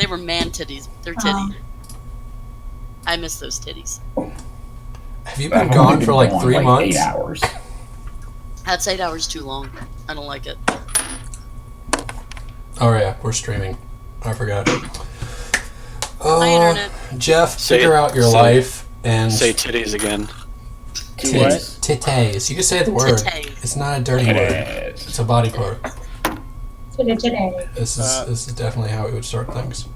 They were man titties. They're titty. I miss those titties. Have you been gone for like 3 months? 8 hours. That's 8 hours too long. I don't like it. Oh yeah, we're streaming. I forgot. Hi, Internet. Jeff, figure out your life and... Say titties again. Titties. You can say the word. Titties. It's not a dirty word. It's a body part. This is definitely how we would start things.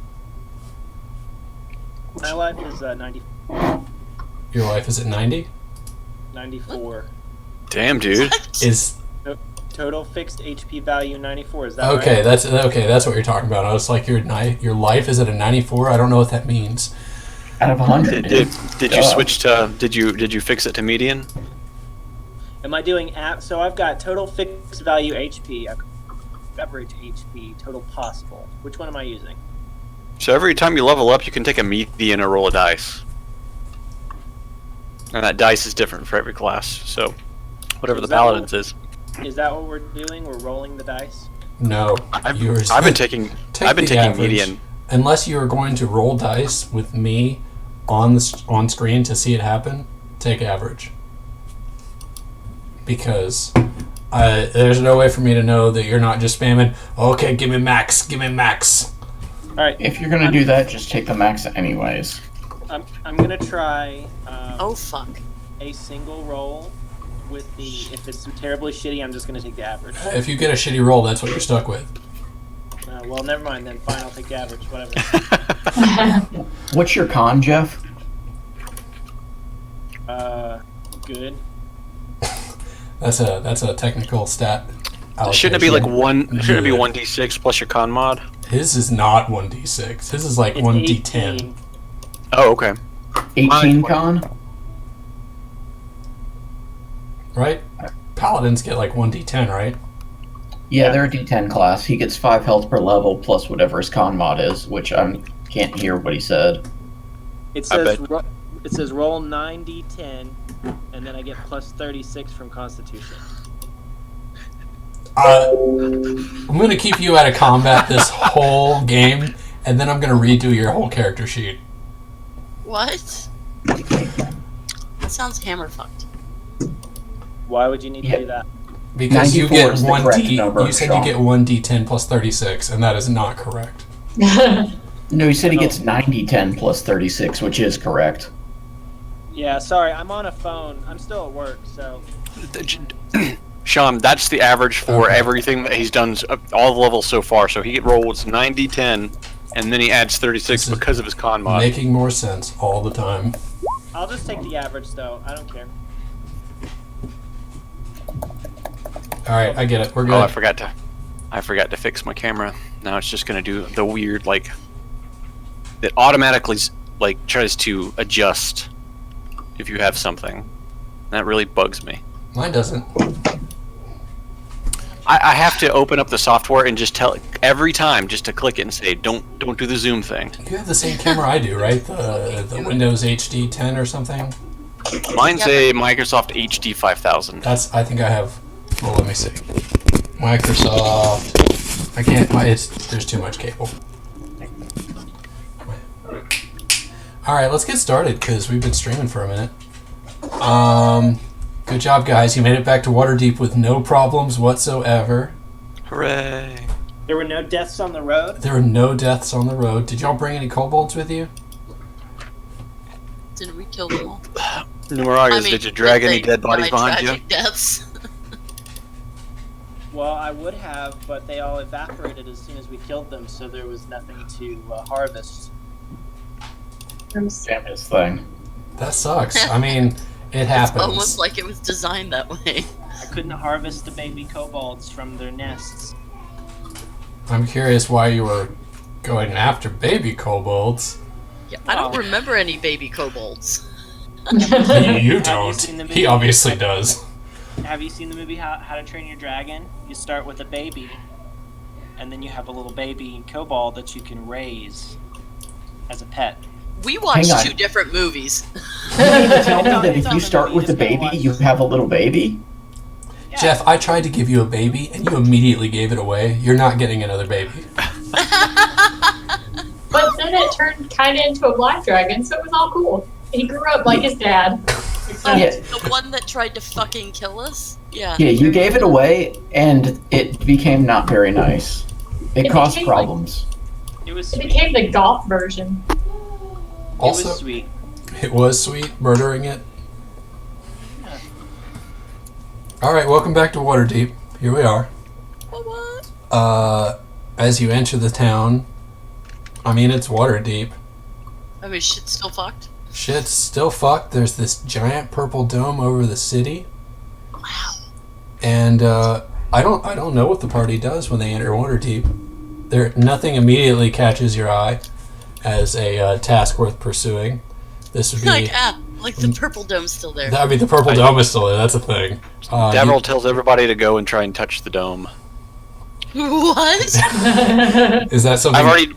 My life is 90. Your life is at 90? 94. Damn, dude. Is Total fixed HP value 94. Is that okay? right? That's what you're talking about. I was like, your life is at a 94. I don't know what that means. Out of 100. Did you switch to? Did you fix it to median? Am I doing so I've got total fixed value HP, average HP, total possible. Which one am I using? So every time you level up, you can take a median or roll a dice, and that dice is different for every class. So whatever the paladin's is. Is that what we're doing? We're rolling the dice? No, I've been taking median. Unless you are going to roll dice with me on screen to see it happen, take average. Because there's no way for me to know that you're not just spamming, okay, give me max. Alright. If you're going to do that, just take the max anyways. I'm going to try Oh, fuck. a single roll with the... If it's terribly shitty, I'm just going to take the average. If you get a shitty roll, that's what you're stuck with. Well, never mind then. Fine, I'll take the average. Whatever. What's your con, Jeff? Good. That's a technical stat. Shouldn't it be like Shouldn't it be 1d6 plus your con mod? His is not 1d6. His is like It's 1d10. 18. Oh, okay. 18 con? Right? Paladins get like 1d10, right? Yeah, they're a D10 class. He gets 5 health per level plus whatever his con mod is, which I can't hear what he said. It says roll 9d10, and then I get plus 36 from Constitution. I'm going to keep you out of combat this whole game, and then I'm going to redo your whole character sheet. What? That sounds hammer fucked. Why would you need to do that? Because you get 1d. Number, You said Sean. you get 1d10 plus 36, and that is not correct. No, he said he gets 90-10 plus 36, which is correct. Yeah, sorry, I'm on a phone. I'm still at work, so... Sean, that's the average for everything that he's done, all the levels so far. So he rolls 90-10, and then he adds 36 because of his con mod. Making more sense all the time. I'll just take the average, though. I don't care. Alright, I get it. We're good. Oh, I forgot to fix my camera. Now it's just gonna do the weird, like, it automatically, like, tries to adjust if you have something. That really bugs me. Mine doesn't. I have to open up the software and just tell it every time just to click it and say, don't do the zoom thing. You have the same camera I do, right? The Windows HD 10 or something? Mine's a Microsoft HD 5000. I think I have... Well, let me see. Microsoft... I can't... There's too much cable. Alright, let's get started, because we've been streaming for a minute. Good job, guys. You made it back to Waterdeep with no problems whatsoever. Hooray. There were no deaths on the road? There were no deaths on the road. Did y'all bring any kobolds with you? Didn't we kill them all? Numeragas, did you drag any dead bodies behind you? Deaths. Well, I would have, but they all evaporated as soon as we killed them, so there was nothing to harvest. Damn this thing. That sucks. I mean, it happens. It's almost like it was designed that way. I couldn't harvest the baby kobolds from their nests. I'm curious why you were going after baby kobolds. Yeah, I don't remember any baby kobolds. You don't. He obviously does. Have you seen the movie How to Train Your Dragon? You start with a baby, and then you have a little baby kobold that you can raise as a pet. We watched 2 different movies. You mean to tell me that if you start with a baby, you have a little baby? Yeah. Jeff, I tried to give you a baby, and you immediately gave it away. You're not getting another baby. But kind of into a black dragon, so it was all cool. He grew up like his dad. Oh, Yeah. the one that tried to fucking kill us? Yeah. Yeah, you gave it away, and it became not very nice. It It caused became, problems. It was It sweet. became the goth version. It Also, was sweet. it was sweet murdering it. Yeah. All right, welcome back to Waterdeep. Here we are. What? As you enter the town, I mean, it's Waterdeep. I mean, shit's still fucked. Shit's still fucked. There's this giant purple dome over the city, Wow. and I don't know what the party does when they enter Waterdeep. Nothing immediately catches your eye as a task worth pursuing. This would be. Like the purple dome's still there. I mean, the purple dome is still there. That's a thing. Devril tells everybody to go and try and touch the dome. What? Is that something?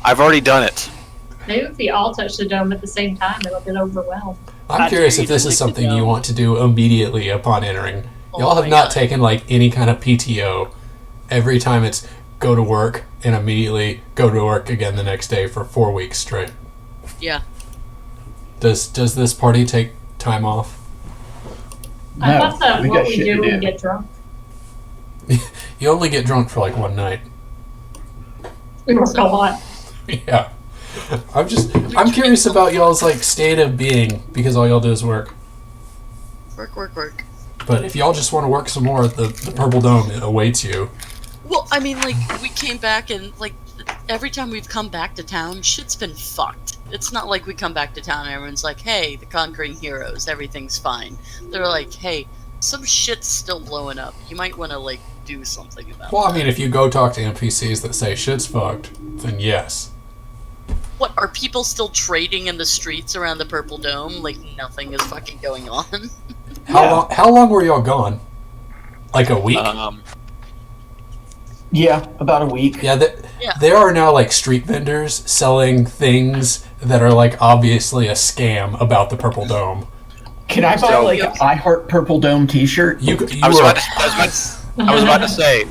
I've already done it. Maybe if we all touch the dome at the same time, it'll get overwhelmed. I'm curious if this is something you want to do immediately upon entering. Y'all have not taken like any kind of PTO. Every time it's go to work and immediately go to work again the next day for 4 weeks straight. Yeah. Does this party take time off? I thought that we what got we shit do to when do. we get drunk. You only get drunk for like one night. We work a lot. Yeah. I'm curious about y'all's like state of being because all y'all do is work. Work. But if y'all just want to work some more, the purple dome awaits you. Well, I mean, like, we came back and, like, every time we've come back to town, shit's been fucked. It's not like we come back to town and everyone's like, hey, the conquering heroes, everything's fine. They're like, hey, some shit's still blowing up. You might want to, like, do something about Well, it. I mean, if you go talk to NPCs that say shit's fucked, then yes. What, are people still trading in the streets around the Purple Dome? Like, nothing is fucking going on? How long were y'all gone? Like a week? Yeah, about a week. Yeah, Yeah. there are now like street vendors selling things that are like obviously a scam about the Purple Dome. Can I buy like an I Heart Purple Dome T-shirt? I was about to say,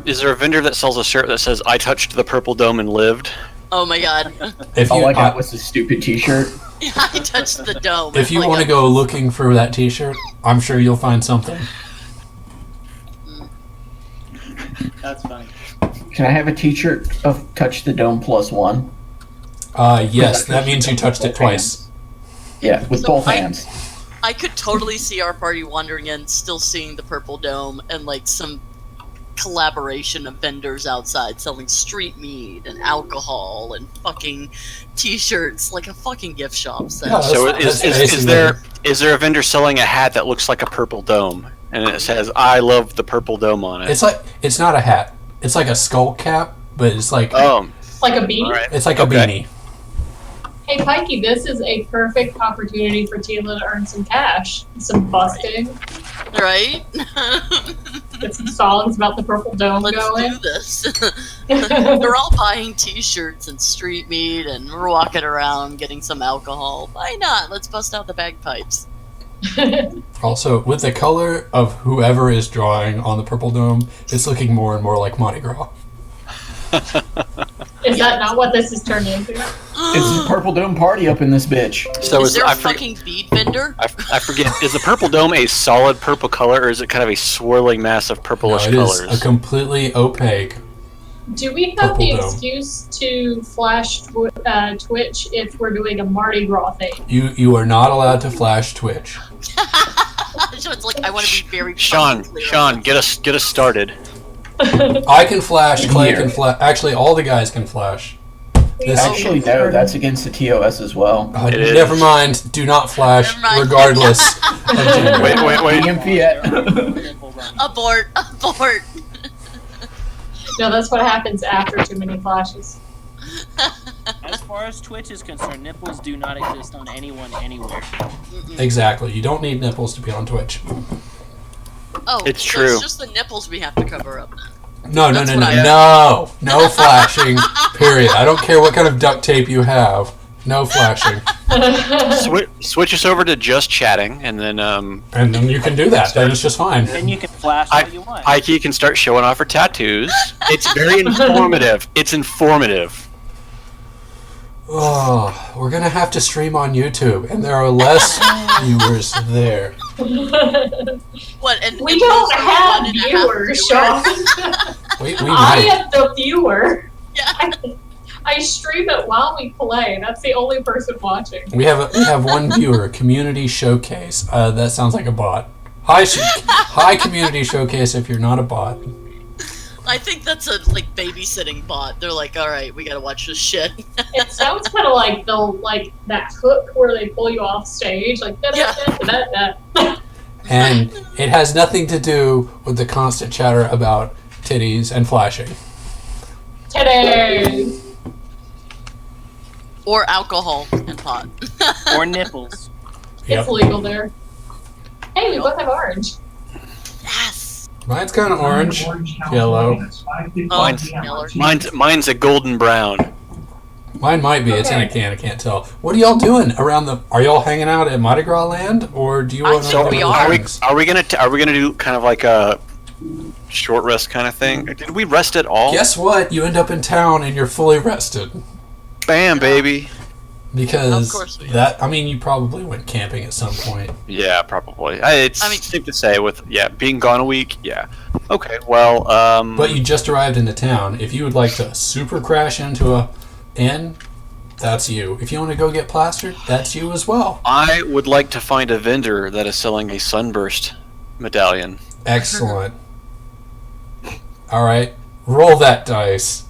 is there a vendor that sells a shirt that says "I touched the purple dome and lived"? Oh my god. If All you, I got was a stupid T-shirt. I touched the dome. if you Like want to a- go looking for that T-shirt, I'm sure you'll find something. That's funny. Can I have a T-shirt of Touch the Dome +1? Yes, that means you touched it twice. Yeah, with So both I- hands. I could totally see our party wandering in, still seeing the Purple Dome, and like some collaboration of vendors outside selling street meat and alcohol and fucking t-shirts, like a fucking gift shop. So. Yeah, So that's is there a vendor selling a hat that looks like a purple dome and it says "I love the purple dome" on it? It's not a hat. It's like a skull cap, but it's like Like a beanie. all right. it's like a Okay. beanie. Hey, Pikey, this is a perfect opportunity for Tila to earn some cash. Some busting. Right? Get some songs about the Purple Dome Let's going. do this. We're all buying t-shirts and street meat, and we're walking around getting some alcohol. Why not? Let's bust out the bagpipes. Also, with the color of whoever is drawing on the Purple Dome, it's looking more and more like Mardi Gras. Is that not what this has turned into? It's a Purple Dome party up in this bitch. So Is there a I fucking bead vendor? forget. Is the purple dome a solid purple color, or is it kind of a swirling mass of No, purplish it is colors? a completely opaque. Do we have Purple the Dome. excuse to flash Twitch if we're doing a Mardi Gras thing? You are not allowed to flash Twitch. So it's like I want to be very Sean, fucking clear on Sean, this. get us started. I can flash. Clay Here. can flash. Actually, all the guys can flash. This Actually, no, that's against the TOS as well. It is. Never mind. Do not flash, Never mind. regardless of gender. Wait. EMP it. Abort! No, that's what happens after too many flashes. As far as Twitch is concerned, nipples do not exist on anyone anywhere. Exactly. You don't need nipples to be on Twitch. Oh, It's so true. It's just the nipples we have to cover up then. No, That's what I- no flashing. Period. I don't care what kind of duct tape you have. No flashing, Switch us over to just chatting, and then and then you can do that. Then it's just fine. Then you can flash all you want. Heike can start showing off her tattoos. It's very informative. It's informative. Oh, we're gonna have to stream on YouTube, and there are less viewers there. What? And We and don't those are have 1.5 viewers, Sean. We I might. am the viewer. Yeah. I stream it while we play. That's the only person watching. We have one viewer. Community showcase. That sounds like a bot. Hi, community showcase. If you're not a bot. I think that's a babysitting bot. They're like, all right, we gotta watch this shit. It sounds kind of like that hook where they pull you off stage, like da-da-da-da-da. And it has nothing to do with the constant chatter about titties and flashing. Today. Or alcohol and pot. Or nipples. Yep. It's legal there. Hey, we both have orange. Yes. Mine's kind of orange, yellow. Mine's- Miller. Mine's a golden brown. Mine might be. It's in a can. I can't tell. What are y'all doing around the? Are y'all hanging out at Mardi Gras land, or do you I want to? think we are. Are we gonna do kind of like a short rest kind of thing? Did we rest at all? Guess what? You end up in town and you're fully rested Bam, baby. because Of course we you probably went camping at some point. Yeah, probably. It's I mean- safe to say with being gone a week. Yeah. Okay. Well. But you just arrived into town. If you would like to super crash into a inn, that's you. If you want to go get plastered, that's you as well. I would like to find a vendor that is selling a sunburst medallion. Excellent. All right, roll that dice.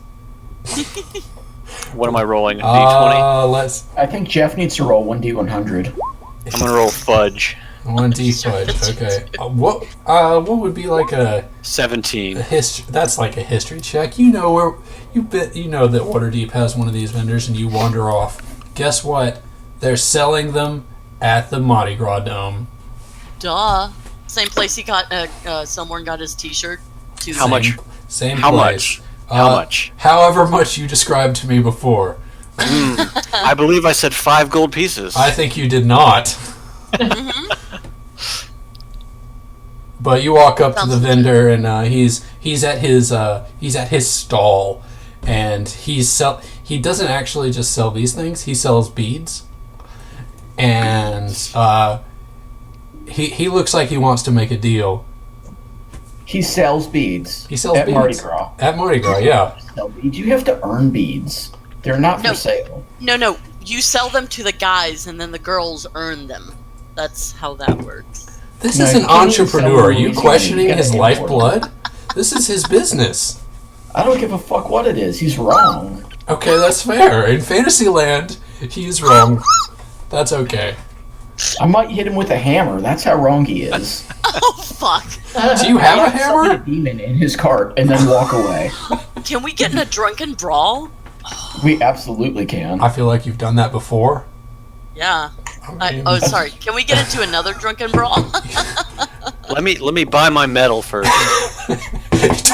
What am I rolling? A D20? Let's I think Jeff needs to roll 1d100. I'm gonna roll fudge. 1d fudge. Okay. What would be like a 17. history? That's like a history check. You know where you know that Waterdeep has one of these vendors, and you wander off. Guess what? They're selling them at the Mardi Gras Dome. Duh. Same place he got. Someone got his T-shirt. Tuesday. How much? Same How place. much? How much? However much you described to me before. I believe I said 5 gold pieces. I think you did not. But you walk up to the vendor, and he's at his stall, and he doesn't actually just sell these things. He sells beads, and he looks like he wants to make a deal. He sells beads. He sells at beads Mardi Gras. At Mardi Gras, yeah. Sell beads. You have to earn beads. They're not No. for sale. No. You sell them to the guys, and then the girls earn them. That's how that works. This No, is you an can't even entrepreneur. sell Are you Louisiana. questioning You his gotta lifeblood? This is his business. I don't give a fuck what it is. He's wrong. Okay, that's fair. In Fantasyland, he's wrong. That's okay. I might hit him with a hammer. That's how wrong he is. Oh fuck! Do you have a Summon a hammer? demon in his cart and then walk away. Can we get in a drunken brawl? We absolutely can. I feel like you've done that before. Yeah. I mean, Sorry. Can we get into another drunken brawl? Let me buy my medal first. you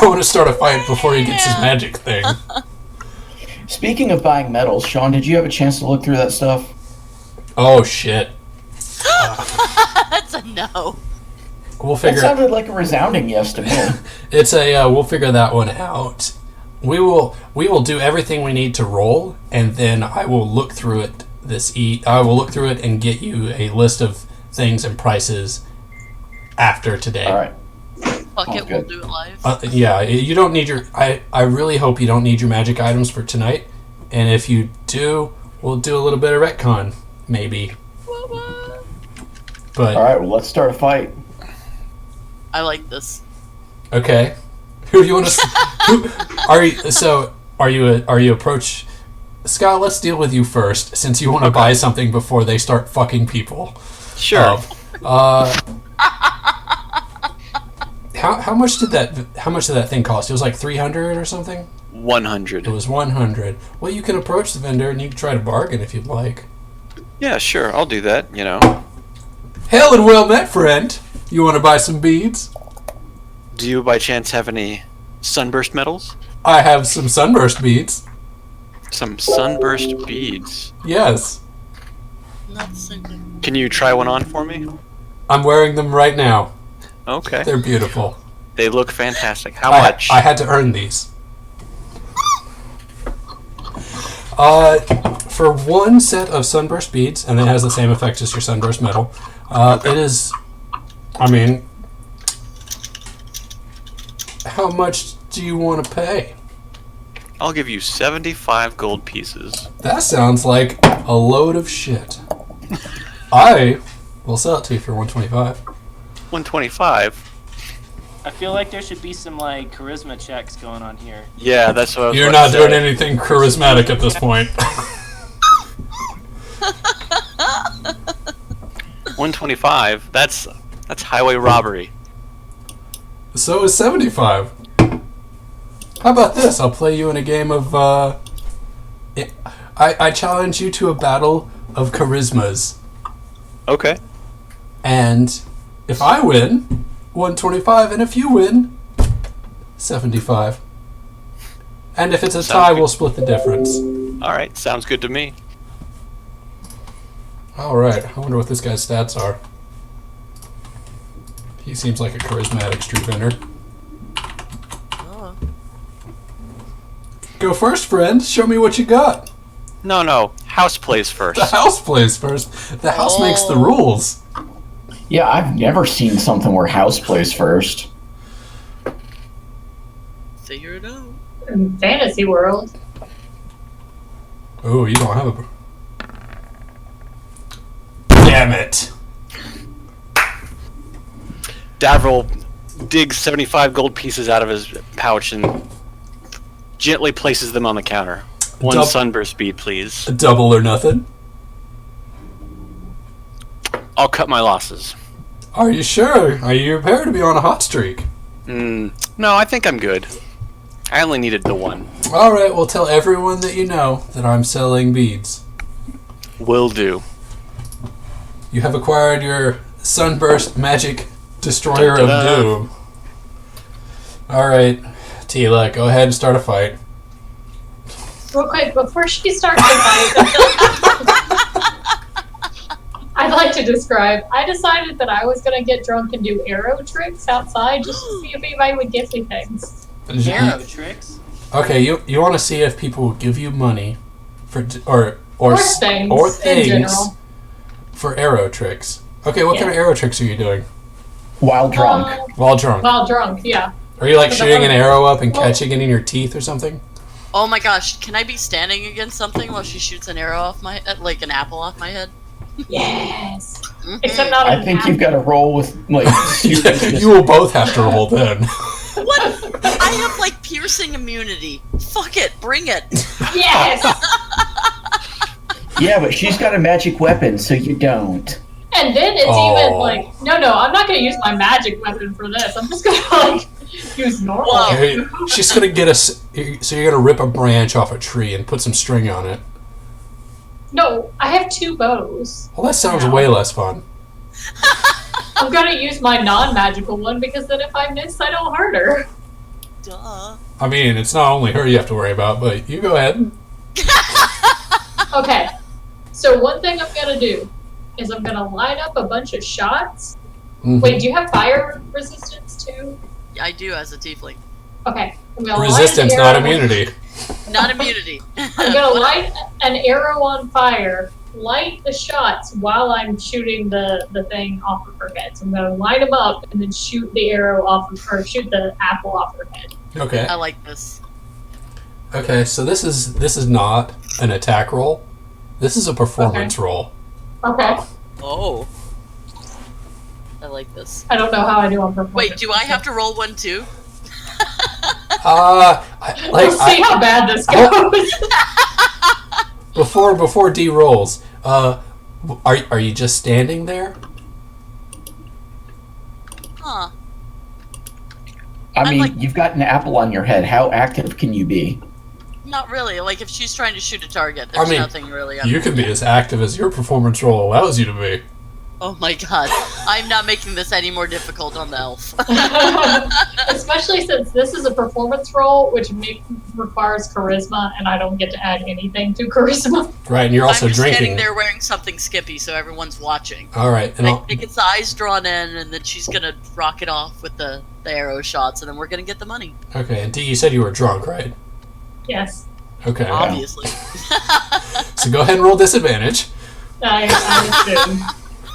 don't want to start a fight before he gets his magic thing. Speaking of buying medals, Sean, did you have a chance to look through that stuff? Oh shit. That's a no. We'll That figure. sounded like a resounding yes to me. It's a. We'll figure that one out. We will do everything we need to roll, and then I will look through it. I will look through it and get you a list of things and prices after today. All right. Fuck Sounds it, we'll good. do it live. Yeah, you don't need your. I really hope you don't need your magic items for tonight. And if you do, we'll do a little bit of retcon, maybe. But All right. Well, let's start a fight. I like this. okay, who do you want to? Are you approach? Scott, let's deal with you first, since you want to buy something before they start fucking people. Sure. How much did that thing cost? It was like 300 or something. 100. It was 100. Well, you can approach the vendor and you can try to bargain if you'd like. Yeah, sure. I'll do that. Hail and well met, friend. You want to buy some beads? Do you by chance have any sunburst medals? I have some sunburst beads. Some sunburst beads. Yes, Not the same thing. Can you try one on for me? I'm wearing them right now. Okay. They're beautiful. They look fantastic. How I much? had to earn these. for one set of sunburst beads, and it has the same effect as your sunburst metal. It is, I mean, how much do you want to pay? I'll give you 75 gold pieces. That sounds like a load of shit. I will sell it to you for 125. 125? I feel like there should be some like charisma checks going on here. Yeah, that's what I was You're about not to doing say. anything charismatic at this point. 125? That's highway robbery. So is 75. How about this? I'll play you in a game of, I challenge you to a battle of charismas. Okay. And if I win, 125, and if you win, 75. And if it's a Sounds tie, good. we'll split the difference. Alright, sounds good to me. Alright, I wonder what this guy's stats are. He seems like a charismatic street vendor. Oh. Go first, friend. Show me what you got. No, house plays first. The house plays first. The house makes the Oh. rules. Yeah, I've never seen something where house plays first. Figure it out. In fantasy world. Oh, you don't have a... Damn it. Davril digs 75 gold pieces out of his pouch and gently places them on the counter. One Dub- sunburst bead, please. Double or nothing. I'll cut my losses. Are you sure? Are you prepared to be on a hot streak? No, I think I'm good. I only needed the one. Alright, well tell everyone that you know that I'm selling beads. Will do. You have acquired your Sunburst Magic Destroyer of Da-da-da. Doom. Alright, Tila, go ahead and start a fight. Real quick, before she starts the fight, I'd like to describe. I decided that I was gonna get drunk and do arrow tricks outside just to see if anybody would give me things. Arrow tricks. Okay, you want to see if people will give you money for or Things, or in things general. for arrow tricks. Okay, what kind of arrow tricks are you doing While drunk. while drunk? While drunk, yeah. Are you like But shooting an I'm- arrow up and catching it in your teeth or something? Oh my gosh, can I be standing against something while she shoots an arrow off my like an apple off my head? Yes. Mhm. Except not I an think apple. you've got to roll with like. Yeah, you will both have to roll then. What? I have like piercing immunity. Fuck it, bring it. Yes. Yeah, but she's got a magic weapon, so you don't. And then it's Oh. even like, no, I'm not gonna use my magic weapon for this. I'm just gonna like use normal. Whoa. Okay, she's gonna get us. So you're gonna rip a branch off a tree and put some string on it. No, I have 2 bows. Well, that sounds No. way less fun. I'm gonna use my non-magical one because then if I miss, I don't hurt her. Duh. I mean, it's not only her you have to worry about, but you go ahead. Okay. So one thing I'm gonna do is I'm gonna line up a bunch of shots. Mhm. Wait, do you have fire resistance too? I do as a tiefling. Okay. I'm gonna Resistance, light an not arrow- immunity. Not immunity. I'm gonna light an arrow on fire, light the shots while I'm shooting the thing off of her head. So I'm gonna light them up and then shoot the arrow off of her, shoot the apple off her head. Okay. I like this. Okay, so this is not an attack roll. This is a performance roll. Okay. Oh. I like this. I don't know how I do on performance. Wait, do I have to roll one too? We'll see how bad this goes. Before D rolls, are you just standing there? Huh. I I'm mean, like- you've got an apple on your head. How active can you be? Not really. Like if she's trying to shoot a target, I there's mean, nothing really. You can be as active as your performance roll allows you to be. Oh my god. I'm not making this any more difficult on the elf. Especially since this is a performance roll, which requires charisma, and I don't get to add anything to charisma. Right, and you're also I'm just drinking. standing there wearing something skippy so everyone's watching. All right, and Like, it gets the eyes drawn in, and then she's gonna rock it off with the arrow shots, and then we're gonna get the money. okay, and D, you said you were drunk, right? Yes. Okay. Obviously. So go ahead and roll disadvantage. I assume.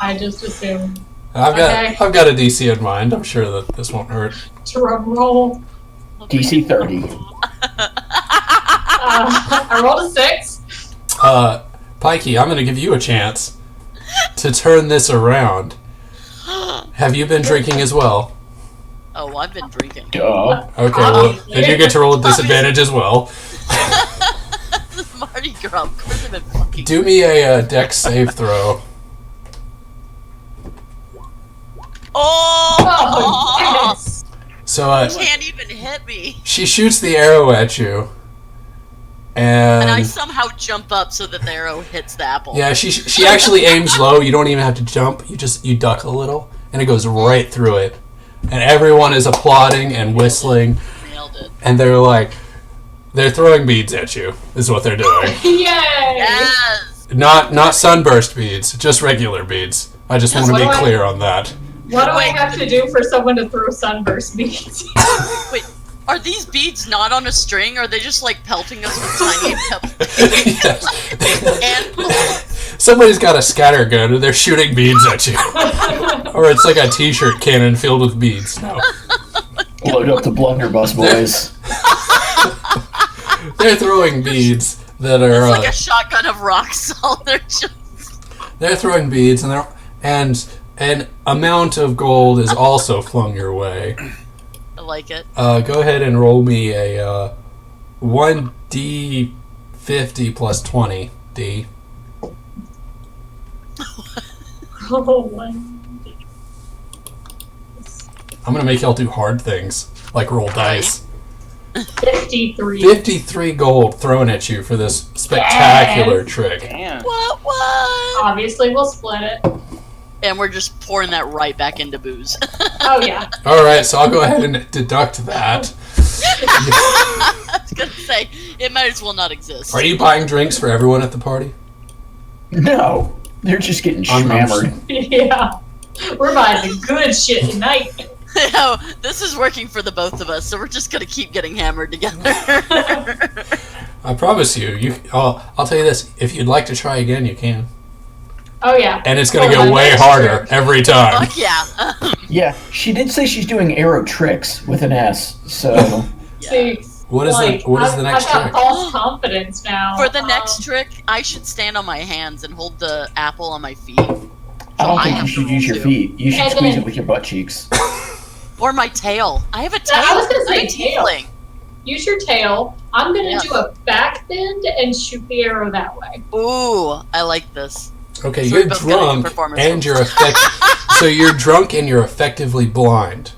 I just assume. I've got a DC in mind. I'm sure that this won't hurt. Drum roll. DC 30. I rolled a 6. Pikey, I'm going to give you a chance to turn this around. Have you been drinking as well? Oh, I've been drinking. Duh. Okay, well, then you get to roll a disadvantage as well. Mardi Gras, of course I've been fucking. Do me a dex save throw. Oh, yes. So You can't even hit me. she shoots the arrow at you, And I and somehow jump up so that the arrow hits the apple. yeah, she actually aims low. You don't even have to jump. You duck a little, and it goes right through it. And everyone is applauding and whistling, Nailed it. and they're throwing beads at you. Is what they're doing. Yay! Yes! Not sunburst beads, just regular beads. I just want to What be do I- clear on that. What do I Wait. have to do for someone to throw sunburst beads? Wait, are these beads not on a string? Are they just like pelting us with tiny pebbles? Yes. And Somebody's got a scatter gun and they're shooting beads at you. Or it's like a t-shirt cannon filled with beads. No. Load up the blunderbuss, boys. They're throwing beads that are it's like a shotgun of rock salt. they're throwing beads and an amount of gold is also flung your way. I like it. Go ahead and roll me a 1d50 plus 20 d. Oh my. I'm gonna make y'all do hard things like roll dice. 53. 53 gold thrown at you for this spectacular trick. Damn. What? Obviously, we'll split it. And we're just pouring that right back into booze. Oh, yeah. All right, so I'll go ahead and deduct that. I was gonna say, it might as well not exist. Are you buying drinks for everyone at the party? No. They're just getting I'm- hammered. Yeah. We're buying the good shit tonight. No, this is working for the both of us, so we're just gonna keep getting hammered together. I promise you. I'll tell you this. If you'd like to try again, you can. Oh, yeah. And it's going to For get my way next harder trip. every time. Fuck yeah. Yeah, she did say she's doing arrow tricks with an S, so... See, What is like, the next I've got trick? false confidence now. For the next trick, I should stand on my hands and hold the apple on my feet. I don't I think you have should to use roll your too. feet. You should And squeeze then- it with your butt cheeks. Or my tail. I have a tail. I was gonna say I'm a tail. tiefling. Use your tail. I'm gonna Yeah. do a back bend and shoot the arrow that way. Ooh, I like this. Okay, So you're we both gotta do drunk performance and rolls. you're so you're drunk and you're effectively blind,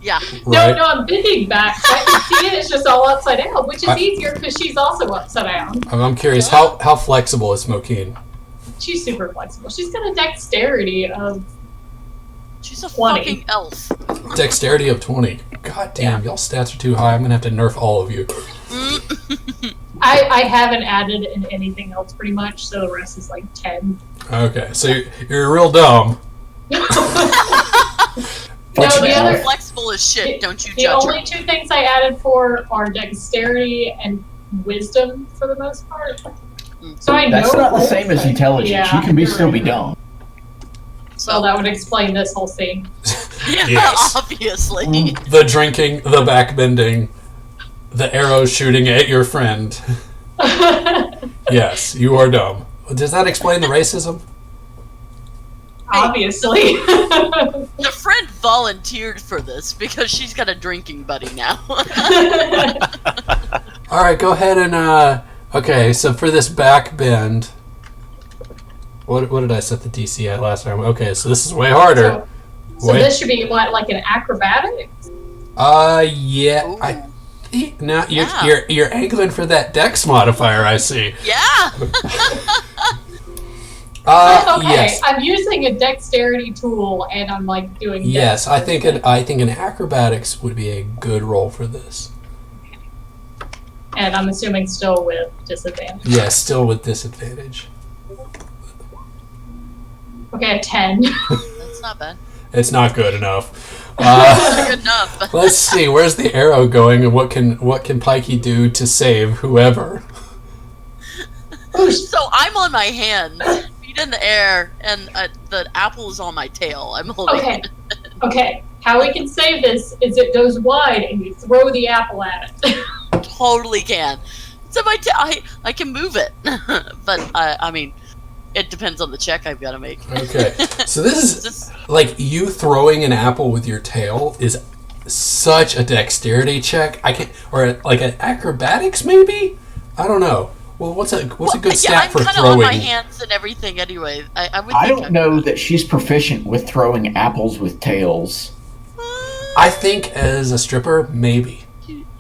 Yeah. right? No, I'm bending back. I can see it. It's just all upside down, which is I- easier because she's also upside down. I'm curious how flexible is Smokeen? She's super flexible. She's got a dexterity of. She's a 20. fucking elf. Dexterity of 20. God damn, y'all stats are too high. I'm gonna have to nerf all of you. I haven't added in anything else pretty much, so the rest is like 10. Okay, so you're real dumb. No, But the you- other Flexible as shit, don't you the judge only her. two things I added for are dexterity and wisdom for the most part. So I know That's not the both, same as but- intelligence. Yeah, You can you're still be right. dumb. So that would explain this whole scene. Yeah, Yes. obviously. The drinking, the backbending, the arrows shooting at your friend. Yes, you are dumb. Does that explain the racism? Obviously. The friend volunteered for this because she's got a drinking buddy now. All right, go ahead and okay. So for this back bend, what did I set the DC at last time? Okay, so this is way harder. So Wait. this should be what, like an acrobatic? Yeah. Ooh. Now Yeah. you're angling for that Dex modifier. I see. Yeah. Okay, Yes. I'm using a dexterity tool and I'm like doing Yes, dex. I think an acrobatics would be a good roll for this. And I'm assuming still with disadvantage. Yes, still with disadvantage. Okay, a 10. That's not bad. It's not good enough. Good enough. But Let's see. Where's the arrow going, and what can Pikey do to save whoever? So I'm on my hands, feet in the air, and the apple is on my tail. I'm holding Okay. it. Okay. How we can save this is it goes wide and you throw the apple at it. Totally can. So I can move it, but I mean, it depends on the check I've got to make. Okay, so this is like you throwing an apple with your tail is such a dexterity check. Or like an acrobatics maybe. I don't know. Well, what's a good stat for I'm kind of throwing? on my hands and everything anyway. I don't know that she's proficient with throwing apples with tails. I think as a stripper, maybe.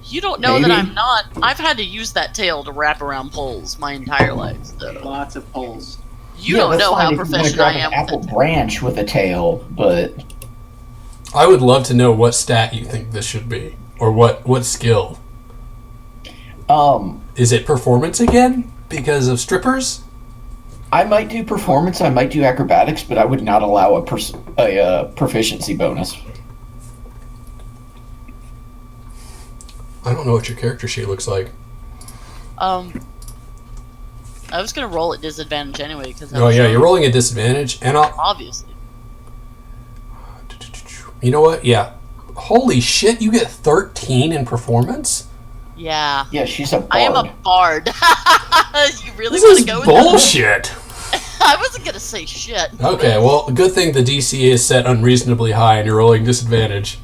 You don't know that Maybe. I'm not. I've had to use that tail to wrap around poles my entire life. So. Lots of poles. You don't that's know fine how if you wanna proficient grab I am. An apple branch with a tail, but I would love to know what stat you think this should be, or what skill. Is it performance again because of strippers? I might do performance. I might do acrobatics, but I would not allow a proficiency bonus. I don't know what your character sheet looks like. I was gonna roll at disadvantage anyway because. Oh yeah, you're rolling a disadvantage, and obviously. You know what? Yeah. Holy shit! You get 13 in performance. Yeah. Yeah, she's a bard. I am a bard. You really This want is to go with bullshit. that? I wasn't gonna say shit. Okay, well, good thing the DC is set unreasonably high, and you're rolling disadvantage.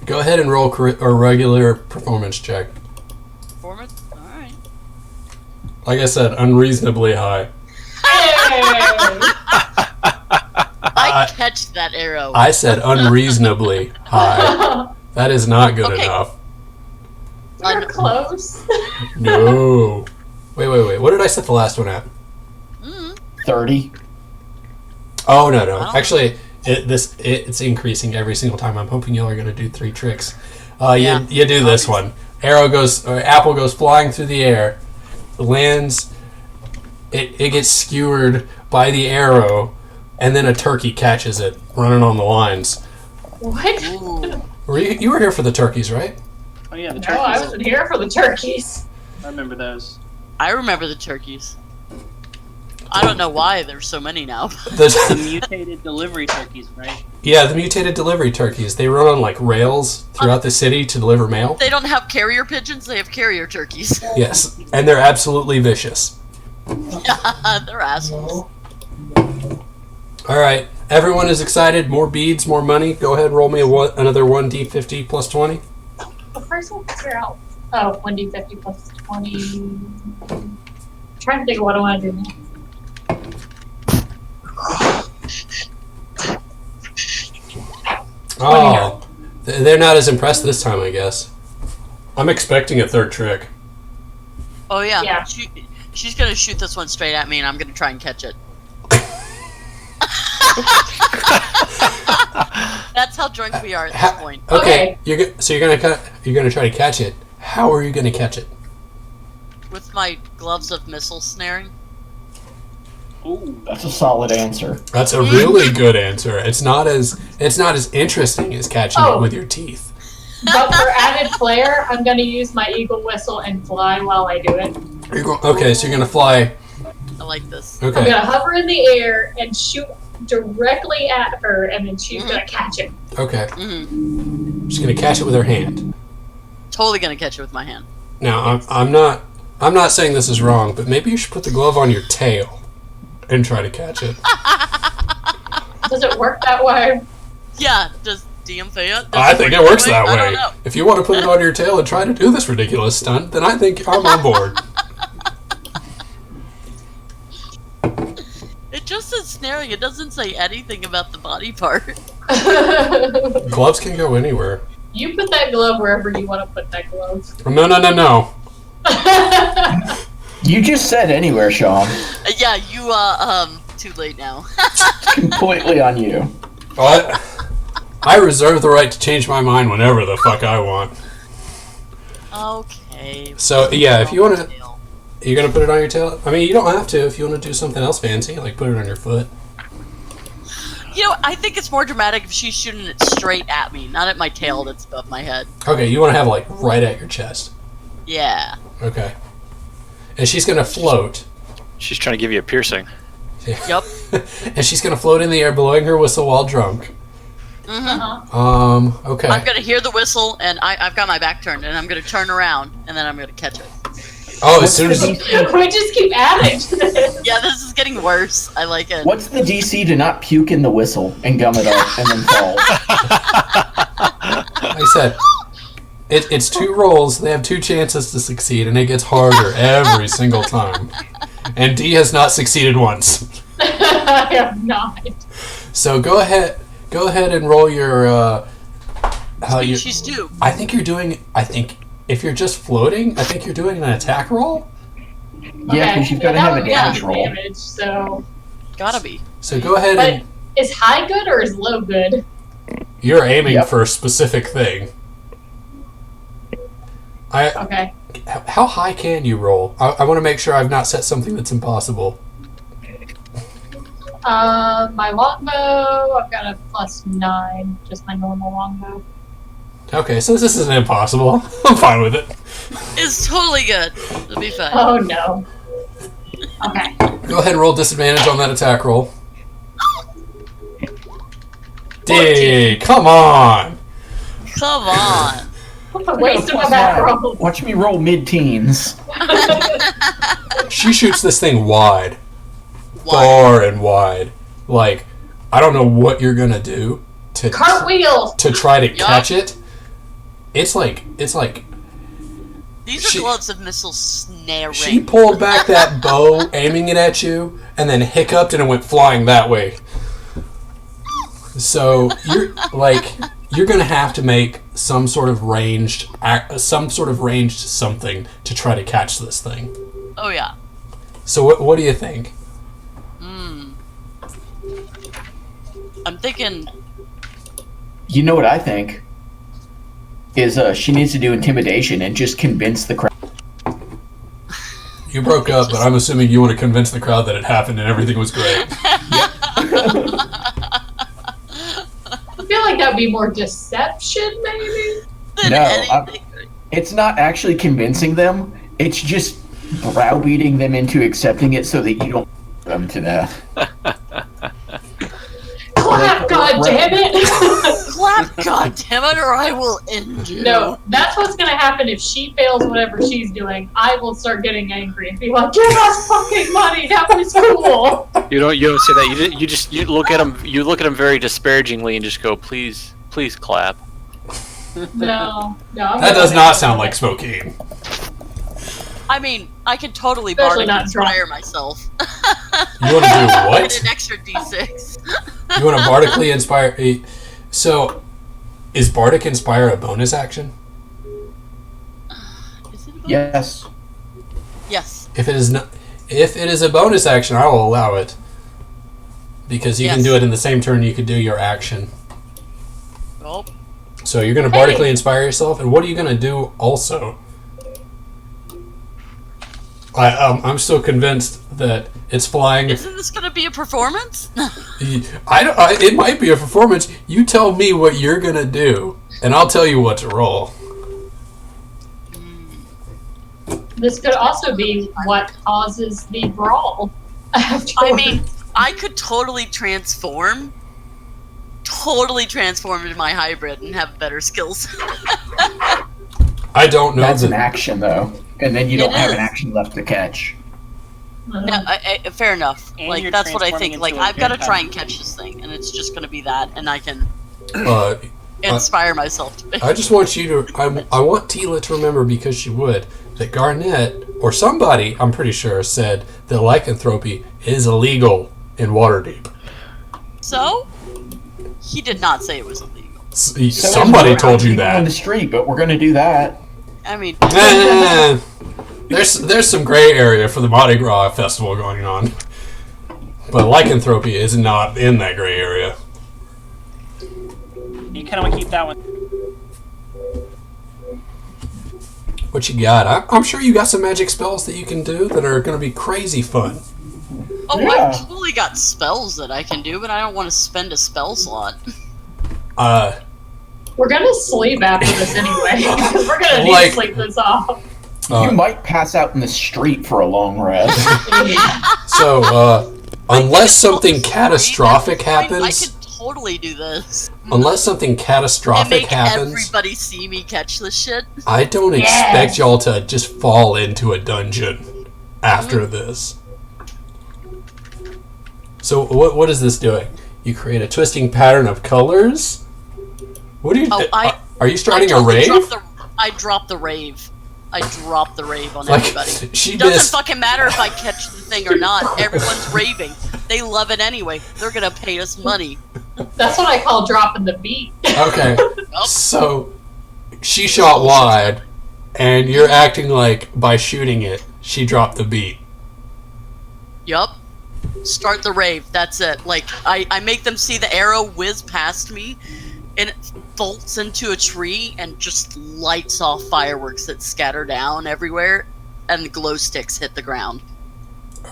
Go ahead and roll a regular performance check. Performance. All right. Like I said, unreasonably high. I catch that arrow. I said unreasonably high. That is not good Okay. enough. We're close. No. Wait. What did I set the last one at? 30. Oh, no. Wow. Actually, it's increasing every single time. I'm hoping y'all are going to do 3 tricks. Yeah. You do this one. Apple goes flying through the air, lands, it gets skewered by the arrow, and then a turkey catches it, running on the lines. What? Ooh. You were here for the turkeys, right? Oh yeah, the No, I turkeys. wasn't here for the turkeys. I remember those. I remember the turkeys. I don't know why there's so many now. The mutated delivery turkeys, right? Yeah, the mutated delivery turkeys. They run on like rails throughout the city to deliver mail. They don't have carrier pigeons, they have carrier turkeys. Yes, and they're absolutely vicious. They're assholes. All right, everyone is excited. More beads, more money. Go ahead, roll me another 1d50 plus 20. The first one figure out. Oh, 1d50 plus 20. I'm trying to think of what I want to do next. Oh, they're not as impressed this time, I guess. I'm expecting a third trick. Oh yeah. Yeah. She's gonna shoot this one straight at me, and I'm gonna try and catch it. That's how drunk we are at this point. Okay, so you're gonna try to catch it. How are you gonna catch it? With my gloves of missile snaring. Ooh. That's a solid answer. That's a really good answer. It's not as interesting as catching it with your teeth. But for added flair, I'm going to use my eagle whistle and fly while I do it. Okay, so you're gonna fly. I like this. I'm Okay, going to hover in the air and shoot directly at her, and then she's going to catch it. okay. Hmm. She's gonna catch it with her hand. Totally gonna catch it with my hand. Now, I'm not saying this is wrong, but maybe you should put the glove on your tail and try to catch it. Does it work that way? Yeah. Does DM Fayette? I think it works that I don't way. know. If you want to put it on your tail and try to do this ridiculous stunt, then I think I'm on board. It just says snaring. It doesn't say anything about the body part. Gloves can go anywhere. You put that glove wherever you want to put that glove. No. You just said anywhere, Sean. Yeah, you too late now. Completely on you. I reserve the right to change my mind whenever the fuck I want. Okay. So yeah, if you want to, Tail. you're gonna put it on your tail. I mean, you don't have to if you want to do something else fancy, like put it on your foot. You know, I think it's more dramatic if she's shooting it straight at me, not at my tail that's above my head. Okay, you want to have like right at your chest. Yeah. Okay. And she's gonna float. She's trying to give you a piercing. Yep. And she's gonna float in the air, blowing her whistle while drunk. Mm-hmm. Okay. I'm gonna hear the whistle, and I've got my back turned, and I'm gonna turn around, and then I'm gonna catch it. Oh, as soon as We just keep adding to this. Yeah, this is getting worse. I like it. What's the DC to not puke in the whistle and gum it up and then fall? like I said, it's 2 rolls. They have 2 chances to succeed, and it gets harder every single time. And D has not succeeded once. I have not. So go ahead and roll your She's due. I think if you're just floating, I think you're doing an attack roll. Yeah, because you've got to have a damage roll. Damage, so. Gotta be. So go ahead But and is high good or is low good? you're aiming Yep. for a specific thing. Okay. How high can you roll? I want to make sure I've not set something that's impossible. My longbow, I've got a +9, just my normal longbow. Okay, so this isn't impossible. I'm fine with it. It's totally good. It'll be fine. Oh no. Okay. Go ahead and roll disadvantage on that attack roll. D, come on! Come on. Wasting my back rolls. Watch me roll mid-teens. She shoots this thing wide. Why? Far and wide. Like, I don't know what you're gonna do to Cartwheel. to try to Yup. catch it. It's like These are She- gloves of missile snaring. she pulled back that bow, aiming it at you, and then hiccuped and it went flying that way. So you're gonna have to make some sort of ranged something to try to catch this thing. Oh yeah. So what do you think? I'm thinking. You know what I think? Is she needs to do intimidation and just convince the crowd. You broke up, but I'm assuming you want to convince the crowd that it happened and everything was great. I feel like that would be more deception, maybe? Than No, anything. It's not actually convincing them. It's just browbeating them into accepting it so that you don't them to that. Clap, God damn it! Clap, goddammit, or I will end you. No, that's what's gonna happen if she fails whatever she's doing. I will start getting angry and be like, "Give us fucking money. That was cool." You don't say that. You look at them. You look at them very disparagingly and just go, please clap. No. That does not sound like Spokane. I mean, I could totally Especially bardic not inspire myself. You want to do Get what? an extra d6. You want to bardically inspire? So, is bardic inspire a bonus action? Is it a bonus? Yes. Yes. If it is a bonus action, I will allow it. Because you can Yes. do it in the same turn you could do your action. Oh. So you're going to bardically inspire yourself, and what are you going to do also? I'm still convinced that it's flying. Isn't this gonna be a performance? It might be a performance. You tell me what you're going to do, and I'll tell you what to roll. This could also be what causes the brawl. I mean, I could totally transform into my hybrid and have better skills. I don't know That's that. an action, though. And then you don't It have is. an action left to catch. No, fair enough. And Like you're that's what I transforming think. Like into a I've got to vampire. try and catch this thing, and it's just gonna be that, and I can Uh, inspire myself to be. I just want you to. I want Tila to remember, because she would, that Garnett or somebody, I'm pretty sure, said that lycanthropy is illegal in Waterdeep. So he did not say it was illegal. So Somebody it's told you people on the that. street, but we're gonna do that. I mean, There's some gray area for the Mardi Gras festival going on, but lycanthropy is not in that gray area. You kind of want to keep that one. What you got? I'm sure you got some magic spells that you can do that are going to be crazy fun. oh, Yeah. I've totally got spells that I can do, but I don't want to spend a spell slot. We're gonna sleep after this anyway. Because we're gonna need Like- to sleep this off. You might pass out in the street for a long rest. So, unless something catastrophic I happens, could totally do this. unless something And catastrophic make happens, everybody see me catch this shit. I don't Yes. expect y'all to just fall into a dungeon after this. So, what is this doing? You create a twisting pattern of colors? What are you? Are you starting a rave? I dropped the rave. I dropped the rave on Like, everybody. she Doesn't missed. fucking matter if I catch the thing or not. Everyone's raving. They love it anyway. They're gonna pay us money. That's what I call dropping the beat. Okay, Yup. so she shot wide, and you're acting like by shooting it, she dropped the beat. Yup. Start the rave. That's it. Like, I make them see the arrow whiz past me, and it bolts into a tree and just lights off fireworks that scatter down everywhere, and the glow sticks hit the ground.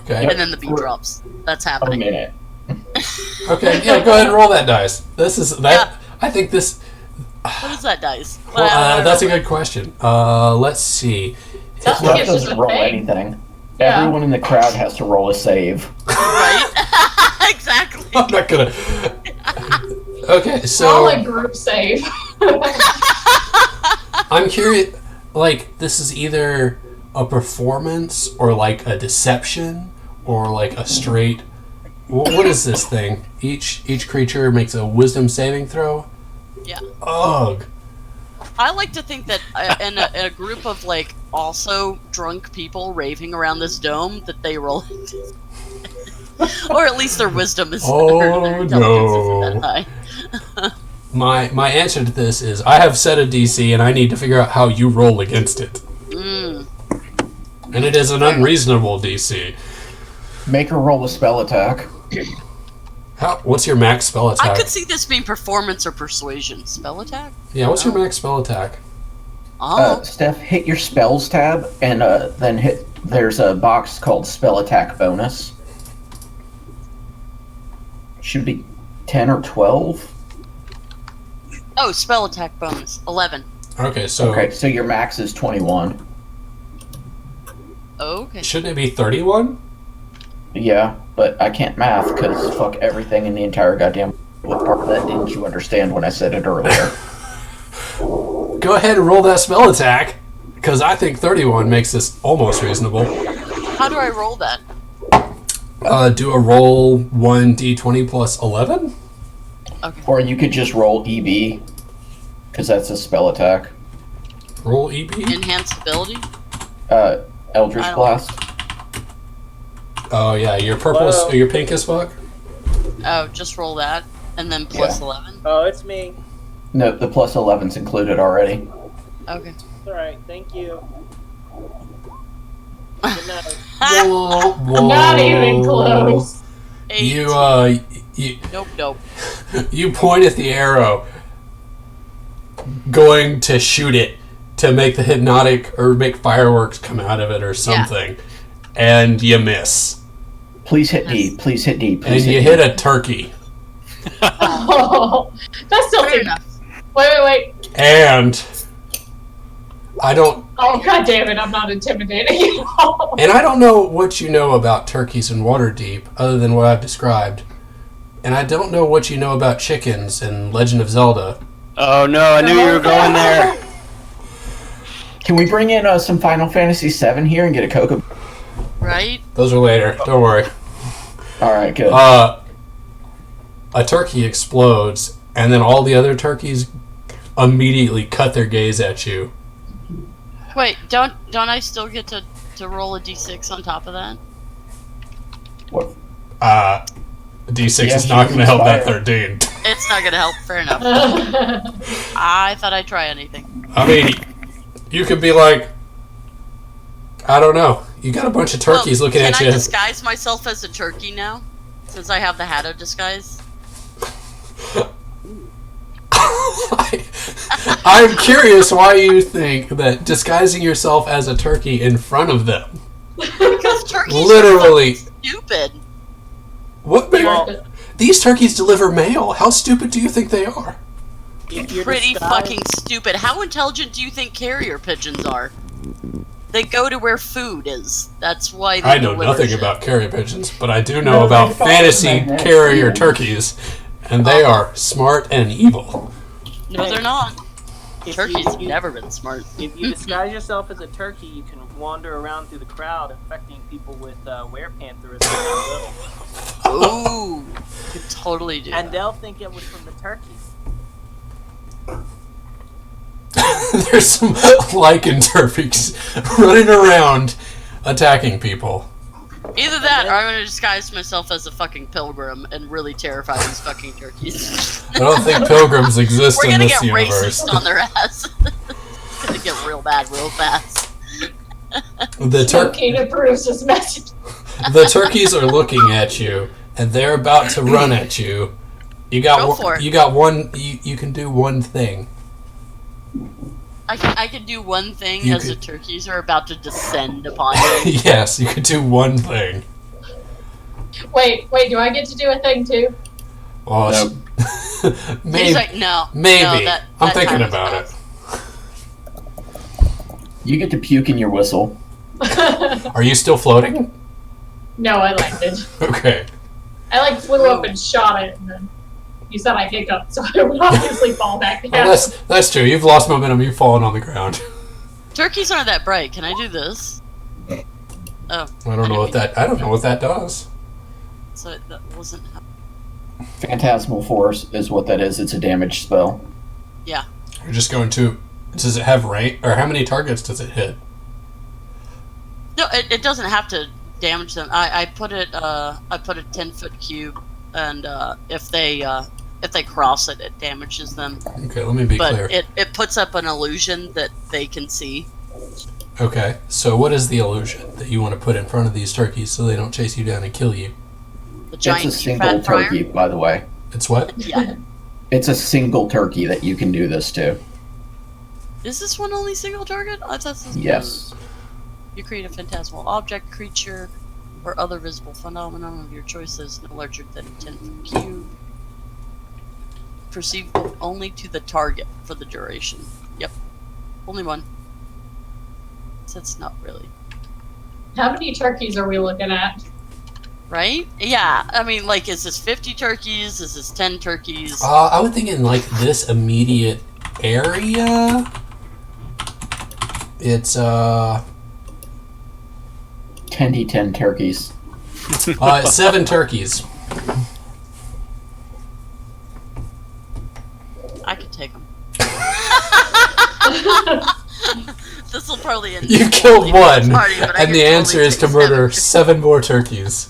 Okay. And then the beat drops. That's A happening. minute. Okay. Yeah. Go ahead and roll that dice. This is that. Yeah. I think this. What is that dice? That's a good question. Let's see. That's Steph it's just doesn't a roll thing. anything. Yeah. Everyone in the crowd has to roll a save. Right? Exactly. I'm not gonna. Okay, Roll so a group save. I'm curious. Like, this is either a performance or like a deception or like a straight. What is this thing? Each creature makes a wisdom saving throw. Yeah. Ugh. I like to think that in a group of like also drunk people raving around this dome that they roll, or at least their wisdom is Oh, or their intelligence isn't no. that high. My answer to this is I have set a DC and I need to figure out how you roll against it. Mm. And it is an unreasonable DC. Make her roll a spell attack. What's your max spell I attack? could see this being performance or persuasion. Spell attack? Yeah, what's your max spell attack? Oh, Steph, hit your spells tab, and then hit. There's a box called spell attack bonus. Should be 10 or 12. oh, spell attack bonus 11. Okay, so Okay, so your max is 21. Okay. shouldn't it be 31? Yeah, but I can't math because fuck everything in the entire goddamn. What part of that didn't you understand when I said it earlier? Go ahead and roll that spell attack, because I think 31 makes this almost reasonable. How do I roll that? Do a roll 1d20 plus 11? Okay. Or you could just roll EB, because that's a spell attack. Roll EB? Enhanced ability? Eldritch I don't- Blast. Oh yeah, your purple, Whoa. your pink as fuck? Oh, just roll that, and then plus Yeah. 11. Oh, it's me. No, the plus 11's included already. Okay. It's alright, thank you. Good night. Whoa, Not even close. 18. You Nope. you point at the arrow, going to shoot it to make the hypnotic or make fireworks come out of it or something, and you miss. Please hit D. Please hit D. And Please you hit hit a turkey. Oh, that's still Fair enough. Wait. And I don't Oh, god damn it, I'm not intimidating you. and I don't know what you know about turkeys in Waterdeep other than what I've described. And I don't know what you know about chickens in Legend of Zelda. Oh no, I knew you were going there. Can we bring in some Final Fantasy VII here and get a Cocoa? Right? Those are later. Don't worry. All right, good. A turkey explodes, and then all the other turkeys immediately cut their gaze at you. Wait, don't I still get to roll a d6 on top of that? What? D6 Yeah, is not going to she's help that inspired. 13. It's not gonna help. Fair enough. I thought I'd try anything. I mean, you could be like, I don't know. You got a bunch of turkeys Well, looking at Can you. I disguise myself as a turkey now? Since I have the hat of disguise? I'm curious why you think that disguising yourself as a turkey in front of them. Because turkeys Literally. are fucking stupid. What? Well, These turkeys deliver mail. How stupid do you think they are? if you're Pretty disguised- fucking stupid. How intelligent do you think carrier pigeons are? They go to where food is. That's why they I know deliver nothing shit. about carrier pigeons, but I do No, know they about follow fantasy magnetic carrier fields. turkeys, and they are smart and evil. No, they're not. If Turkeys have you, never been smart. if you disguise yourself as a turkey, you can wander around through the crowd, infecting people with werepanther. Ooh, could totally do And that. they'll think it was from the turkey. There's some lichen turkeys running around attacking people. Either that, or I'm gonna disguise myself as a fucking pilgrim and really terrify these fucking turkeys. I don't think pilgrims exist We're in gonna this get universe. racist on their ass. It's gonna get real bad real fast. Smokey approves this message. The turkeys are looking at you, and they're about to run at you. You got Go one, for it. You got one. You can do one thing. I can do one thing You as the could- turkeys are about to descend upon you. Yes, you could do one thing. Wait, do I get to do a thing too? Well, Nope. maybe. He's like, no. Maybe. No, I'm that thinking time is about it. past. You get to puke in your whistle. Are you still floating? No, I landed. Okay. I flew up and shot it, and then you said I hiccuped, so I would obviously fall back down. Well, that's true. You've lost momentum. You've fallen on the ground. Turkeys aren't that bright. Can I do this? Oh, I don't know what that. I don't know what that does. so that wasn't. Phantasmal Force is what that is. It's a damage spell. Yeah. You're just going to. Does it have range, or how many targets does it hit? No, it doesn't have to damage them. I put it. I put a 10-foot cube, and if they cross it, it damages them. Okay, let me be But clear. it puts up an illusion that they can see. Okay, so what is the illusion that you want to put in front of these turkeys so they don't chase you down and kill you? The It's giant a single fat fryer. turkey, by the way. It's what? Yeah. It's a single turkey that you can do this to. Is this one only single target? I thought this was Yes. You create a phantasmal object, creature, or other visible phenomenon of your choice that is no larger than 10 foot cube. Perceivable only to the target for the duration. Yep. Only one. So it's not really. How many turkeys are we looking at? Right? Yeah. I mean, is this 50 turkeys? Is this 10 turkeys? I would think in this immediate area. It's 10 turkeys. 7 turkeys. I could take them. This will probably end. You killed one, Party, but I and could the answer totally is to take murder 7. 7 more turkeys.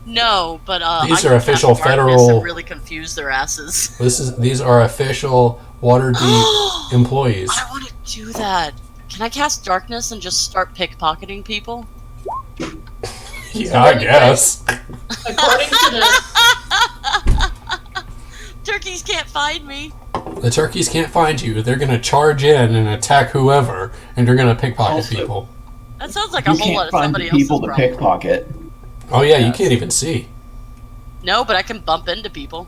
No, but These I are can cast official darkness federal- and really confuse their asses. These are official Waterdeep employees. I want to do that. Can I cast darkness and just start pickpocketing people? Yeah, I guess. According to the Turkeys can't find me. The turkeys can't find you. They're gonna charge in and attack whoever, and you're gonna pickpocket Also- people. That sounds like a You whole lot can't of find somebody the people else's to problem. pickpocket. Oh yeah, you Yes. can't even see. No, but I can bump into people.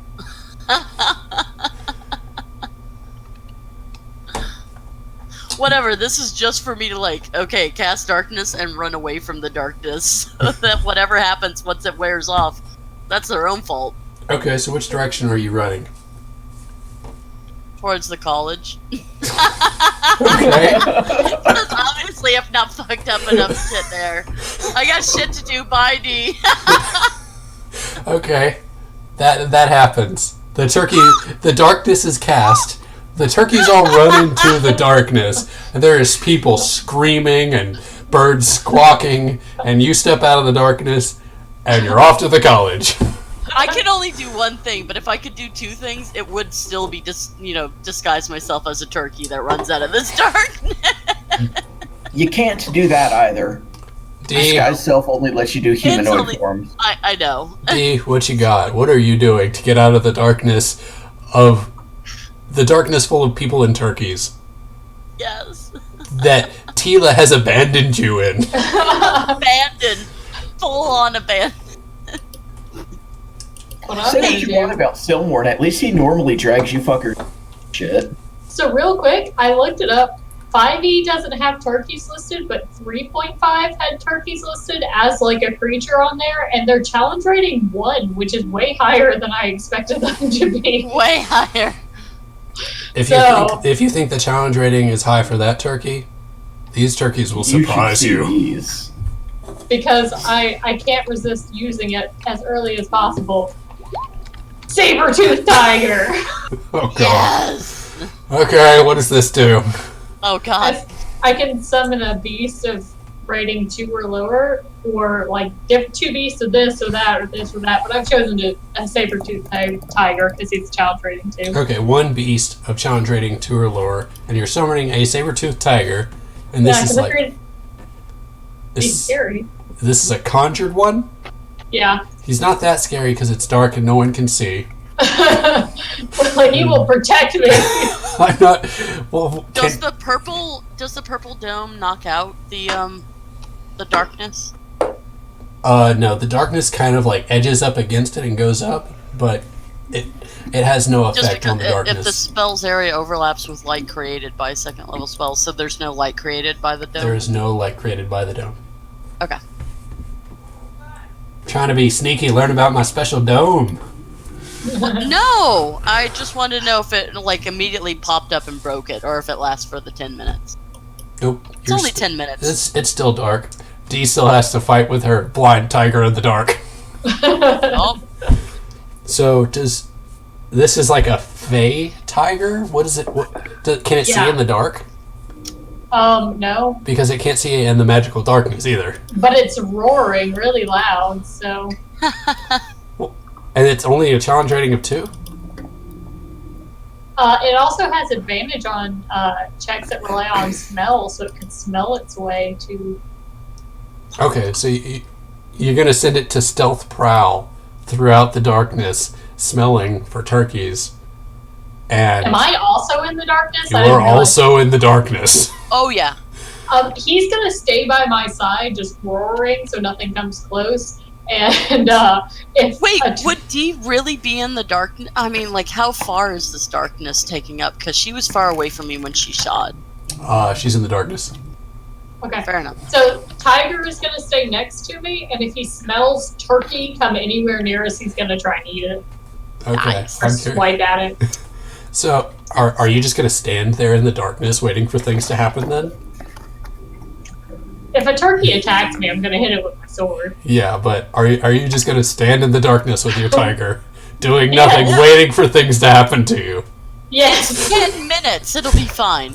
Whatever, this is just for me to cast darkness and run away from the darkness. So that whatever happens once it wears off, that's their own fault. Okay, so which direction are you running? Towards the college. Okay. Because obviously I've not fucked up enough shit there. I got shit to do, bye D. Okay. That happens. The darkness is cast. The turkeys all run into the darkness, and there is people screaming and birds squawking, and you step out of the darkness, and you're off to the college. I can only do one thing, but if I could do 2 things, it would still be disguise myself as a turkey that runs out of this darkness. You can't do that either. D, Disguise self only lets you do humanoid only- forms. I know. D, what you got? What are you doing to get out of the darkness full of people and turkeys Yes. that Tila has abandoned you in? Abandoned. Full on abandoned. what I'm Say gonna what you want do. about Silmorn, at least he normally drags you fucker shit. So real quick, I looked it up. 5e doesn't have turkeys listed, but 3.5 had turkeys listed as like a creature on there, and their challenge rating 1, which is way higher than I expected them to be. Way higher. If you think the challenge rating is high for that turkey, these turkeys will surprise you. These. Because I can't resist using it as early as possible. Saber-toothed tiger! Oh god. Yes. Okay, what does this do? Oh god. I can summon a beast of rating 2 or lower, or like 2 beasts of this or that or this or that, but I've chosen a saber-toothed tiger because he's challenge rating 2. Okay, 1 beast of challenge rating 2 or lower, and you're summoning a saber-toothed tiger, and this is like... He's scary. This is a conjured one? Yeah. He's not that scary because it's dark and no one can see. Well, he will protect me. I'm not... Well, Does the purple dome knock out the darkness? No, the darkness kind of like edges up against it and goes up, but it has no effect on the darkness. If the spell's area overlaps with light created by second level spells, so there's no light created by the dome? There is no light created by the dome. Okay. Trying to be sneaky, learn about my special dome. No! I just wanted to know if it like immediately popped up and broke it, or if it lasts for the 10 minutes. Nope. It's only 10 minutes. It's still dark. Dee still has to fight with her blind tiger in the dark. Oh. So this is like a fey tiger? What is it? Can it see in the dark? No. Because it can't see in the magical darkness either. But it's roaring really loud, so... And it's only a challenge rating of 2? It also has advantage on checks that rely on smell, so it can smell its way to... Okay, so you're going to send it to stealth prowl throughout the darkness, smelling for turkeys. And Am I also in the darkness? you are also in the darkness. Oh yeah. He's gonna stay by my side, just roaring, so nothing comes close. And if would Dee really be in the darkness? I mean, like, how far is this darkness taking up? Because she was far away from me when she shot. She's in the darkness. Okay, fair enough. So Tiger is gonna stay next to me, and if he smells turkey come anywhere near us, he's gonna try and eat it. Okay. Nice. Or swipe at it. So, are you just going to stand there in the darkness waiting for things to happen then? If a turkey attacks me, I'm gonna hit it with my sword. Yeah, but are you just going to stand in the darkness with your tiger, doing nothing, waiting for things to happen to you? Yes. 10 minutes, it'll be fine.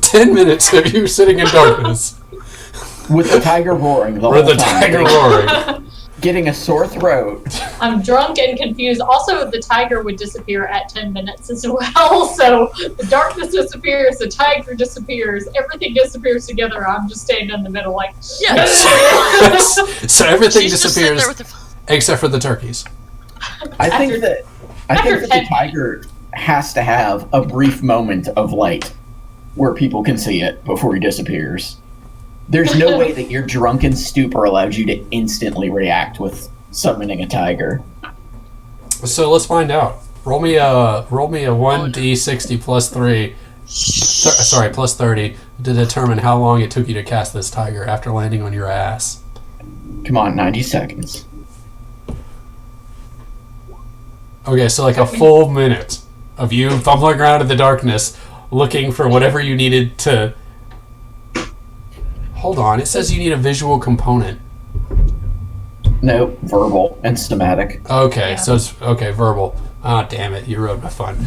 10 minutes of you sitting in darkness. With the tiger roaring the whole With the time. tiger roaring. Getting a sore throat. I'm drunk and confused. Also, the tiger would disappear at 10 minutes as well. So the darkness disappears, the tiger disappears, everything disappears together. I'm just standing in the middle, like Yes. So everything She's just sitting disappears there with except for the turkeys. I think that the tiger has to have a brief moment of light where people can see it before he disappears. There's no way that your drunken stupor allowed you to instantly react with summoning a tiger. So let's find out. Roll me a 1d60 plus 3. Sorry, plus 30 to determine how long it took you to cast this tiger after landing on your ass. Come on, 90 seconds. Okay, so like a full minute of you fumbling around in the darkness looking for whatever you needed to... Hold on, it says you need a visual component. No, verbal and somatic. Okay, so it's... Okay, verbal. Ah, damn it, you ruined my fun.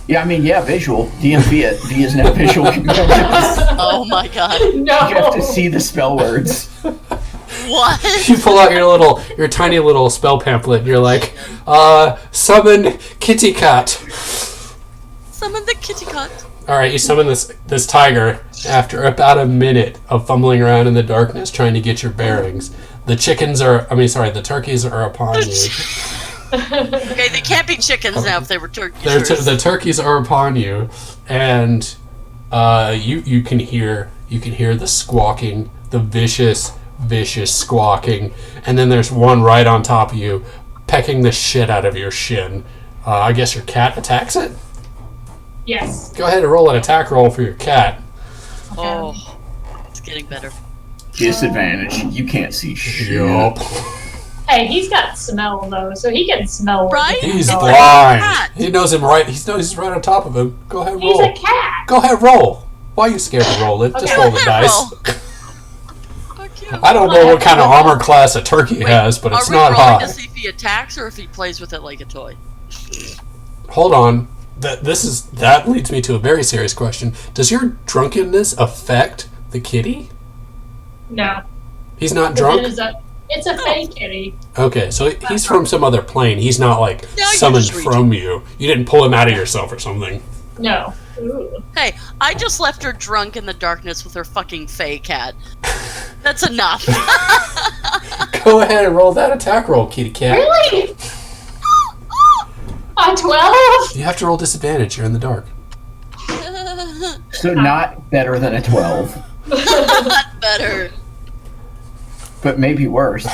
Yeah, I mean, visual. DMV is now visual components. Oh my god. no. You have to see the spell words. What? You pull out your tiny little spell pamphlet and you're like, summon kitty cat. Summon the kitty cat. Alright, you summon this tiger after about a minute of fumbling around in the darkness trying to get your bearings. The turkeys are upon you. Okay, they can't be chickens now if they were turkeys. The turkeys are upon you, and you can hear the squawking, the vicious squawking, and then there's one right on top of you, pecking the shit out of your shin. I guess your cat attacks it? Yes. Go ahead and roll an attack roll for your cat. Oh, it's getting better. Disadvantage. You can't see shit. Yup. Hey, he's got smell though, so he can smell. Right? He's Oh, blind. cat. He knows him right. He knows he's right on top of him. Go ahead, He's roll. a cat. Go ahead, roll. Why are you scared to roll it? Just Okay. roll the Go dice. ahead, Fuck you. I don't know what kind of armor class a turkey Wait, has, but it's are we not rolling high. to see if he attacks or if he plays with it like a toy? Hold on. That leads me to a very serious question. Does your drunkenness affect the kitty? No. He's not But drunk? it's a fake kitty. Okay, so he's from some other plane. He's not like Yeah, I can summoned just read from you. You didn't pull him out of yourself or something. No. Ooh. Hey, I just left her drunk in the darkness with her fucking fey cat. That's enough. Go ahead and roll that attack roll, kitty cat. Really? A 12? You have to roll disadvantage. You're in the dark. So not better than a 12, Not better. but maybe worse.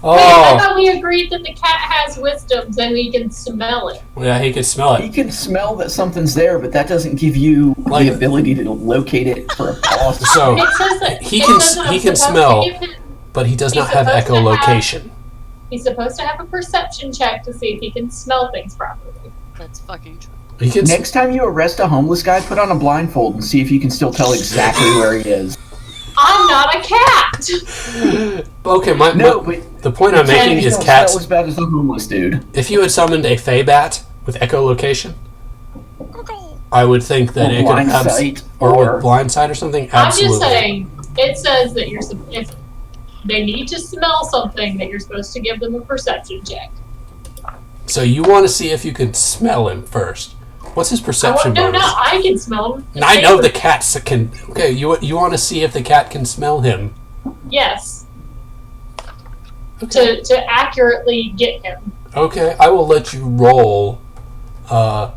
I Oh, thought we agreed that the cat has wisdom, so he can smell it. yeah, he could smell You it. can smell that something's there, but that doesn't give you Like- the ability to locate it for a pause. So It says that He it can- says that I'm he can supposed smell. to give him- but he does He's not have supposed to echolocation. He's supposed to have a perception check to see if he can smell things properly. That's fucking true. He can. Next time you arrest a homeless guy, put on a blindfold and see if you can still tell exactly where he is. I'm not a cat! Okay, No, but the point I'm making is don't cats. smell as bad as a homeless dude. If you had summoned a fey bat with echolocation, I would think that Or it could blind have sight, or or- with blind sight or something. I'm Absolutely. just saying, it says that if they need to smell something, that you're supposed to give them a perception check. So you want to see if you can smell him first. What's his perception No, bonus? I can smell him. And I know the cats can. Okay, you want to see if the cat can smell him. Yes, Okay. to accurately get him. Okay, I will let you roll a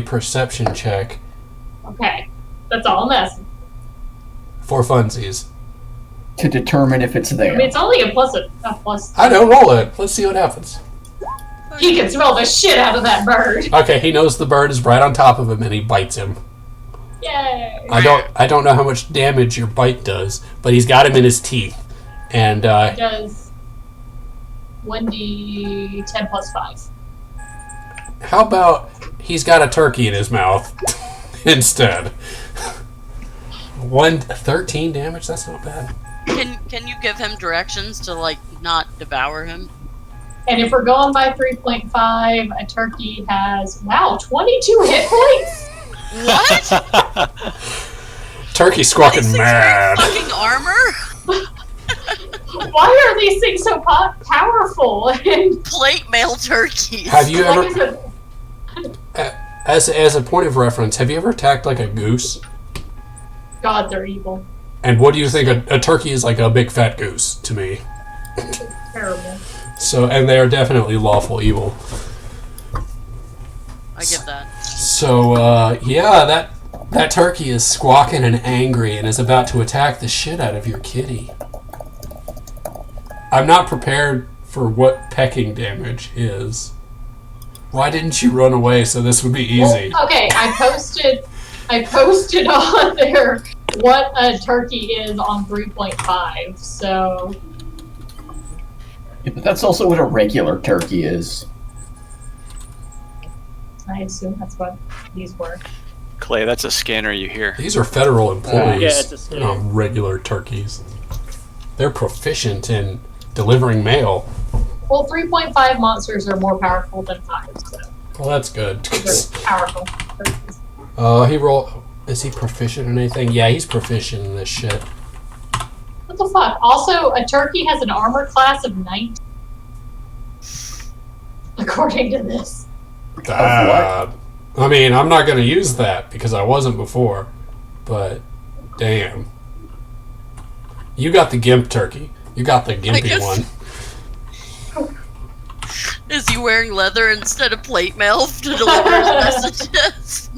perception check Okay, that's all I'm asking. for funsies. To determine if it's I there. mean, it's only a plus. I know, roll it. Let's see what happens. He can smell the shit out of that bird. Okay, he knows the bird is right on top of him and he bites him. Yay! I don't know how much damage your bite does, but he's got him in his teeth. And It does 1d10 plus 5. how about he's got a turkey in his mouth instead? 13 damage, that's not bad. Can you give him directions to like not devour him? And if we're going by 3.5, a turkey has 22 hit points. What? Turkey squawking 26 mad. fucking armor? Why are these things so powerful? And Plate mail turkeys. Have you like ever, I said, as a point of reference, have you ever attacked like a goose? God, they're evil. And what do you think? A turkey is like a big fat goose to me. Terrible. So, and they are definitely lawful evil. I get that. So, yeah, that turkey is squawking and angry and is about to attack the shit out of your kitty. I'm not prepared for what pecking damage is. Why didn't you run away so this would be easy? Well, okay, I posted on there what a turkey is on 3.5. So Yeah, but that's also what a regular turkey is. I assume that's what these were. Clay, that's a scanner you hear. These are federal employees, Yeah, it's a scanner. not regular turkeys. They're proficient in delivering mail. Well, 3.5 monsters are more powerful than 5, so Well, that's good. they're powerful turkeys. Is he proficient in anything? Yeah, he's proficient in this shit. What the fuck? Also, a turkey has an armor class of 19. According to this. I mean, I'm not going to use that because I wasn't before. But, damn. You got the gimp turkey. You got the gimpy guess- one. Is he wearing leather instead of plate mail to deliver his messages?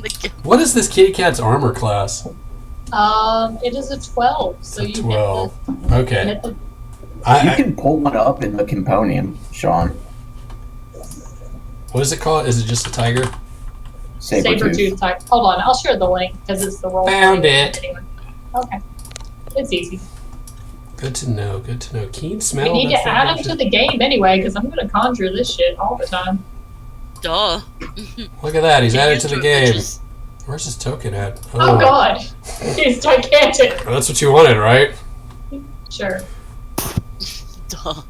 What is this kitty cat's armor class? It is a 12, so A you 12. hit Okay. the You I, can pull one up in the Componium, Sean. What is it called? Is it just a tiger? Saber-tooth tiger. Hold on, I'll share the link because it's the roll. Found it. Anyway. Okay. It's easy. Good to know. Good to know. Keen smell. We need to add him to the game anyway because I'm going to conjure this shit all the time. Duh. Look at that. He's added to the game. Bitches. Where's his token at? Oh god. He's gigantic. That's what you wanted, right? Sure. Duh.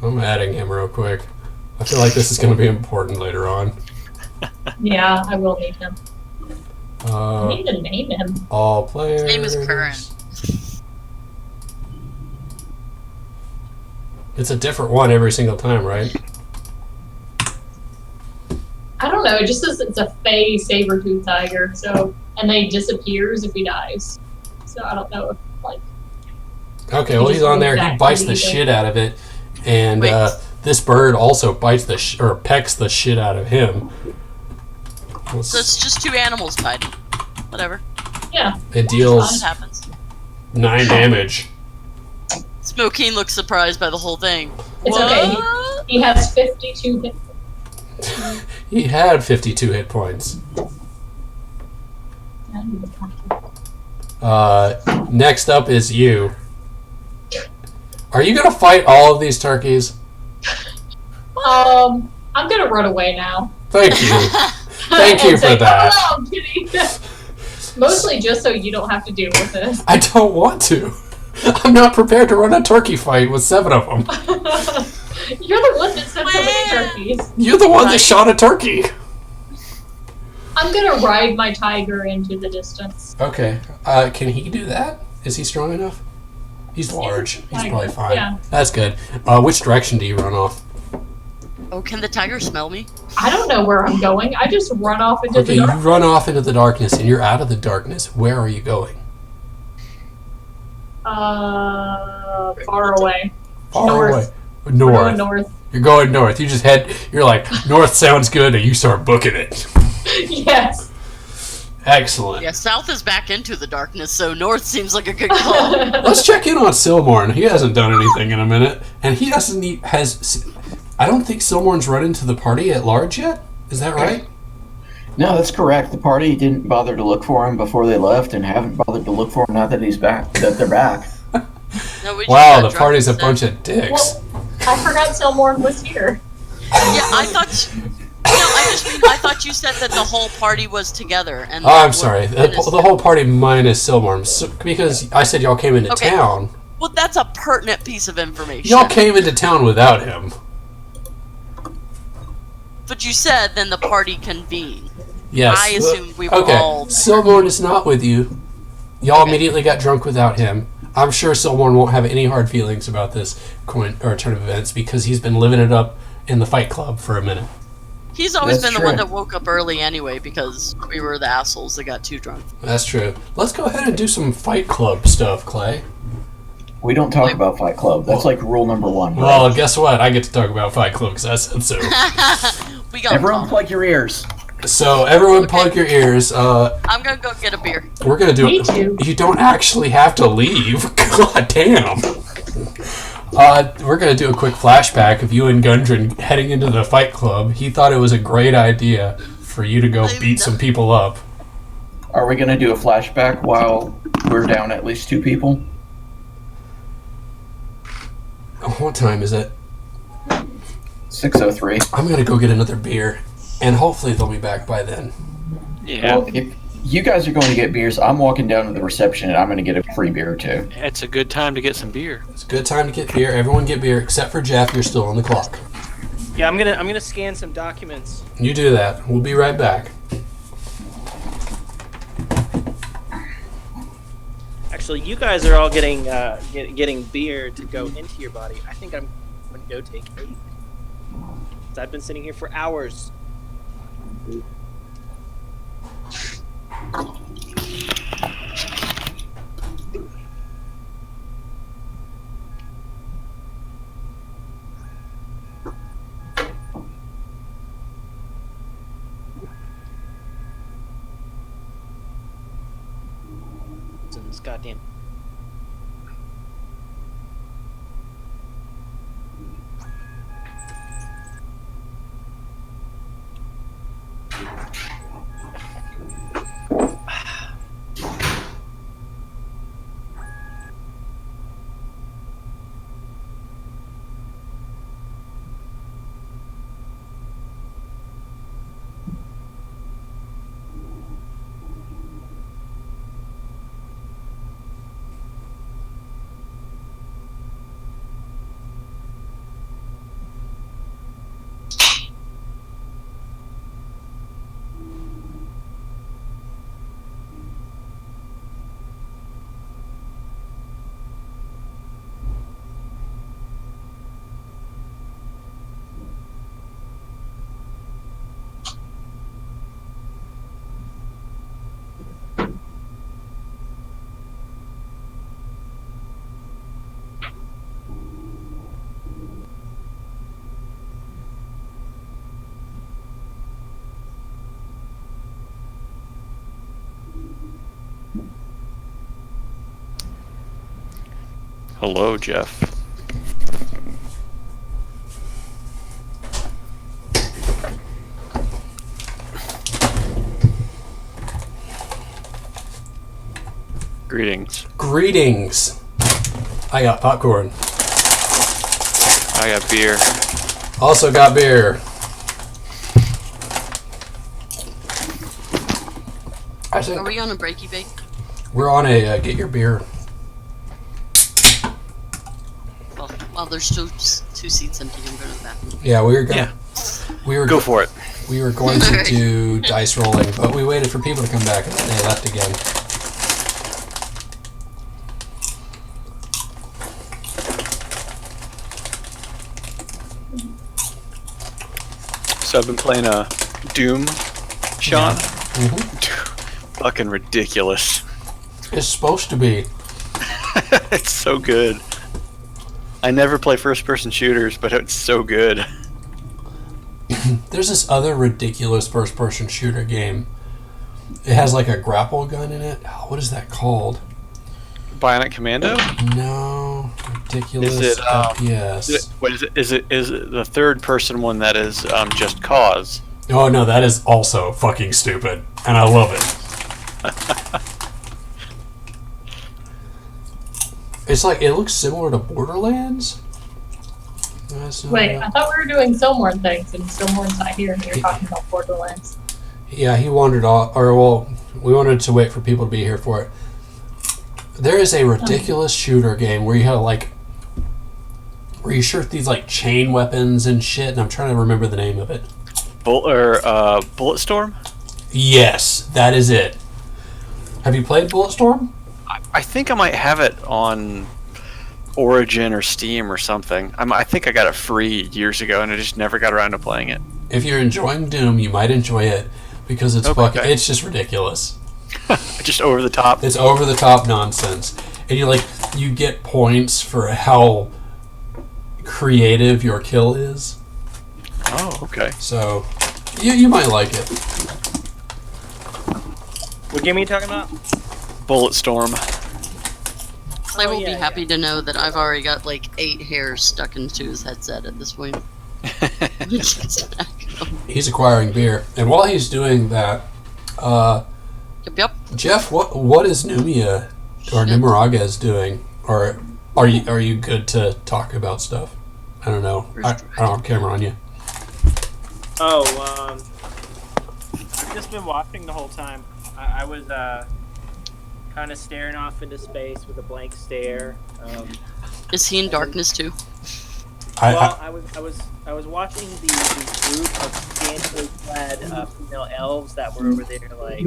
I'm adding him real quick. I feel like this is going to be important later on. Yeah, I will need him. I Uh, need to name him. all players. His name is Current. It's a different one every single time, right? I don't know, it just says it's a Fey saber-tooth tiger, so, and then he disappears if he dies. So I don't know if, like... Okay, well, he's on there. He bites the shit out of it. And Wait. this bird also bites or pecks the shit out of him. So it's just two animals fighting. Whatever. Yeah, It It deals happens. 9 damage. Smokeen looks surprised by the whole thing. it's okay. He has 52 hit. He had 52 hit points. Next up is you. Are you gonna fight all of these turkeys? I'm gonna run away now. Thank you. Thank you And for say, that. "Oh, no, I'm kidding." Mostly just so you don't have to deal with this. I don't want to. I'm not prepared to run a turkey fight with 7 of them. You're the one that sent so many turkeys. You're the one that Right. shot a turkey. I'm gonna ride my tiger into the distance. Okay. Can he do that? Is he strong enough? He's large. He's probably fine. Yeah. That's good. Which direction do you run off? Oh, can the tiger smell me? I don't know where I'm going. I just run off into Okay, the you dark. run off into the darkness, and you're out of the darkness. Where are you going? Far away. Far North. away. We're North. going north. You're going north. You just head. You're like, north sounds good, and you start booking it. Yes. Excellent. Yeah, south is back into the darkness, so north seems like a good call. Let's check in on Silmorn. He hasn't done anything in a minute, and he doesn't. I don't think Silmorn's run into the party at large yet. Is that right? No, that's correct. The party didn't bother to look for him before they left, and haven't bothered to look for him now that he's back. That they're back. No, we just Wow, got the drunk party's a instead. bunch of dicks. Well, I forgot Silmorn was here. Yeah, I thought. I thought you said that the whole party was together. And Oh, I'm sorry. The whole party minus Silmorn. So, because I said y'all came into Okay. town. Well, that's a pertinent piece of information. Y'all came into town without him. But you said then the party convened. Yes. I assumed we were okay. all. Silmorn is not with you. Y'all immediately got drunk without him. I'm sure Silmorn won't have any hard feelings about this turn of events because he's been living it up in the Fight Club for a minute. He's always That's been the one true. that woke up early anyway because we were the assholes that got too drunk. That's true. Let's go ahead and do some Fight Club stuff, Clay. We don't talk about Fight Club. That's like rule number 1. Right? Well, guess what? I get to talk about Fight Club because I said so. We got. Everyone plug your ears. So everyone plug your ears. I'm gonna go get a beer. We're gonna do Me it. too. You don't actually have to leave. God damn. We're gonna do a quick flashback of you and Gundren heading into the Fight Club. He thought it was a great idea for you to go beat some people up. Are we going to do a flashback while we're down at least 2 people? What time is it? 6:03. I'm gonna go get another beer, and hopefully they'll be back by then. Yeah, Well, if you guys are going to get beers, I'm walking down to the reception and I'm going to get a free beer too. it's a good time to get some beer. It's a good time to get beer. Everyone get beer except for Jeff. You're still on the clock. Yeah, I'm gonna scan some documents. You do that. We'll be right back. Actually, you guys are all getting getting beer to go into your body. I think I'm going to go take 8. 'Cause I've been sitting here for hours. It's in this goddamn. Hello, Jeff. Greetings. Greetings. I got popcorn. I got beer. Also got beer. I think Are we on a breaky bake? we're on a get your beer. Well, there's two seats empty. You can go to the bathroom. Yeah, we were gonna. We were Go for it. We were going to do dice rolling, but we waited for people to come back and then they left again. So I've been playing Doom, Sean. Mm-hmm. Fucking ridiculous. It's supposed to be. It's so good. I never play first-person shooters, but it's so good. There's this other ridiculous first-person shooter game. It has like a grapple gun in it. Oh, what is that called? Bionic Commando? No, ridiculous Is it, FPS. What is it? Is it the third-person one that is Just Cause? Oh no, that is also fucking stupid, and I love it. It's like it looks similar to Borderlands. Wait, I thought we were doing Silmorn things, and Silmorn's not here, and you're talking about Borderlands. Yeah, he wandered off, or well, we wanted to wait for people to be here for it. There is a ridiculous shooter game where you have where you shoot these like chain weapons and shit, and I'm trying to remember the name of it. Bulletstorm? Yes, that is it. Have you played Bulletstorm? I think I might have it on Origin or Steam or something. I think I got it free years ago, and I just never got around to playing it. If you're enjoying Doom, you might enjoy it because it's it's just ridiculous. Just over the top. It's over the top nonsense, and you get points for how creative your kill is. Oh, okay. So you might like it. What game are you talking about? Bulletstorm. I will be happy to know that I've already got like 8 hairs stuck into his headset at this point. He's acquiring beer, and while he's doing that, Yep. Jeff, what is Numia or Nimaragas doing? Or are you good to talk about stuff? I don't know. I don't have a camera on you. Oh, I've just been watching the whole time. I was kind of staring off into space with a blank stare. Is he in darkness too? I was watching the group of scantily clad female elves that were over there, like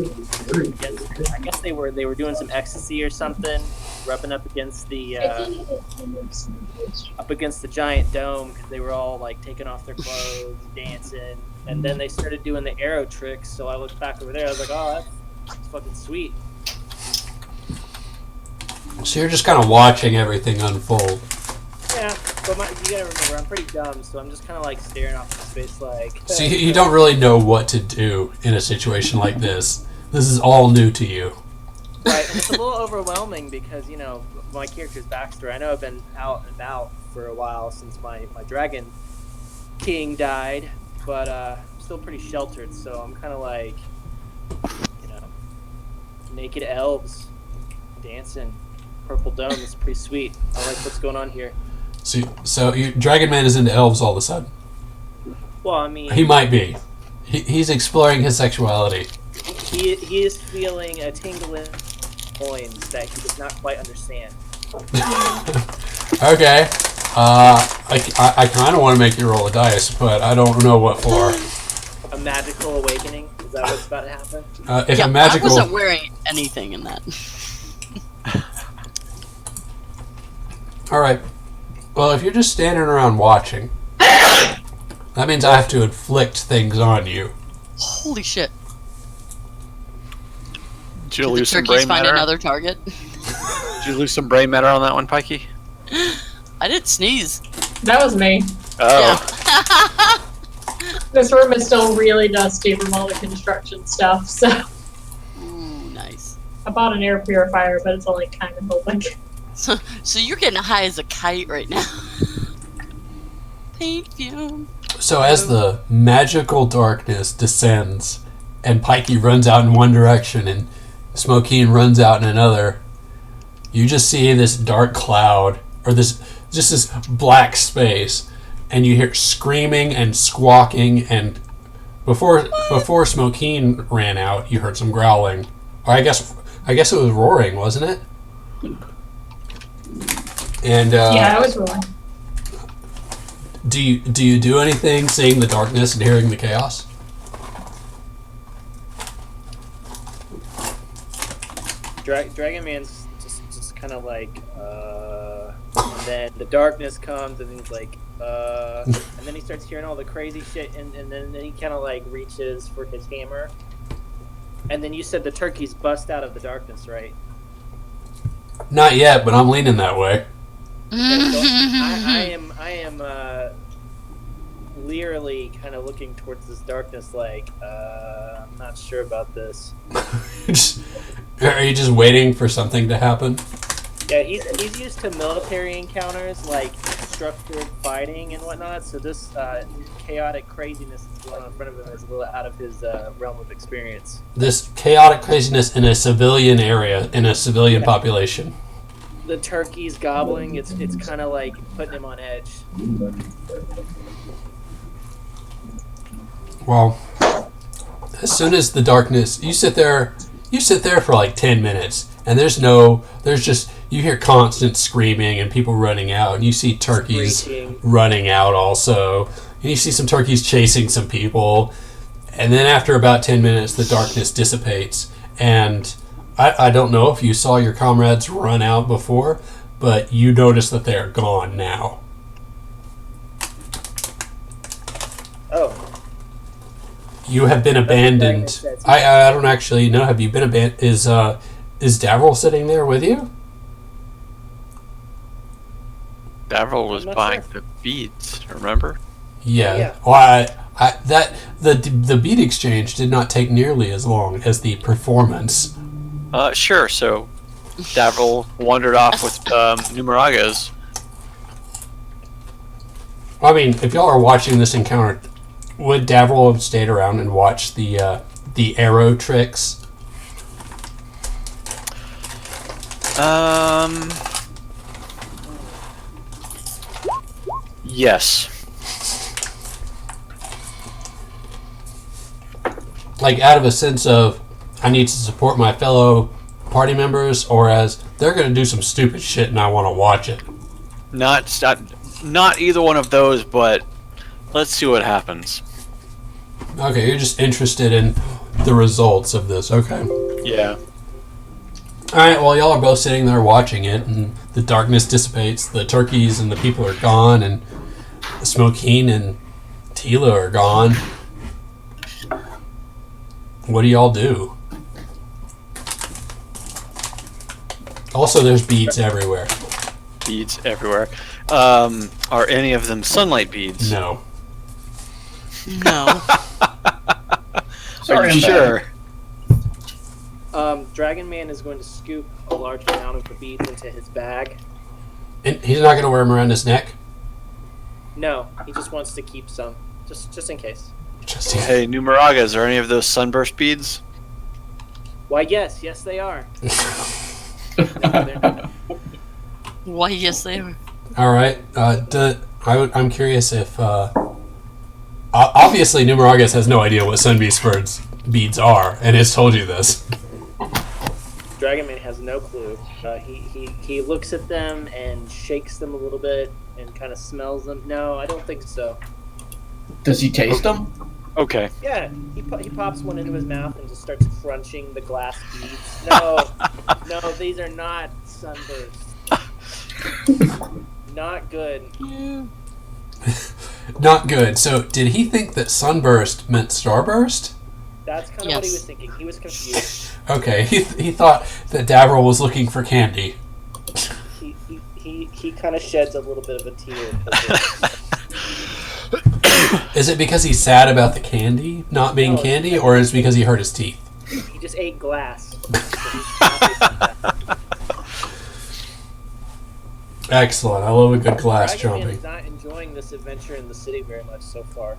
I guess they were doing some ecstasy or something, rubbing up against the giant dome because they were all like taking off their clothes, dancing, and then they started doing the arrow tricks. So I looked back over there. I was like, oh, that's fucking sweet. So you're just kind of watching everything unfold. Yeah, but you gotta remember, I'm pretty dumb, so I'm just kind of like staring off into space like... So you don't really know what to do in a situation like this. This is all new to you. Right, and it's a little overwhelming because, you know, my character's backstory, I know I've been out and about for a while since my dragon king died, but I'm still pretty sheltered, so I'm kind of like, you know, naked elves dancing, purple dome, it's pretty sweet. I like what's going on here. So Dragon Man is into elves all of a sudden. Well, I mean... He might be. He's exploring his sexuality. He is feeling a tingle in coins that he does not quite understand. Okay. I kind of want to make you roll a dice, but I don't know what for. A magical awakening? Is that what's about to happen? If a magical... I wasn't wearing anything in that. Alright. Well, if you're just standing around watching, that means I have to inflict things on you. Holy shit. Did you Did the lose some turkeys brain find matter? another target? Did you lose some brain matter on that one, Pikey? I didn't sneeze. That was me. Oh. This room is still really dusty from all the construction stuff, so Ooh, nice. I bought an air purifier, but it's only kind of open. So you're getting high as a kite right now. Paint fume. So as the magical darkness descends, and Pikey runs out in one direction, and Smokeen runs out in another, you just see this dark cloud, or this black space, and you hear screaming and squawking, and before Smokeen ran out, you heard some growling. Or I guess it was roaring, wasn't it? And Yeah, I was rolling. do you do anything seeing the darkness and hearing the chaos? Dragon Man's just kind of like, and then the darkness comes, and he's like, and then he starts hearing all the crazy shit, and then he kind of like reaches for his hammer, and then you said the turkeys bust out of the darkness, right? Not yet, but I'm leaning that way. Okay, so I am leerily kind of looking towards this darkness, like, I'm not sure about this. Are you just waiting for something to happen? Yeah, he's used to military encounters, like structured fighting and whatnot. So this chaotic craziness that's going on in front of him is a little out of his realm of experience. This chaotic craziness in a civilian area, in a civilian population. The turkeys gobbling, it's kind of like putting him on edge. Well, as soon as the darkness, you sit there for like 10 minutes, and you hear constant screaming and people running out, and you see turkeys running out also, and you see some turkeys chasing some people, and then after about 10 minutes, the darkness dissipates, and I don't know if you saw your comrades run out before, but you notice that they're gone now. Oh. You have been abandoned. I don't actually know. Have you been abandoned? Is Davril sitting there with you? Davril was buying the beads, remember? Yeah. Well, the bead exchange did not take nearly as long as the performance. Sure. So Davril wandered off with Numeragas. I mean, if y'all are watching this encounter, would Davril have stayed around and watched the arrow tricks? Yes. Like out of a sense of, I need to support my fellow party members, or as they're going to do some stupid shit and I want to watch it? Not either one of those, but let's see what happens. Okay, you're just interested in the results of this. Okay. Yeah. Alright, well, y'all are both sitting there watching it, and the darkness dissipates, the turkeys and the people are gone, and Smokeen and Tila are gone. What do y'all do? Also, there's beads everywhere. Beads everywhere. Are any of them sunlight beads? No. No. Are you sure? Dragon Man is going to scoop a large amount of the beads into his bag. And he's not going to wear them around his neck? No, he just wants to keep some, just in case. Just in Hey, Numeragas, are any of those sunburst beads? Why, yes, they are. Why, yes, they are. Alright, I'm curious if, obviously Numeragas has no idea what Sunbeast Bird's beads are, and has told you this. Dragon Man has no clue. He looks at them and shakes them a little bit and kind of smells them. No, I don't think so. Does he taste them? Okay. Yeah, he pops one into his mouth and just starts crunching the glass beads. No, these are not sunbursts. Not good. Yeah. Not good. So, did he think that sunburst meant starburst? That's kind of what he was thinking. He was confused. Okay, he thought that Davril was looking for candy. He kind of sheds a little bit of a tear. Is it because he's sad about the candy not being candy, or is it because he hurt his teeth? He just ate glass. Excellent. I love a good glass Dragon jumping. is not enjoying this adventure in the city very much so far.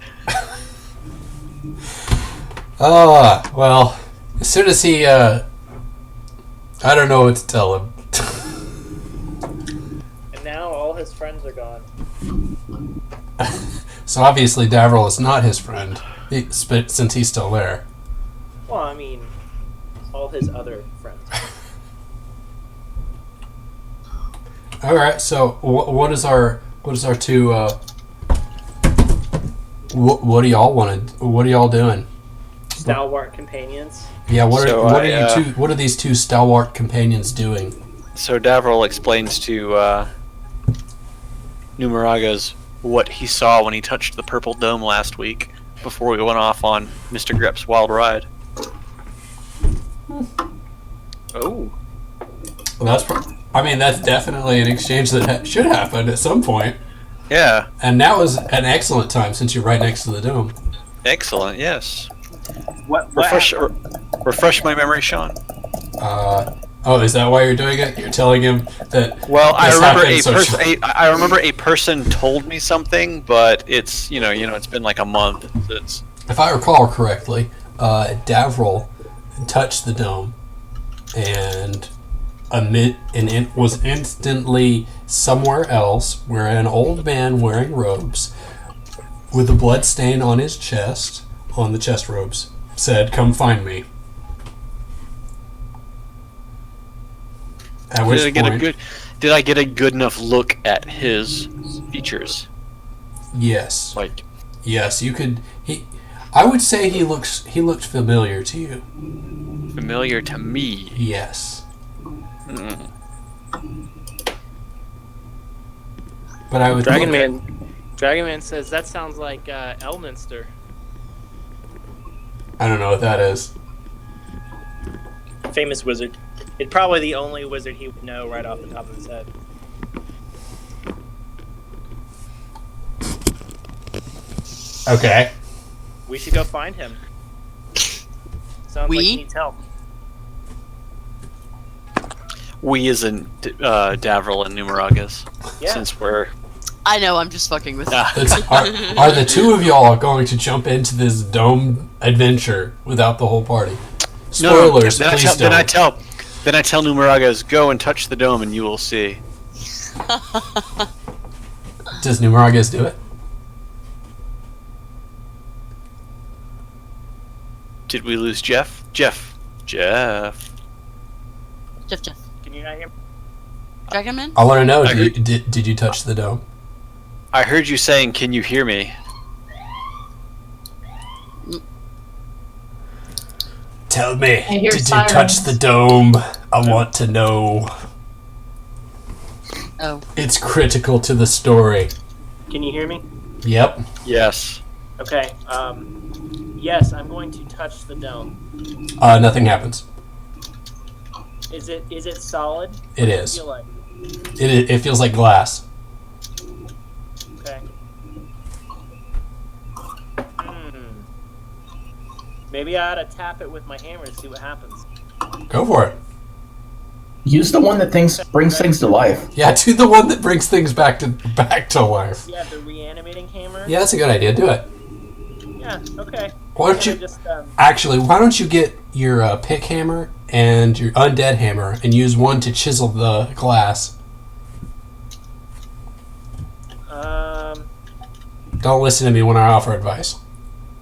Well, as soon as he, I don't know what to tell him. And now all his friends are gone. So obviously Davril is not his friend, since he's still there. Well, I mean, all his other friends. All right. So what is our two? What do y'all want to? What are y'all doing? Stalwart companions. Yeah. What are So you two? What are these two stalwart companions doing? So Davril explains to Numeraga's what he saw when he touched the purple dome last week before we went off on Mr. Grep's wild ride. Oh. Well, that's definitely an exchange that should happen at some point. Yeah. And now is an excellent time since you're right next to the dome. Excellent, yes. What Refresh my memory, Sean. Is that why you're doing it? You're telling him that. Well, I this remember happened, I remember a person told me something, but it's it's been like a month since. If I recall correctly, Davril touched the dome, and it was instantly somewhere else, where an old man wearing robes, with a blood stain on his chest, on the chest robes, said, "Come find me." At which point, did I get a good enough look at his features? yes, Like, yes, you could. I would say he looked familiar to you. familiar to me. Yes, Mm. but I would. Dragon Man says that sounds like Elminster. I don't know what that is. Famous wizard. It's probably the only wizard he would know right off the top of his head. Okay. We should go find him. Sounds like he needs help. We as in Davril and Numeraga's. Yeah. Since we're I know, I'm just fucking with you. Are the two of y'all going to jump into this dome adventure without the whole party? Spoilers, no, please don't. Then I tell Numeraga's, go and touch the dome and you will see. Does Numeraga's do it? Did we lose Jeff? Jeff. Jeff. Can you not hear me? Dragonman? I want to know, did you touch the dome? I heard you saying, can you hear me? Tell me, hear did sirens. you touch the dome? I want to know. Oh. It's critical to the story. Can you hear me? Yep. Yes. Okay. Yes, I'm going to touch the dome. Nothing happens. Is it solid? It What does is. it feel like? It feels like glass. Okay. Maybe I ought to tap it with my hammer to see what happens. Go for it. Use the one that brings things to life. Yeah, do the one that brings things back to life. Yeah, the reanimating hammer. Yeah, that's a good idea. Do it. Yeah. Okay. Why don't you Just actually? Why don't you get your pick hammer and your undead hammer and use one to chisel the glass? Don't listen to me when I offer advice.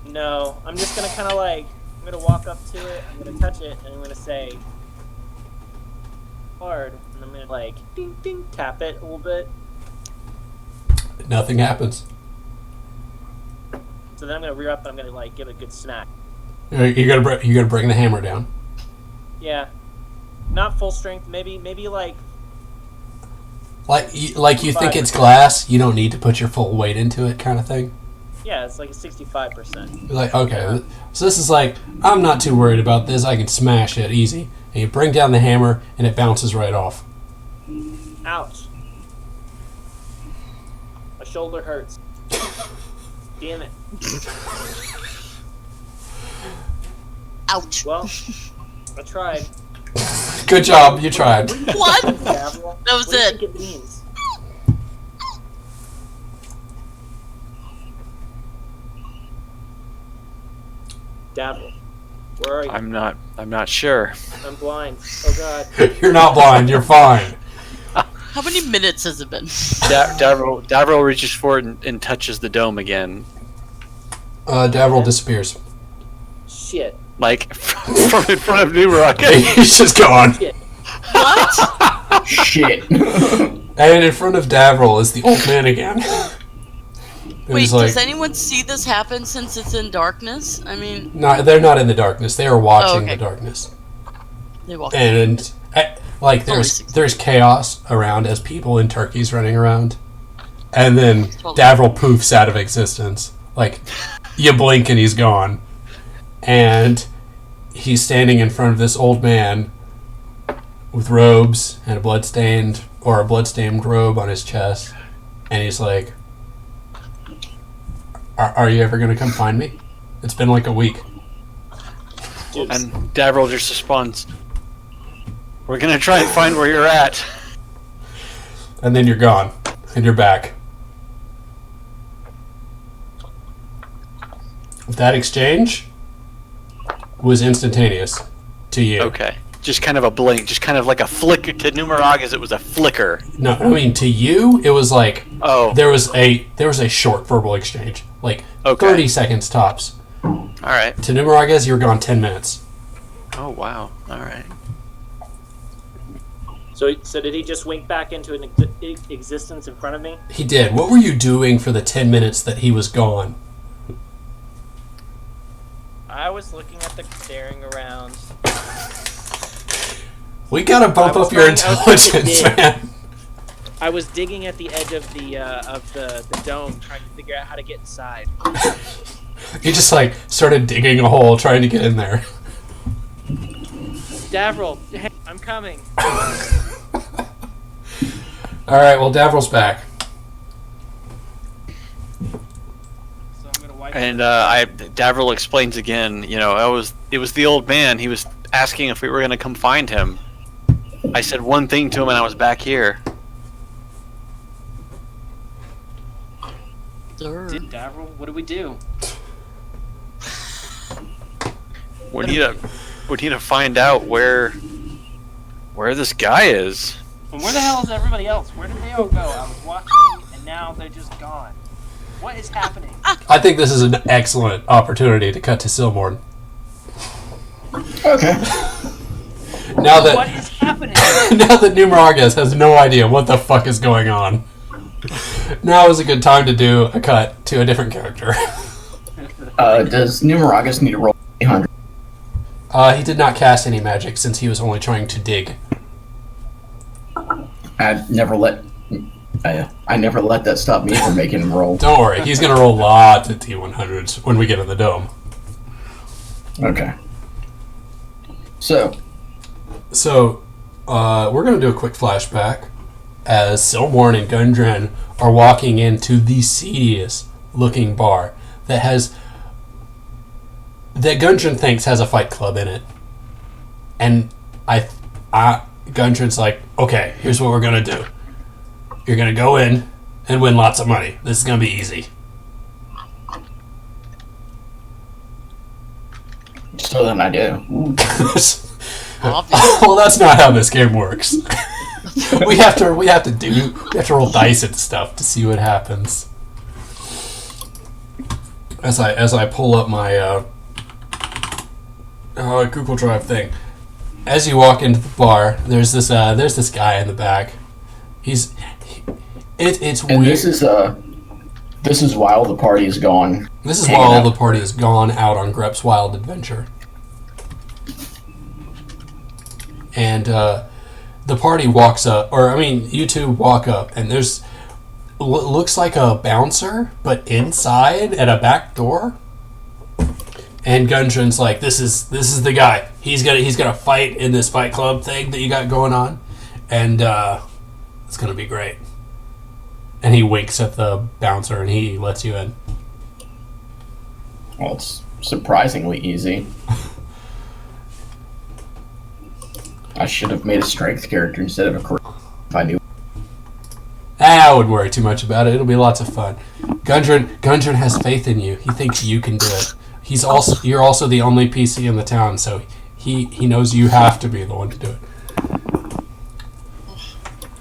No, I'm just gonna kind of I'm gonna walk up to it, I'm gonna touch it, and I'm gonna say hard, and I'm gonna ding ding tap it a little bit. Nothing happens. So then I'm gonna rear up and I'm gonna give it a good smack. You gotta bring the hammer down. Yeah, not full strength. Maybe Like you think it's glass, you don't need to put your full weight into it, kind of thing. yeah, it's like a 65%. You're like, okay, so this is I'm not too worried about this. I can smash it easy. And you bring down the hammer, and it bounces right off. Ouch! My shoulder hurts. Damn it. Ouch. Well, I tried. Good job, you tried. What? Gabriel, That was what do you it. think it means? Dabble. Where are you? I'm not sure. I'm blind. Oh god. You're not blind. You're fine. How many minutes has it been? Davril reaches forward and touches the dome again. Davril disappears. Shit. Like, from in front of Numerock. He's just gone. Shit. What? Shit. And in front of Davril is the old man again. Wait, He's like, does anyone see this happen since it's in darkness? I mean, no, they're not in the darkness. They are watching okay. the darkness. they walk. And there's chaos around as people in turkeys running around, and then Davril poofs out of existence. Like, you blink and he's gone, and he's standing in front of this old man with robes and a bloodstained robe on his chest, and he's like, "Are you ever gonna come find me? It's been like a week." And Davril just responds, "We're gonna try and find where you're at." And then you're gone, and you're back. That exchange was instantaneous to you. Okay. Just kind of a blink, just kind of like a flicker to Numerog as it was a flicker. No, I mean to you, it was like there was a short verbal exchange, like 30 seconds tops. All right. To Numerog, you were gone 10 minutes. Oh wow. All right. So did he just wink back into an existence in front of me? He did. What were you doing for the 10 minutes that he was gone? I was looking at the staring around. We gotta bump up your intelligence, man. I was digging at the edge of the dome, trying to figure out how to get inside. You just like started digging a hole, trying to get in there. Davril, hey, I'm coming. All right, well, Davril's back. So I'm gonna wipe. And Davril explains again. You know, it was the old man. He was asking if we were gonna come find him. I said one thing to him, and I was back here. Davril, what do we do? We need to find out where this guy is. And where the hell is everybody else? Where did they all go? I was watching, and now they're just gone. What is happening? I think this is an excellent opportunity to cut to Silmorn. Okay. Now that What is happening? now that Numerargus has no idea what the fuck is going on, now is a good time to do a cut to a different character. Does Numerargus need to roll 800? He did not cast any magic since he was only trying to dig. I never let that stop me from making him roll. Don't worry, he's gonna roll lots of T100s when we get in the dome. Okay. So, we're going to do a quick flashback as Silmorn and Gundren are walking into the seediest looking bar that Gundren thinks has a fight club in it. And Gundren's like, okay, here's what we're going to do. You're going to go in and win lots of money. This is going to be easy. so then I do. Well, that's not how this game works. we have to roll dice and stuff to see what happens. As I pull up my Google Drive thing, as you walk into the bar, there's this guy in the back. It's And weird. this is while the party is gone. This is while the party has gone out on Grep's wild adventure. And the party walks up, you two walk up, and there's looks like a bouncer, but inside at a back door. And Gundren's like, this is the guy. He's gonna fight in this fight club thing that you got going on, and it's gonna be great. And he winks at the bouncer, and he lets you in. Well, it's surprisingly easy. I should have made a strength character instead of a charisma if I knew. I wouldn't worry too much about it. It'll be lots of fun. Gundren has faith in you. He thinks you can do it. you're also the only PC in the town, so he knows you have to be the one to do it.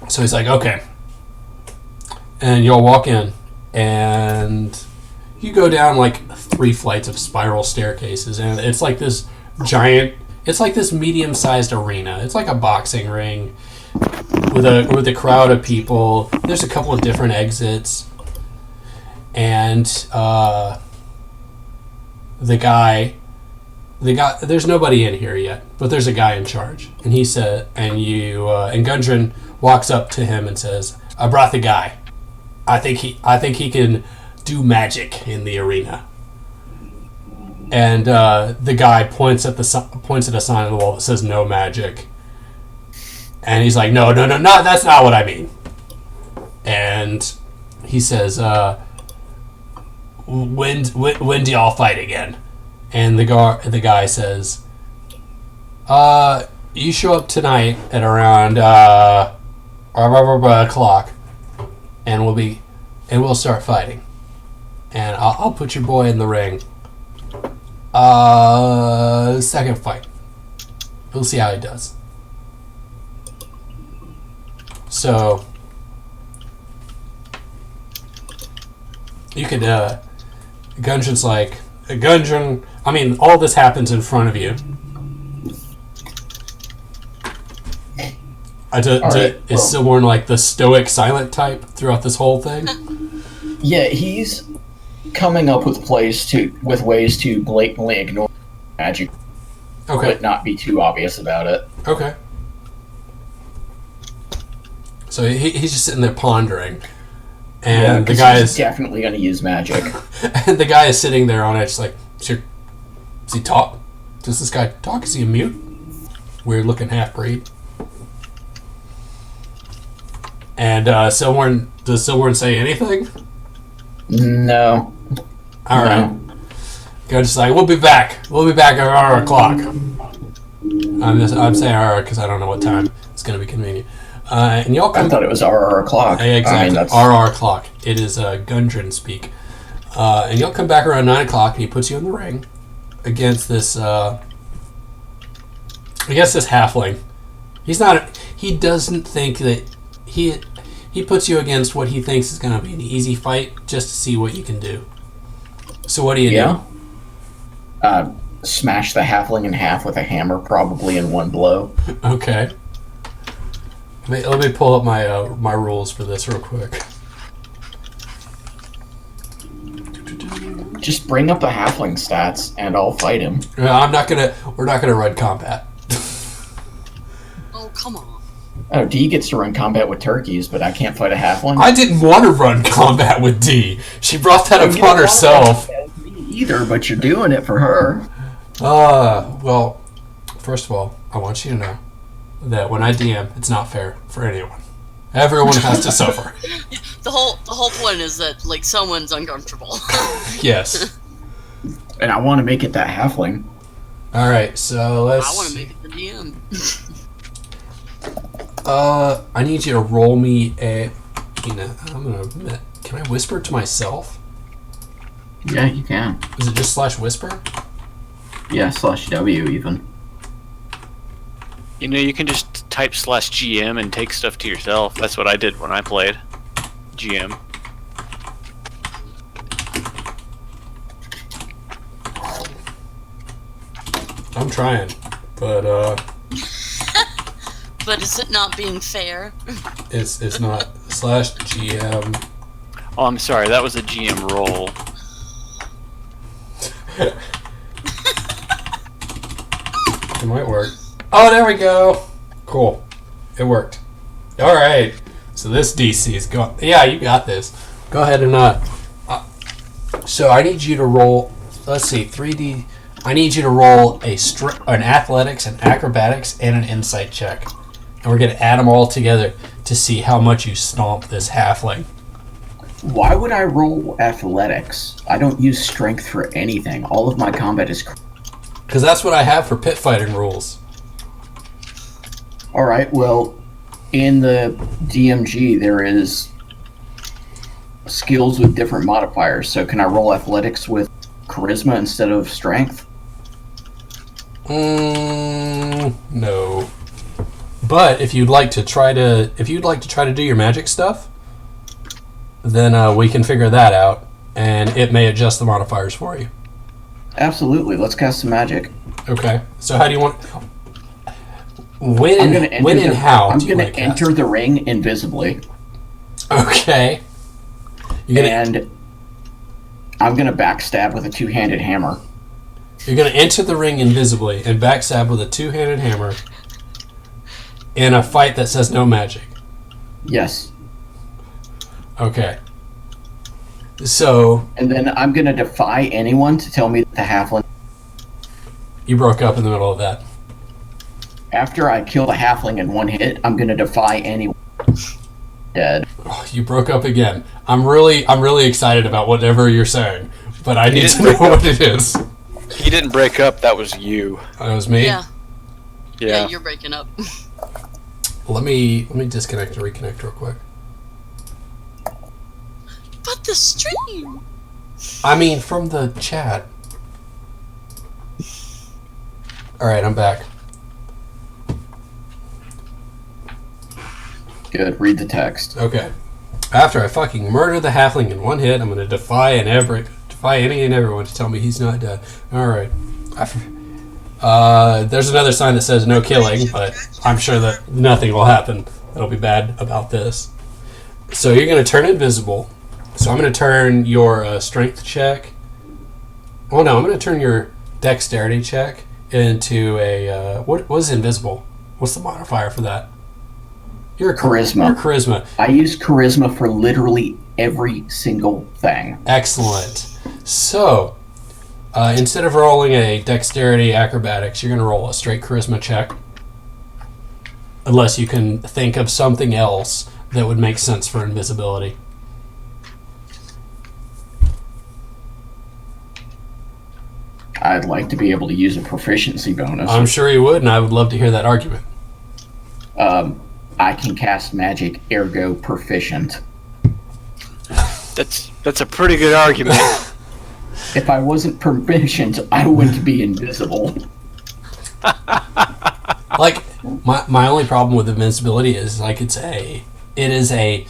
So he's like, okay. And you'll walk in, and you go down like 3 flights of spiral staircases, and it's like this medium-sized arena. It's like a boxing ring with a crowd of people. There's a couple of different exits, and the guy, there's nobody in here yet, but there's a guy in charge, and he said, and Gundren walks up to him and says, "I brought the guy. I think he can do magic in the arena." And the guy points at a sign on the wall that says "No magic," and he's like, "No, that's not what I mean." And he says, "When do y'all fight again?" And the guy says, "You show up tonight at around o'clock, and we'll start fighting, and I'll put your boy in the ring. Second fight, we'll see how he does." So you could Gundren's like, Gundren, I mean, all this happens in front of you. Is Silborn like the stoic, silent type throughout this whole thing? Yeah, he's coming up with ways to blatantly ignore magic, but not be too obvious about it. Okay. So he's just sitting there pondering, and the guy is definitely going to use magic. And the guy is sitting there on it, just like, does he talk? Does this guy talk? Is he a mute? Weird looking half breed. And does Silborn say anything? No. All right. Go just like, we'll be back at our o'clock. I'm saying our because I don't know what time it's going to be convenient. And y'all come. I thought it was our o'clock. Exactly, our clock. It is Gundren speak. And y'all come back around 9 o'clock, and he puts you in the ring against this halfling. He doesn't think that he puts you against what he thinks is going to be an easy fight, just to see what you can do. So what do you do? Smash the halfling in half with a hammer, probably in one blow. Okay. Let me pull up my rules for this real quick. Just bring up the halfling stats, and I'll fight him. We're not gonna run combat. Oh, come on. Oh, D gets to run combat with turkeys, but I can't fight a halfling? I didn't want to run combat with D. She brought that upon herself. Me either, but you're doing it for her. Well, first of all, I want you to know that when I DM, it's not fair for anyone. Everyone has to suffer. The whole point is that like someone's uncomfortable. Yes. And I want to make it that halfling. All right, so let's. I want to make it the DM. I need you to roll me a. I'm gonna admit. Can I whisper to myself? Yeah, you can. Is it just /whisper? Yeah, /W even. You can just type /GM and take stuff to yourself. That's what I did when I played GM. I'm trying, but But is it not being fair? it's not /GM. Oh, I'm sorry. That was a GM roll. It might work. Oh, there we go. Cool. It worked. All right. So this DC is going. Yeah, you got this. Go ahead and so I need you to roll. Let's see, 3D. I need you to roll an athletics, an acrobatics, and an insight check, and we're gonna add them all together to see how much you stomp this halfling. Why would I roll athletics? I don't use strength for anything. All of my combat is. Because that's what I have for pit fighting rules. Alright, well, in the DMG there is skills with different modifiers, so can I roll athletics with charisma instead of strength? No. But if you'd like to try to do your magic stuff, then we can figure that out, and it may adjust the modifiers for you. Absolutely. Let's cast some magic. Okay. So how do you want? When and how? I'm going to enter the ring invisibly. Okay. And I'm going to backstab with a two-handed hammer. You're going to enter the ring invisibly and backstab with a two-handed hammer in a fight that says no magic. Yes. Okay. So... And then I'm going to defy anyone to tell me that the halfling... You broke up in the middle of that. After I kill the halfling in one hit, I'm going to defy anyone. Dead. Oh, you broke up again. I'm really excited about whatever you're saying, but I need to know what it is. He didn't break up. That was you. That was me? Yeah, you're breaking up. Let me disconnect and reconnect real quick. But the stream! I mean, from the chat. Alright, I'm back. Good. Read the text. Okay. After I fucking murder the halfling in one hit, I'm going to defy any and everyone to tell me he's not dead. Alright. There's another sign that says no killing, but I'm sure that nothing will happen that'll be bad about this. So you're going to turn invisible. So I'm going to turn your strength check. Oh no, I'm going to turn your dexterity check into a... what is invisible? What's the modifier for that? You're charisma. You're charisma. I use charisma for literally every single thing. Excellent. So, instead of rolling a dexterity acrobatics, you're going to roll a straight charisma check. Unless you can think of something else that would make sense for invisibility. I'd like to be able to use a proficiency bonus. I'm sure you would, and I would love to hear that argument. I can cast magic, ergo proficient. That's a pretty good argument. If I wasn't proficient, I wouldn't be invisible. Like, my only problem with invincibility is, like, it is a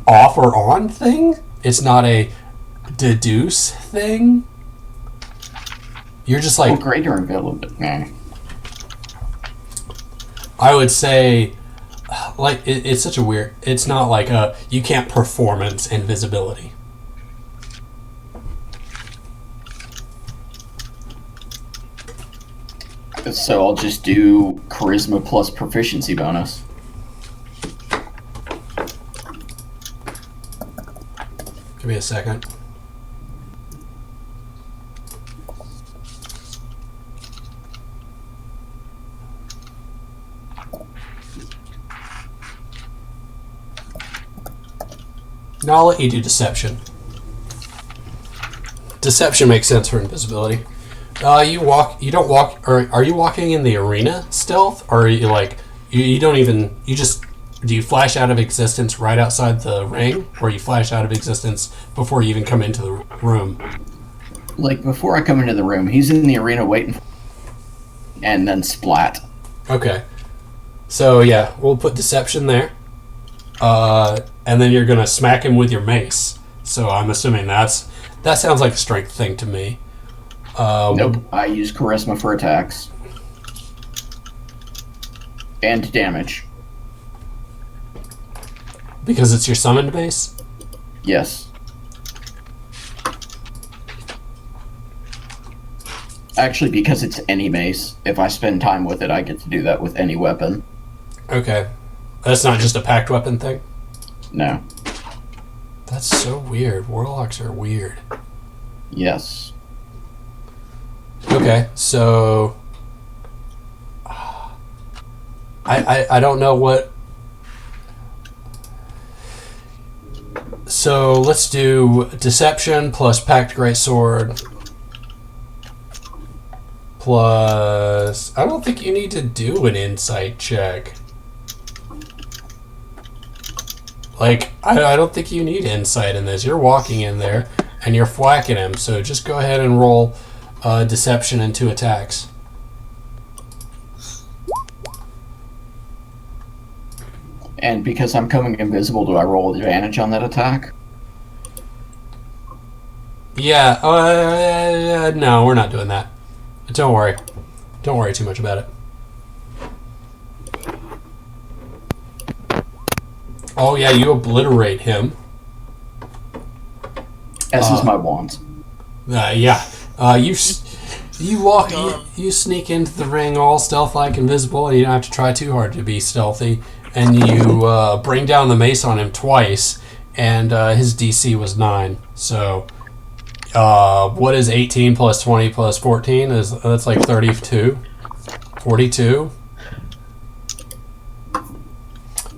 off or on thing. It's not a deduce thing. You're just like... Well, greater invisibility. I would say, like, it's such a weird... It's not like you can't performance invisibility. So I'll just do charisma plus proficiency bonus. Give me a second. Now I'll let you do deception. Deception makes sense for invisibility. You don't walk, or are you walking in the arena stealth? Or are you like, you don't even, do you flash out of existence right outside the ring? Or you flash out of existence before you even come into the room? Like, before I come into the room, he's in the arena waiting for... and then splat. Okay. So yeah, we'll put deception there. And then you're gonna smack him with your mace. So I'm assuming that sounds like a strength thing to me. Nope, I use charisma for attacks. And damage. Because it's your summoned mace? Yes. Actually, because it's any mace. If I spend time with it, I get to do that with any weapon. Okay. That's not just a packed weapon thing? No. That's so weird. Warlocks are weird. Yes. Okay, so... I don't know what... So let's do deception plus packed greatsword plus... I don't think you need to do an insight check. Like, I don't think you need insight in this. You're walking in there. and you're whacking him. So just go ahead and roll deception and 2 attacks. And because I'm coming invisible, do I roll advantage on that attack? Yeah, no, we're not doing that. Don't worry. Don't worry too much about it. Oh yeah, you obliterate him. As is my wand. Yeah. You walk, you sneak into the ring all stealth-like, invisible, and you don't have to try too hard to be stealthy. And you bring down the mace on him twice, and his DC was 9. So, what is 18 plus 20 plus 14? That's like 32, 42.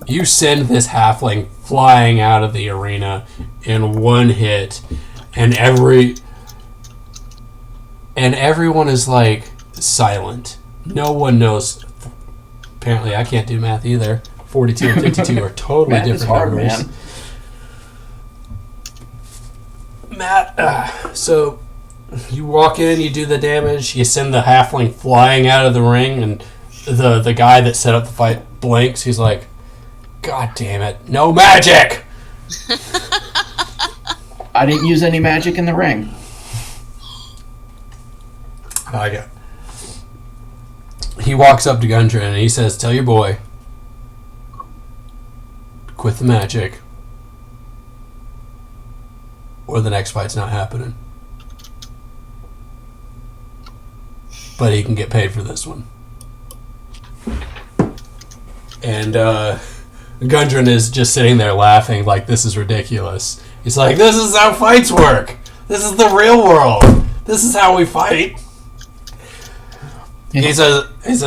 You send this halfling flying out of the arena in one hit, and everyone is like silent. No one knows. Apparently, I can't do math either. 42 and 52 are totally Math different is hard, numbers. man. Matt, so you walk in, you do the damage, you send the halfling flying out of the ring, and the guy that set up the fight blinks. He's like, "God damn it, no magic!" I didn't use any magic in the ring. He walks up to Gundren and he says, "Tell your boy, quit the magic, or the next fight's not happening. But he can get paid for this one." And Gundren is just sitting there laughing like this is ridiculous. He's like, "This is how fights work. This is the real world. This is how we fight." He says,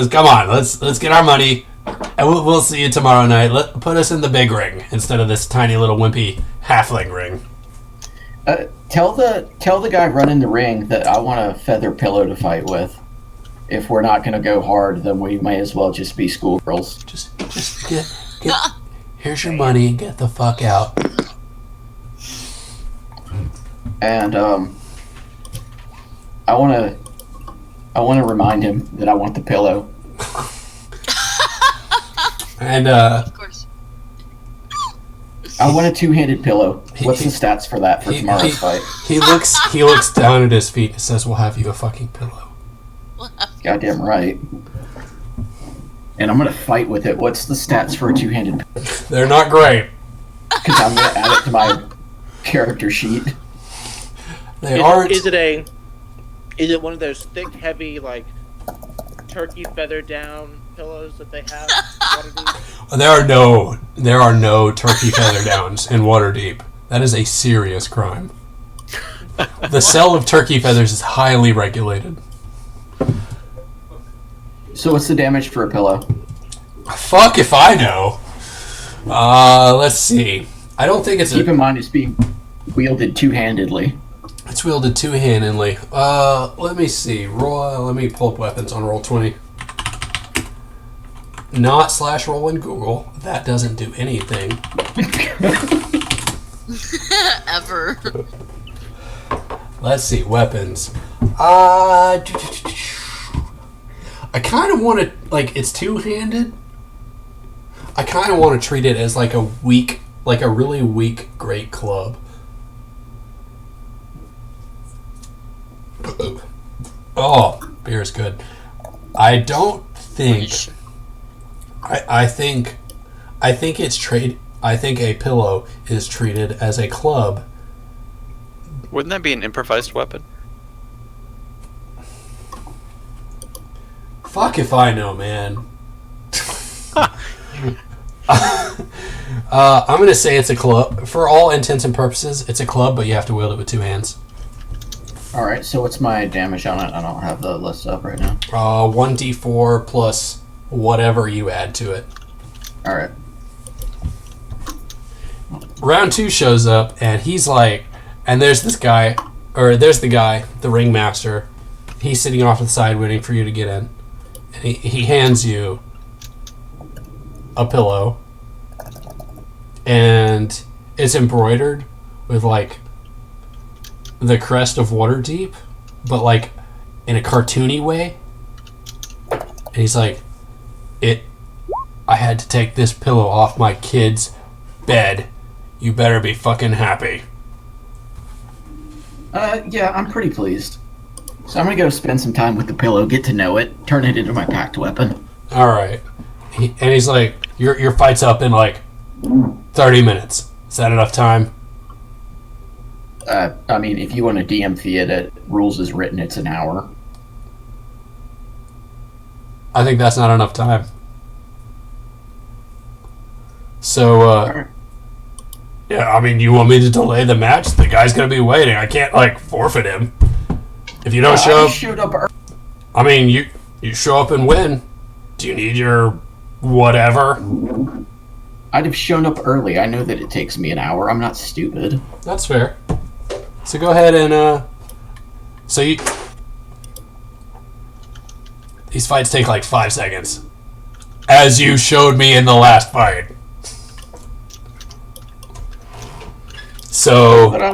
"Come on, let's get our money, and we'll see you tomorrow night. Put us in the big ring instead of this tiny little wimpy halfling ring." Tell the guy running the ring that I want a feather pillow to fight with. If we're not going to go hard, then we may as well just be schoolgirls. Just get here's your money and get the fuck out. And I want to remind him that I want the pillow. And Of course. I want a 2-handed pillow. What's the stats for that for tomorrow's fight? he looks down at his feet and says, "We'll have you a fucking pillow." Goddamn right. And I'm gonna fight with it. What's the stats for a 2-handed pillow? They're not great. Because I'm gonna add it to my character sheet. They aren't. Is it one of those thick, heavy, like turkey feather down pillows that they have? Waterdeep? There are no turkey feather downs in Waterdeep. That is a serious crime. The sale of turkey feathers is highly regulated. So what's the damage for a pillow? Fuck if I know. Let's see. I don't think it's Keep in mind it's being wielded two-handedly. It's wielded two-handedly. Let me see. Let me pull up weapons on Roll20. Not /roll in Google. That doesn't do anything. Ever. Let's see. Weapons. I kind of want to, like, it's two-handed. I kind of want to treat it as like a really weak great club. Oh, beer is good. I don't think. I think it's I think a pillow is treated as a club. Wouldn't that be an improvised weapon? Fuck if I know, man. I'm gonna say it's a club. For all intents and purposes, it's a club, but you have to wield it with two hands. Alright, so what's my damage on it? I don't have the list up right now. 1d4 plus whatever you add to it. Alright. Round 2 shows up, and he's like, and there's the guy, the ringmaster. He's sitting off to the side waiting for you to get in. And he hands you a pillow, and it's embroidered with like the crest of Waterdeep, but like in a cartoony way. And he's like, I had to take this pillow off my kid's bed. You better be fucking happy. Yeah, I'm pretty pleased. So I'm gonna go spend some time with the pillow, get to know it, turn it into my packed weapon. Alright. And he's like, your fight's up in like 30 minutes. Is that enough time? I mean, if you want to DM it, rules is written, it's an hour. I think that's not enough time. So, yeah, I mean, you want me to delay the match? The guy's gonna be waiting. I can't, like, forfeit him. If you don't show up... showed up I mean, you show up and win. Do you need your whatever? I'd have shown up early. I know that it takes me an hour. I'm not stupid. That's fair. So go ahead and, so you... These fights take like 5 seconds. As you showed me in the last fight. So... But I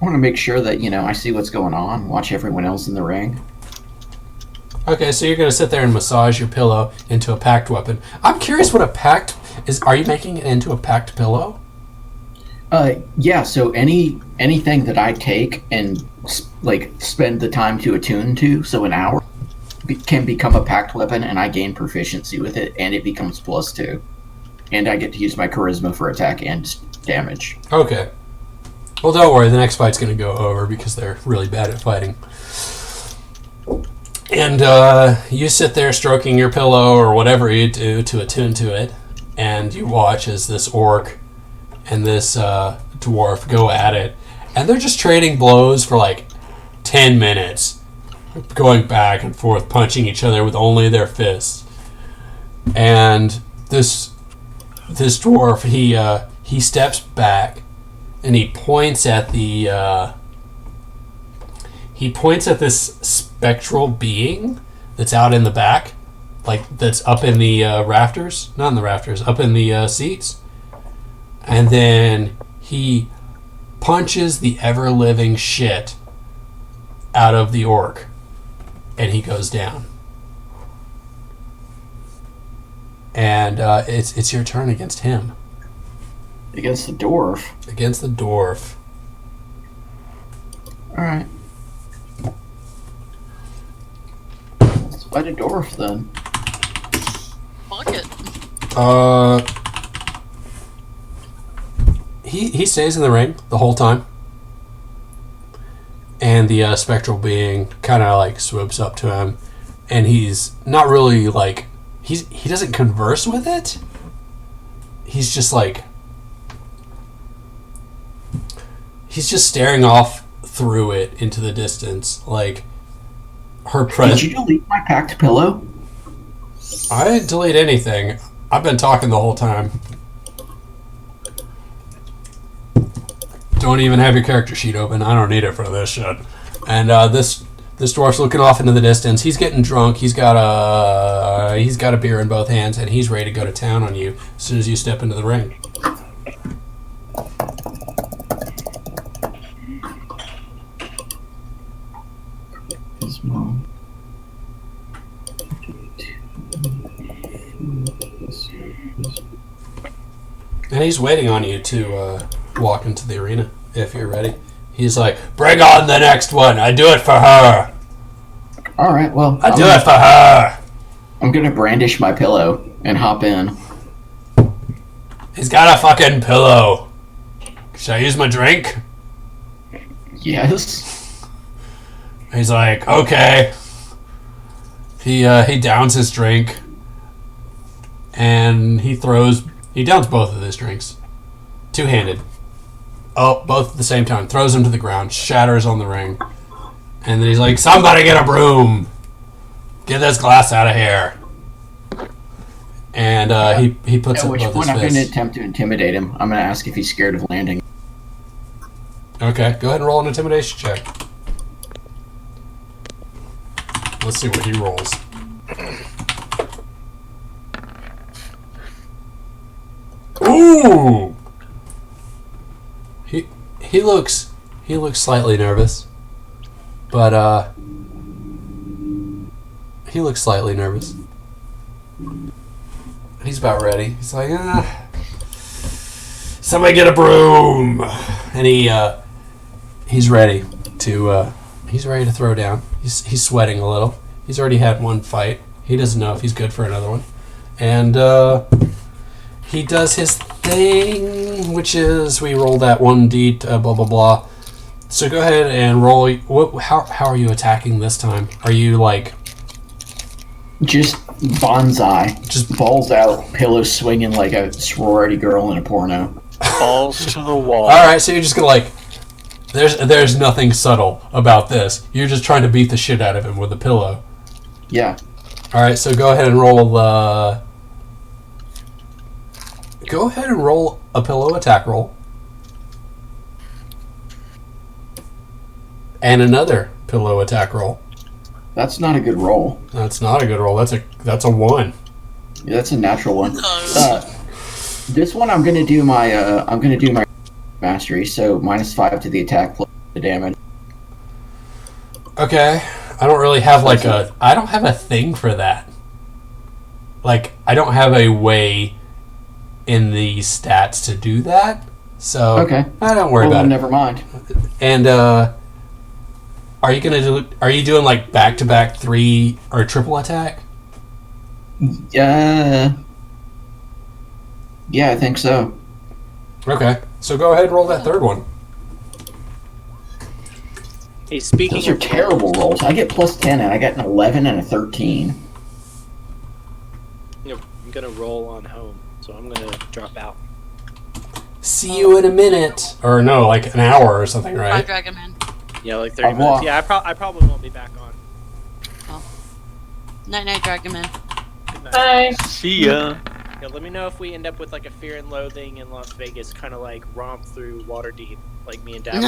want to make sure that, I see what's going on, watch everyone else in the ring. Okay, so you're going to sit there and massage your pillow into a packed weapon. I'm curious what a packed is. Are you making it into a packed pillow? Yeah, so anything that I take and, spend the time to attune to, so an hour, can become a packed weapon, and I gain proficiency with it, and it becomes +2. And I get to use my charisma for attack and damage. Okay. Well, don't worry. The next fight's going to go over because they're really bad at fighting. And you sit there stroking your pillow or whatever you do to attune to it, and you watch as this orc and this dwarf go at it. And they're just trading blows for like 10 minutes, going back and forth, punching each other with only their fists. And this dwarf, he steps back and he points at this spectral being that's out in the back, like that's up in the rafters, not in the rafters, up in the seats. And then he punches the ever-living shit out of the orc, and he goes down. And it's your turn against him. Against the dwarf? Against the dwarf. Alright. Let's fight a dwarf, then. Fuck it. He stays in the ring the whole time. And the spectral being kind of like swoops up to him. And he's not really like... He doesn't converse with it. He's just like... He's just staring off through it into the distance. Like, her presence... Did you delete my packed pillow? I didn't delete anything. I've been talking the whole time. Don't even have your character sheet open. I don't need it for this shit. And this dwarf's looking off into the distance. He's getting drunk. He's got a beer in both hands, and he's ready to go to town on you as soon as you step into the ring. His mom. And he's waiting on you to walk into the arena, if you're ready. He's like, bring on the next one. I do it for her. All right, well, I do it for her. I'm going to brandish my pillow and hop in. He's got a fucking pillow. Should I use my drink? Yes. He's like, okay. He downs his drink. And he downs both of his drinks. Two-handed. Oh, both at the same time. Throws them to the ground. Shatters on the ring. And then he's like, somebody get a broom. Get this glass out of here. And he puts At up which both point his I'm going to fists. attempt to intimidate him. I'm going to ask if he's scared of landing. Okay, go ahead and roll an intimidation check. Let's see what he rolls. Ooh! he looks slightly nervous, but he looks slightly nervous. He's about ready. He's like, somebody get a broom, and he's ready to throw down. He's sweating a little. He's already had one fight. He doesn't know if he's good for another one, and he does his thing, which is we roll that 1d blah blah blah. So go ahead and roll. How are you attacking this time? Are you like just bonsai, just balls out, pillows swinging like a sorority girl in a porno? Balls to the wall. All right, so you're just gonna like. There's nothing subtle about this. You're just trying to beat the shit out of him with a pillow. Yeah. All right, so go ahead and roll. Go ahead and roll a pillow attack roll, and another pillow attack roll. That's not a good roll. That's not a good roll. That's a 1. Yeah, that's a natural one. This one I'm gonna do my mastery, so -5 to the attack plus the damage. Okay, I don't really have I don't have a thing for that. Like, I don't have a way in the stats to do that, so okay. I don't worry about it. Never mind. And are you doing like back-to-back 3 or triple attack? Yeah, I think so. Okay, so go ahead and roll that third one. Hey, speaking Those are of terrible rolls. I get +10, and I got an 11 and a 13. I'm gonna roll on home, so I'm gonna drop out. See you in a minute, or no, like an hour or something, Bye, right? Dragon Man. Yeah, like 30 minutes. Yeah, I probably won't be back on. Oh. Night, Dragon Man. Good night. Bye. See ya. Yeah, let me know if we end up with like a Fear and Loathing in Las Vegas, kind of like romp through Waterdeep, like me and Dad.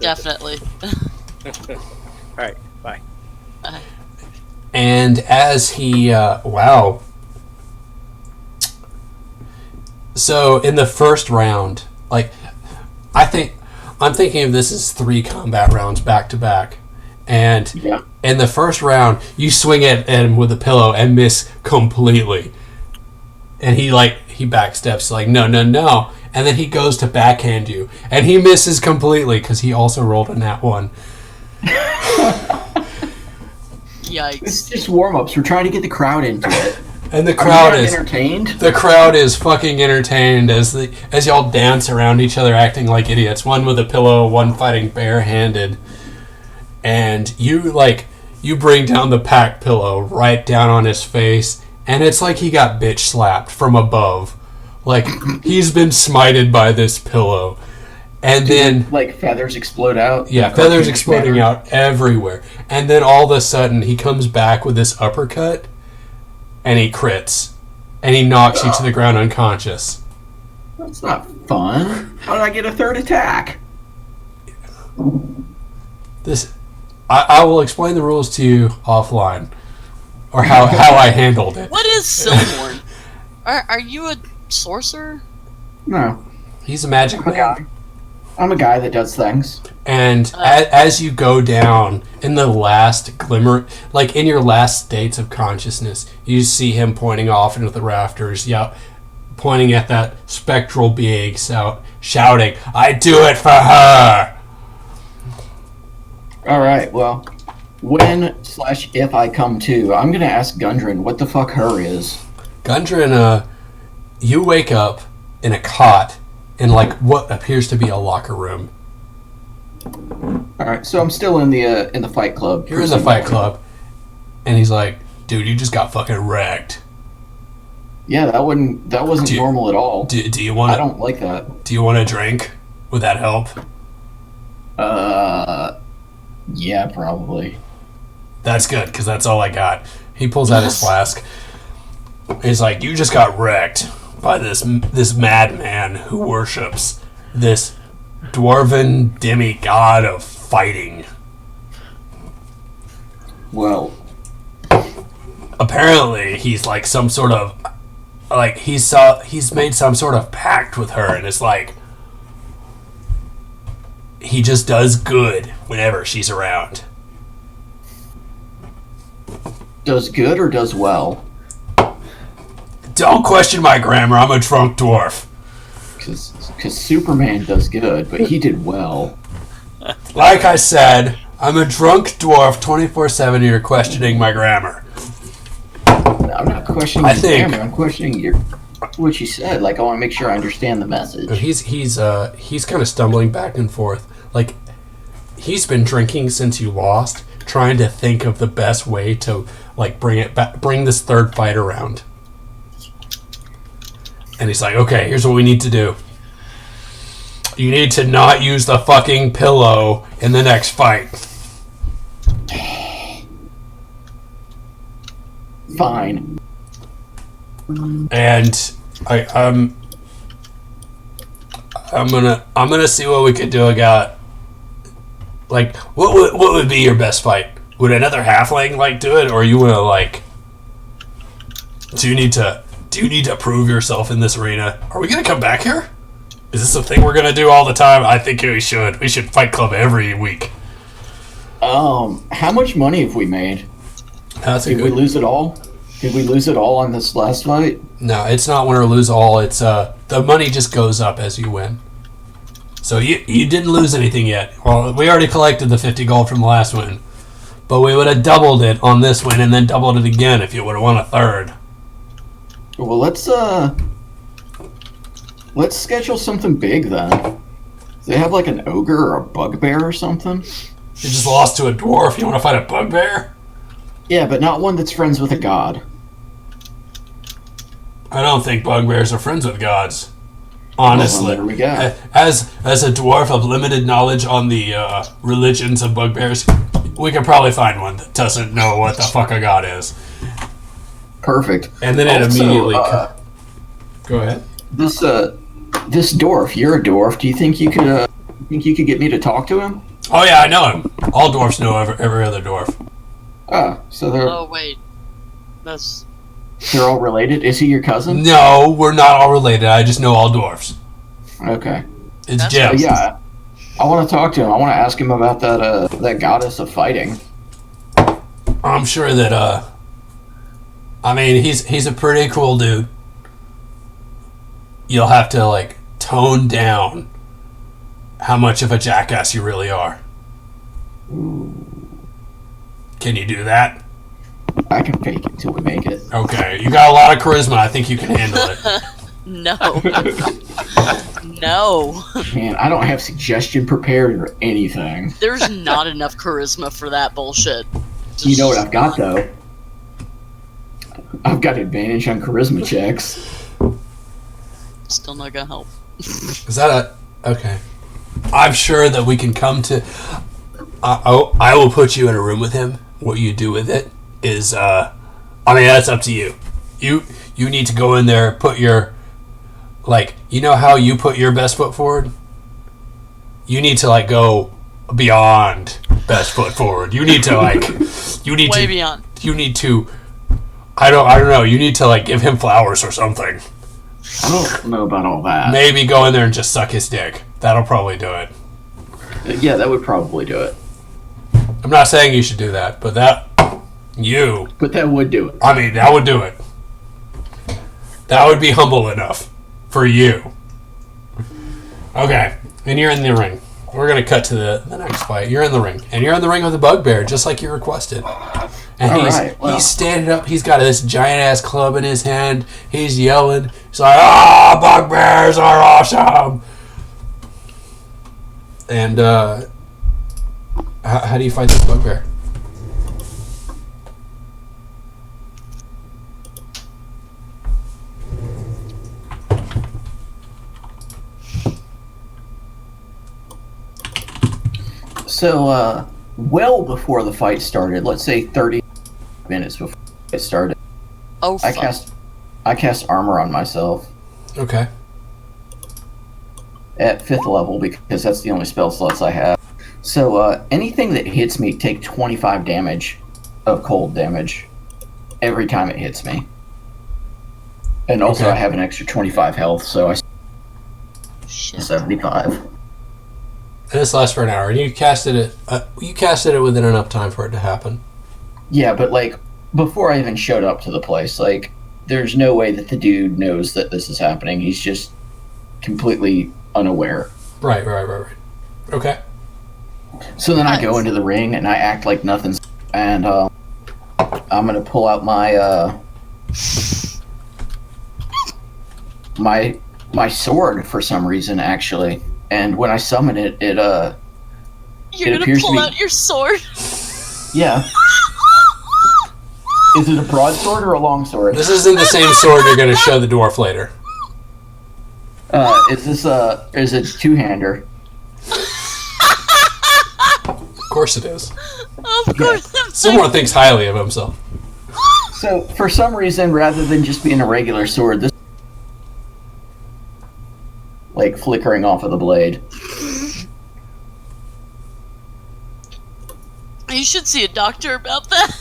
Definitely. All right, bye. And as he, wow. So in the first round, like, I'm thinking of this as 3 combat rounds back to back. And Yeah. in the first round, you swing at him with a pillow and miss completely. And he backsteps like, no. And then he goes to backhand you. And he misses completely because he also rolled a nat 1. Yikes. It's just warm-ups. We're trying to get the crowd into it. And the crowd Are you is not entertained. the crowd is fucking entertained as y'all dance around each other acting like idiots. One with a pillow, one fighting barehanded. And you bring down the pack pillow right down on his face, and it's like he got bitch slapped from above. Like he's been smited by this pillow. And then like feathers explode out. yeah, feathers exploding out everywhere. And then all of a sudden he comes back with this uppercut and he crits. And he knocks you to the ground unconscious. That's not fun. How did I get a third attack? I will explain the rules to you offline. Or how I handled it. What is Silmorn? Are you a sorcerer? No. He's a magic man. I'm a guy that does things. And as you go down in the last glimmer, like in your last states of consciousness, you see him pointing off into the rafters, pointing at that spectral being, shouting, "I do it for her!" Alright, well, when/if I come to, I'm going to ask Gundren what the fuck her is. Gundren, you wake up in a cot in like what appears to be a locker room. Alright, so I'm still in the fight club. You're in the fight club, and he's like, "Dude, you just got fucking wrecked." Yeah, that wasn't normal at all. Do you want? I don't like that. Do you want a drink? Would that help? Yeah, probably. That's good, because that's all I got. He pulls out his flask. He's like, "You just got wrecked by this madman who worships this dwarven demigod of fighting. Well, apparently he's like some sort of he's made some sort of pact with her, and it's like he just does good whenever she's around. Does good or does well? Don't question my grammar. I'm a drunk dwarf. Because Superman does good, but he did well. Like I said, I'm a drunk dwarf 24/7 and you're questioning my grammar. I'm not questioning I your think- grammar. I'm questioning what you said. Like, I want to make sure I understand the message. He's kind of stumbling back and forth. Like, he's been drinking since you lost, trying to think of the best way to, like, bring this third fight around. And he's like, okay, here's what we need to do. You need to not use the fucking pillow in the next fight. Fine. And I'm gonna see what we could do. Like, what would be your best fight? Would another halfling like do it, or you wanna like? Do you need to prove yourself in this arena? Are we gonna come back here? Is this a thing we're gonna do all the time? I think we should. We should Fight Club every week. How much money have we made? Did we lose it all? Did we lose it all on this last fight? No, it's not win or lose all. It's the money just goes up as you win. So you didn't lose anything yet. Well, we already collected the 50 gold from the last win, but we would have doubled it on this win and then doubled it again if you would have won a third. Well, let's schedule something big then. Do they have like an ogre or a bugbear or something? You just lost to a dwarf. You want to fight a bugbear? Yeah, but not one that's friends with a god. I don't think bugbears are friends with gods. Honestly, well, there we go. As a dwarf of limited knowledge on the religions of bugbears, we could probably find one that doesn't know what the fuck a god is. Perfect. And then it Also, immediately. Go ahead. This dwarf, you're a dwarf. Do you think you could get me to talk to him? Oh yeah, I know him. All dwarfs know every other dwarf. So Oh wait, they're all related. Is he your cousin? No, we're not all related. I just know all dwarfs. Okay. It's That's Jeff. Yeah, I want to talk to him. I want to ask him about that goddess of fighting. I'm sure that I mean he's a pretty cool dude. You'll have to like tone down how much of a jackass you really are. Can you do that? I can fake it till we make it. Okay, you got a lot of charisma. I think you can handle it. no, no. Man, I don't have suggestion prepared or anything. There's not enough charisma for that bullshit. You know what I've got though? I've got advantage on charisma checks. Still not gonna help. Is that okay? I'm sure that we can come to. I will put you in a room with him. What you do with it is, I mean, that's up to you. You need to go in there, put your, like, you know how you put your best foot forward? You need to, like, go beyond best foot forward. You need to, like, way beyond. You need to, I don't know, you need to, like, give him flowers or something. I don't know about all that. Maybe go in there and just suck his dick. That'll probably do it. Yeah, that would probably do it. I'm not saying you should do that, but that would do it. I mean, that would do it. That would be humble enough for you. Okay, and you're in the ring. We're going to cut to the next fight. You're in the ring, and you're in the ring with a bugbear, just like you requested. And he's standing up. He's got this giant-ass club in his hand. He's yelling. He's like, bugbears are awesome! And, how do you fight this bugbear? So, well before the fight started, let's say 30 minutes before it started, Oh, fuck. I cast armor on myself Okay. at 5th level because that's the only spell slots I have. So, anything that hits me take 25 damage of cold damage every time it hits me. And also Okay. I have an extra 25 health, so I Shit. 75. And this lasts for an hour, and you casted it within enough time for it to happen. Yeah, but like before I even showed up to the place, like there's no way that the dude knows that this is happening. He's just completely unaware. Right. Okay. So then I go into the ring and I act like nothing's, and I'm gonna pull out my my sword for some reason, actually. And when I summon it, You're gonna pull out your sword? Yeah. Is it a broadsword or a longsword? This isn't the same sword you're going to show the dwarf later. Is it two-hander? Of course it is. Of course. Yeah. Someone thinks highly of himself. So, for some reason, rather than just being a regular sword, this like flickering off of the blade. You should see a doctor about that.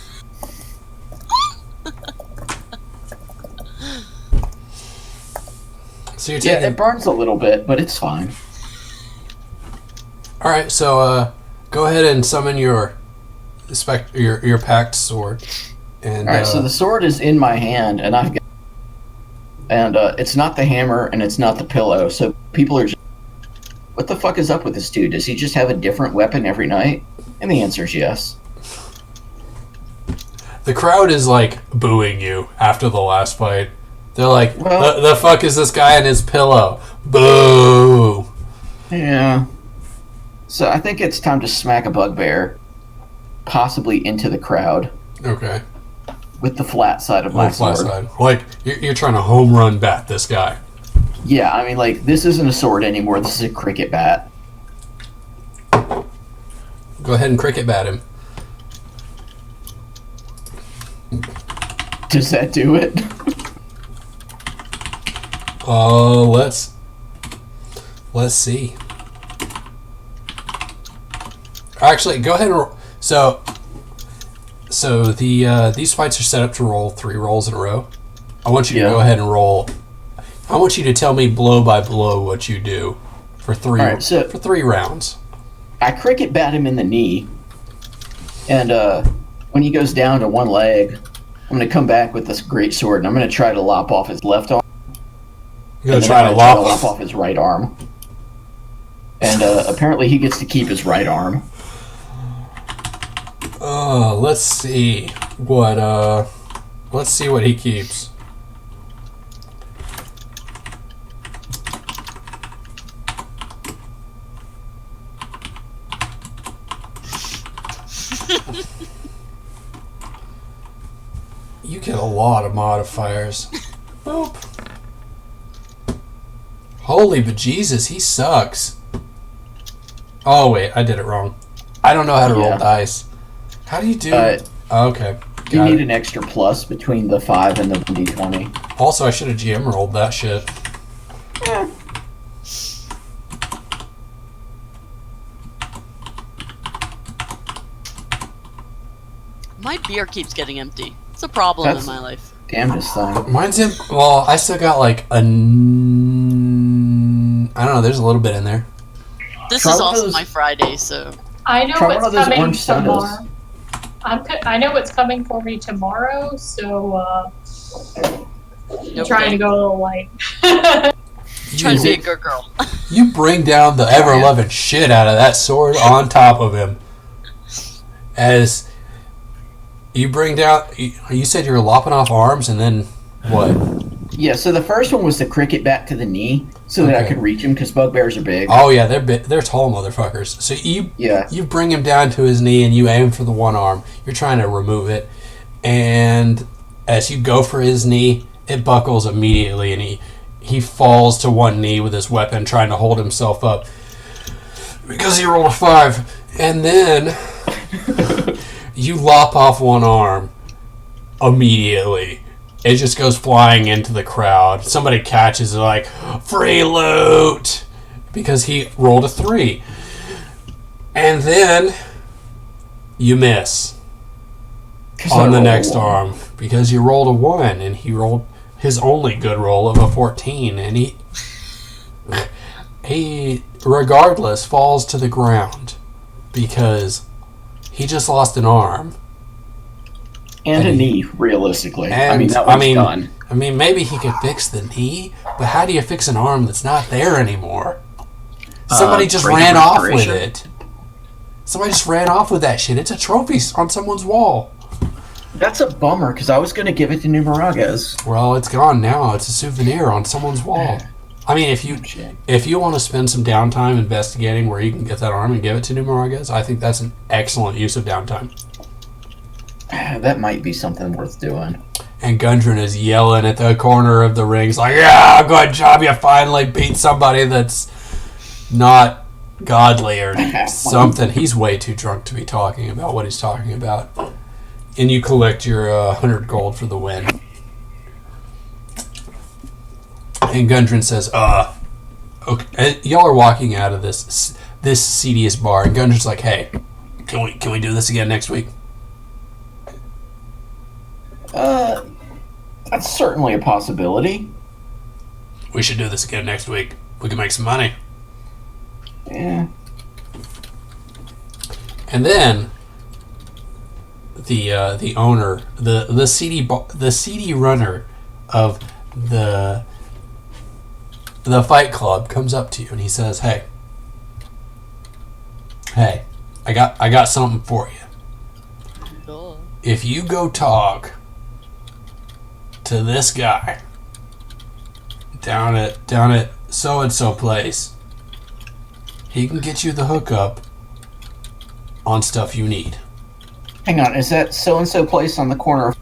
So you're taking... Yeah, it burns a little bit, but it's fine. All right, so go ahead and summon your packed sword. And all right, so the sword is in my hand, and I've got, and it's not the hammer, and it's not the pillow. So people are just, what the fuck is up with this dude? Does he just have a different weapon every night? And the answer is yes. The crowd is like booing you after the last fight. They're like, Well- the fuck is this guy and his pillow? Boo! Yeah. So I think it's time to smack a bugbear, possibly into the crowd Okay. with the flat side of my On the flat sword. side. Like, you're trying to home run bat this guy. Yeah, I mean, like, this isn't a sword anymore. This is a cricket bat. Go ahead and cricket bat him. Does that do it? Let's see. Actually, go ahead and roll. So these fights are set up to roll 3 rolls in a row. I want you to go ahead and roll. I want you to tell me blow by blow what you do for 3 All right, so- for 3 rounds. I cricket bat him in the knee, and when he goes down to one leg, I'm going to come back with this great sword, and I'm going to try to lop off his left arm. You're And gonna then try I'm to gonna lop off his right arm. And apparently he gets to keep his right arm. Let's see what he keeps. You get a lot of modifiers. Boop. Holy bejesus, he sucks. Oh wait, I did it wrong. I don't know how to roll dice. How do you do it? Okay. You Got need it. an extra plus between the 5 and the d20. Also, I should have GM rolled that shit. My beer keeps getting empty. It's a problem That's- in my life. Damnedest thing. Mine's in. Well, I still got like I don't know. There's a little bit in there. This Try is one of also those- my Friday, so I know Try one what's of those coming orange sodas. tomorrow. I know what's coming for me tomorrow, so no trying to good. go a little light. Trying to be a You, good girl. you bring down the ever loving shit out of that sword on top of him. As you bring down, you said you were lopping off arms, and then what? Yeah, so the first one was the cricket bat to the knee, so that I Okay. could reach him, because bugbears are big. Oh yeah, they're tall motherfuckers. So you bring him down to his knee and you aim for the one arm. You're trying to remove it, and as you go for his knee, it buckles immediately, and he falls to one knee with his weapon, trying to hold himself up because he rolled a 5, and then you lop off one arm immediately. It just goes flying into the crowd. Somebody catches it like, free loot! Because he rolled a 3. And then you miss on the next arm because you rolled a 1 and he rolled his only good roll of a 14, and he, regardless, falls to the ground because he just lost an arm. And a knee, realistically. I mean, that one's done. I mean, maybe he could fix the knee, but how do you fix an arm that's not there anymore? Somebody just ran off with it. Somebody just ran off with that shit. It's a trophy on someone's wall. That's a bummer, because I was going to give it to Numeragas. Well, it's gone now. It's a souvenir on someone's wall. I mean, if you want to spend some downtime investigating where you can get that arm and give it to Numeragas, I think that's an excellent use of downtime. That might be something worth doing. And Gundren is yelling at the corner of the ring. He's like, yeah, good job. You finally beat somebody that's not godly or something. He's way too drunk to be talking about what he's talking about. And you collect your 100 gold for the win. And Gundren says, okay. Y'all are walking out of this seediest bar. And Gundren's like, hey, can we do this again next week? That's certainly a possibility. We should do this again next week. We can make some money. Yeah. And then the owner, the seedy runner of the fight club comes up to you and he says, "Hey, I got something for you. Cool. If you go talk to this guy down at so and so place, he can get you the hookup on stuff you need." Hang on, is that so and so place on the corner of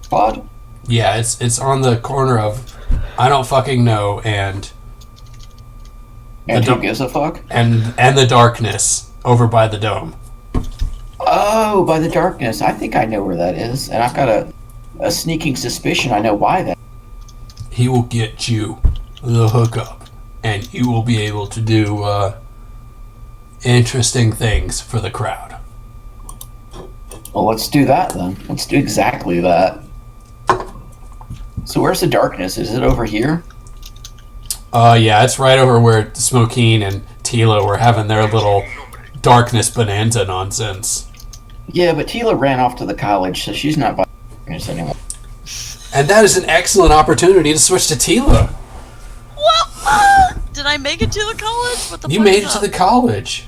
Pod? Yeah, it's on the corner of I don't fucking know and who gives a fuck? And the darkness over by the dome. Oh, by the darkness. I think I know where that is, and I've got a sneaking suspicion I know why that. He will get you the hookup, and you will be able to do interesting things for the crowd. Well, let's do that then. Let's do exactly that. So where's the darkness? Is it over here? Yeah, it's right over where Smokeen and Tila were having their little darkness bonanza nonsense. Yeah, but Tila ran off to the college, so she's not by darkness anymore. And that is an excellent opportunity to switch to Tila. What? Did I make it to the college? What the You fuck made is it to up? the college.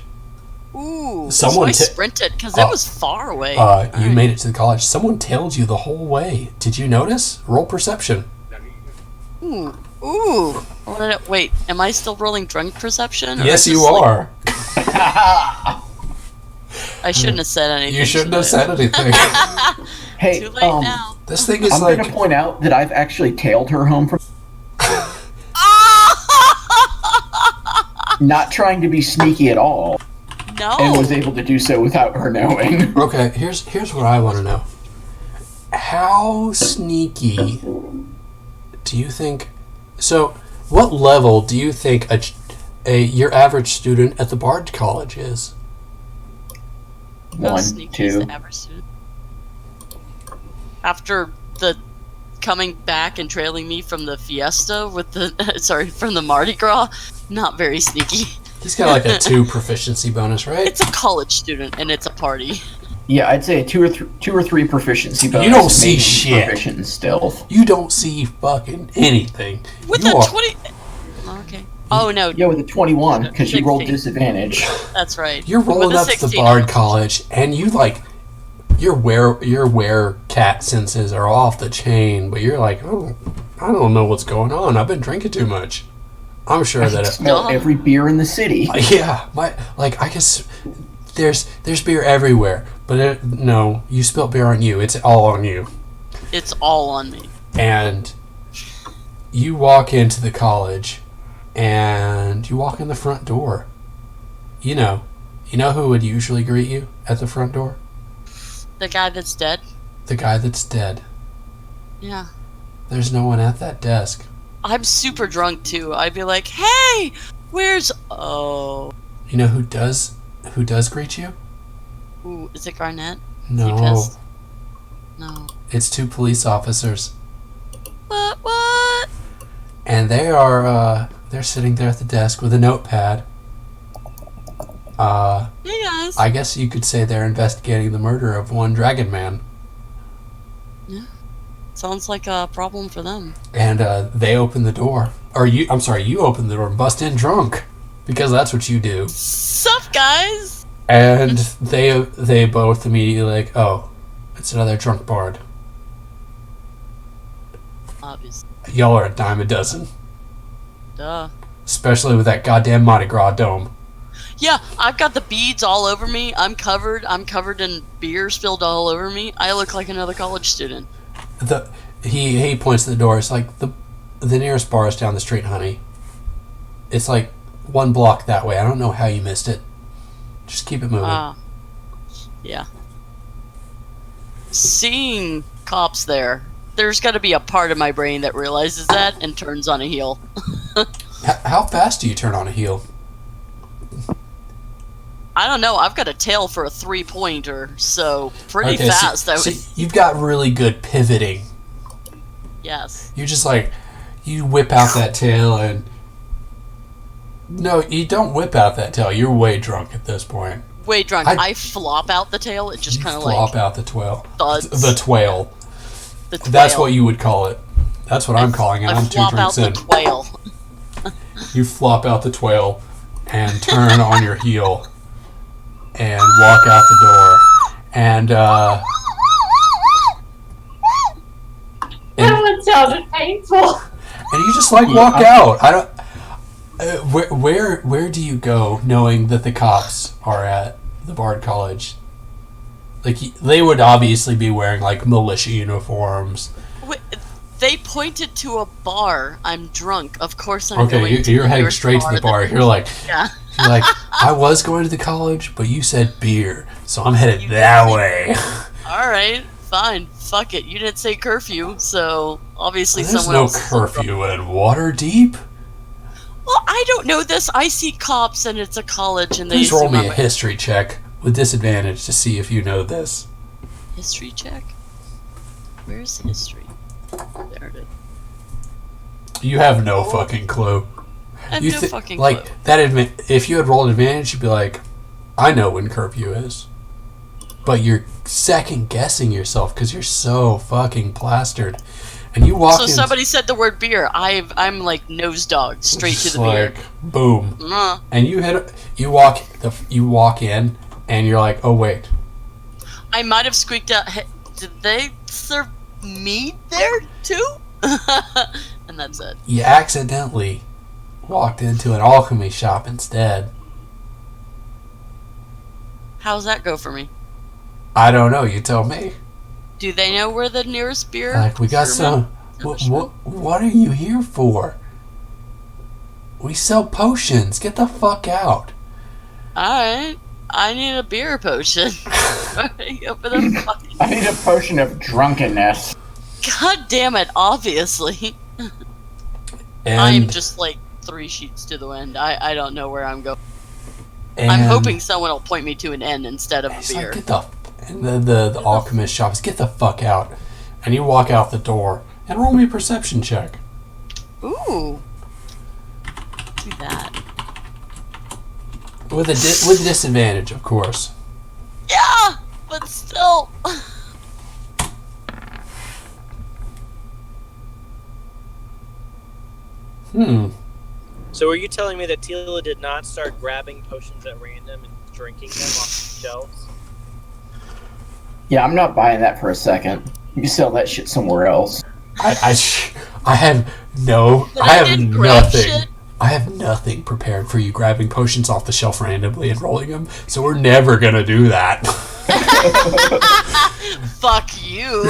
Ooh, Someone so I sprinted because it was far away. You made it to the college. Someone tailed you the whole way. Did you notice? Roll perception. Ooh. Wait, am I still rolling drunk perception? Yes, you are. I shouldn't have said anything. You shouldn't have said anything. Hey, Too late now. This thing is I'm like... going to point out that I've actually tailed her home from... Not trying to be sneaky at all. No. And was able to do so without her knowing. Okay, here's what I want to know. How sneaky do you think... So, what level do you think your average student at the Bard College is? How 1, sneaky is 2. the average student? After the coming back and trailing me from the fiesta with the from the Mardi Gras, not very sneaky. He's got like a 2 proficiency bonus, right? It's a college student and it's a party. Yeah, I'd say a 2 or 3 proficiency bonus. You don't see maybe shit. Proficient in stealth. You don't see fucking anything. With You the are- 20. Okay. Oh no. Yeah, with a 21, because you rolled 16. disadvantage. That's right. You're rolling With a up to the 16. Bard College, and you like your cat senses are off the chain, but you're like, oh, I don't know what's going on. I've been drinking too much. I'm sure that Smell every beer in the city. yeah, I guess there's beer everywhere, but no, you spilt beer on you. It's all on you. It's all on me. And you walk into the college, and you walk in the front door. You know who would usually greet you at the front door? The guy that's dead. The guy that's dead. Yeah. There's no one at that desk. I'm super drunk too. I'd be like, "Hey, where's oh?" You know who does greet you? Ooh, is it Garnett? Is he No, pissed? No. it's 2 police officers, What? and they are They're sitting there at the desk with a notepad. Hey guys. I guess you could say they're investigating the murder of one Dragon Man. Yeah. Sounds like a problem for them. And they open the door. You open the door and bust in drunk. Because that's what you do. Sup, guys? And they both immediately like, oh, it's another drunk bard. Obviously. Y'all are a dime a dozen. Duh. Especially with that goddamn Mardi Gras dome. Yeah, I've got the beads all over me. I'm covered in beer spilled all over me. I look like another college student. He points to the door. It's like the nearest bar is down the street, honey. It's like 1 block that way. I don't know how you missed it. Just keep it moving. Yeah. Seeing cops there's got to be a part of my brain that realizes that and turns on a heel. How fast do you turn on a heel? I don't know. I've got a tail for a 3-pointer, so pretty fast. So you've got really good pivoting. Yes. You just like, you whip out that tail and... No, you don't whip out that tail. You're way drunk at this point. Way drunk. I flop out the tail. It just kind of like... flop out the twirl. Thuds. The twirl. The twirl. That's what you would call it. That's what I'm calling it. I'm 2 drinks in. I flop out the twirl. You flop out the twirl and turn on your heel and walk out the door. And, That one sounded painful. and you just like walk out. I don't... where do you go knowing that the cops are at the Bard College? Like, they would obviously be wearing like militia uniforms. They pointed to a bar. I'm drunk. Of course I'm going Okay, to you're the heading nearest straight to the bar. You're like, yeah. you're like, I was going to the college, but you said beer, so I'm headed that way. Alright, fine. Fuck it. You didn't say curfew, so obviously There's someone no else... curfew in Waterdeep. Well, I don't know this. I see cops and it's a college and they... Please roll me a history check with disadvantage to see if you know this. History check? Where's history? There it is. You have no fucking clue. I have You no fucking like clue. that. If you had rolled advantage, you'd be like, I know when curfew is. But you're second guessing yourself because you're so fucking plastered. And you walk in. So somebody said the word beer. I'm like nose dog straight to the beer. Like boom. And you walk in and you're like, oh wait. I might have squeaked out. Hey, did they serve mead there too? And that's it. You accidentally walked into an alchemy shop instead. How's that go for me? I don't know. You tell me. Do they know where the nearest beer? Like, we got some. What are you here for? We sell potions. Get the fuck out. Alright. I need a beer potion. Open the fucking... I need a potion of drunkenness. God damn it, obviously. And I'm just like 3 sheets to the wind. I don't know where I'm going. and I'm hoping someone will point me to an N instead of a it's beer. like, get the and the alchemist shop is get the fuck out. And you walk out the door and roll me a perception check. Ooh. Do that. With disadvantage, of course. Yeah, but still. So are you telling me that Tila did not start grabbing potions at random and drinking them off the shelves? Yeah, I'm not buying that for a second. You sell that shit somewhere else. I have But I didn't grab nothing. shit. I have nothing prepared for you grabbing potions off the shelf randomly and rolling them, so we're never gonna do that. Fuck you.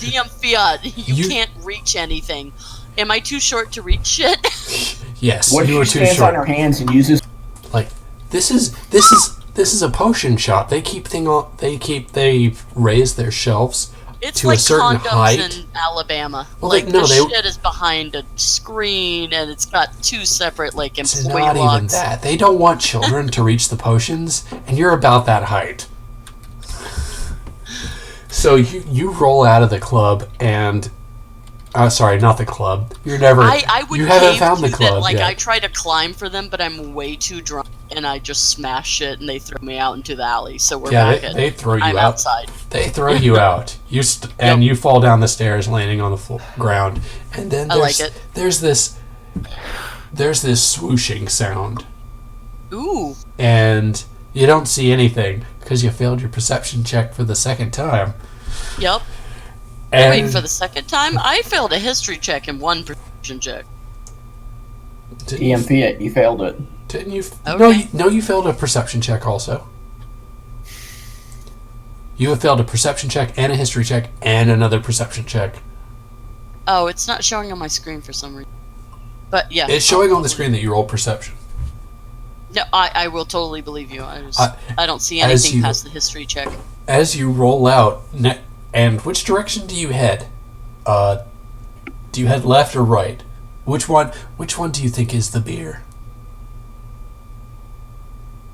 DM Fiat, you can't reach anything. Am I too short to reach shit? Yes, What if you were she too stands on short. her hands and uses? Like this is a potion shop. They raise their shelves It's to like a certain condoms height. in Alabama. Well, like they shit is behind a screen and it's got 2 separate like It's employee not even logs. that. They don't want children to reach the potions, and you're about that height. So you roll out of the club, and Sorry, not the club. You're never. I would you haven't cave found the to club that, like yet. I try to climb for them, but I'm way too drunk, and I just smash it, and they throw me out into the alley. So we're back they throw you I'm out. outside. They throw you out. And you fall down the stairs, landing on the ground. And then I like it. there's this swooshing sound, Ooh. and you don't see anything because you failed your perception check for the second time. Yep. And Wait, for the second time? I failed a history check and one perception check. EMP it. You failed it. Didn't you? Okay. No, you failed a perception check also. You have failed a perception check and a history check and another perception check. Oh, it's not showing on my screen for some reason. But yeah. It's showing on the screen that you rolled perception. No, I will totally believe you. I don't see anything past the history check. As you roll out, and which direction do you head? Do you head left or right? Which one do you think is the beer?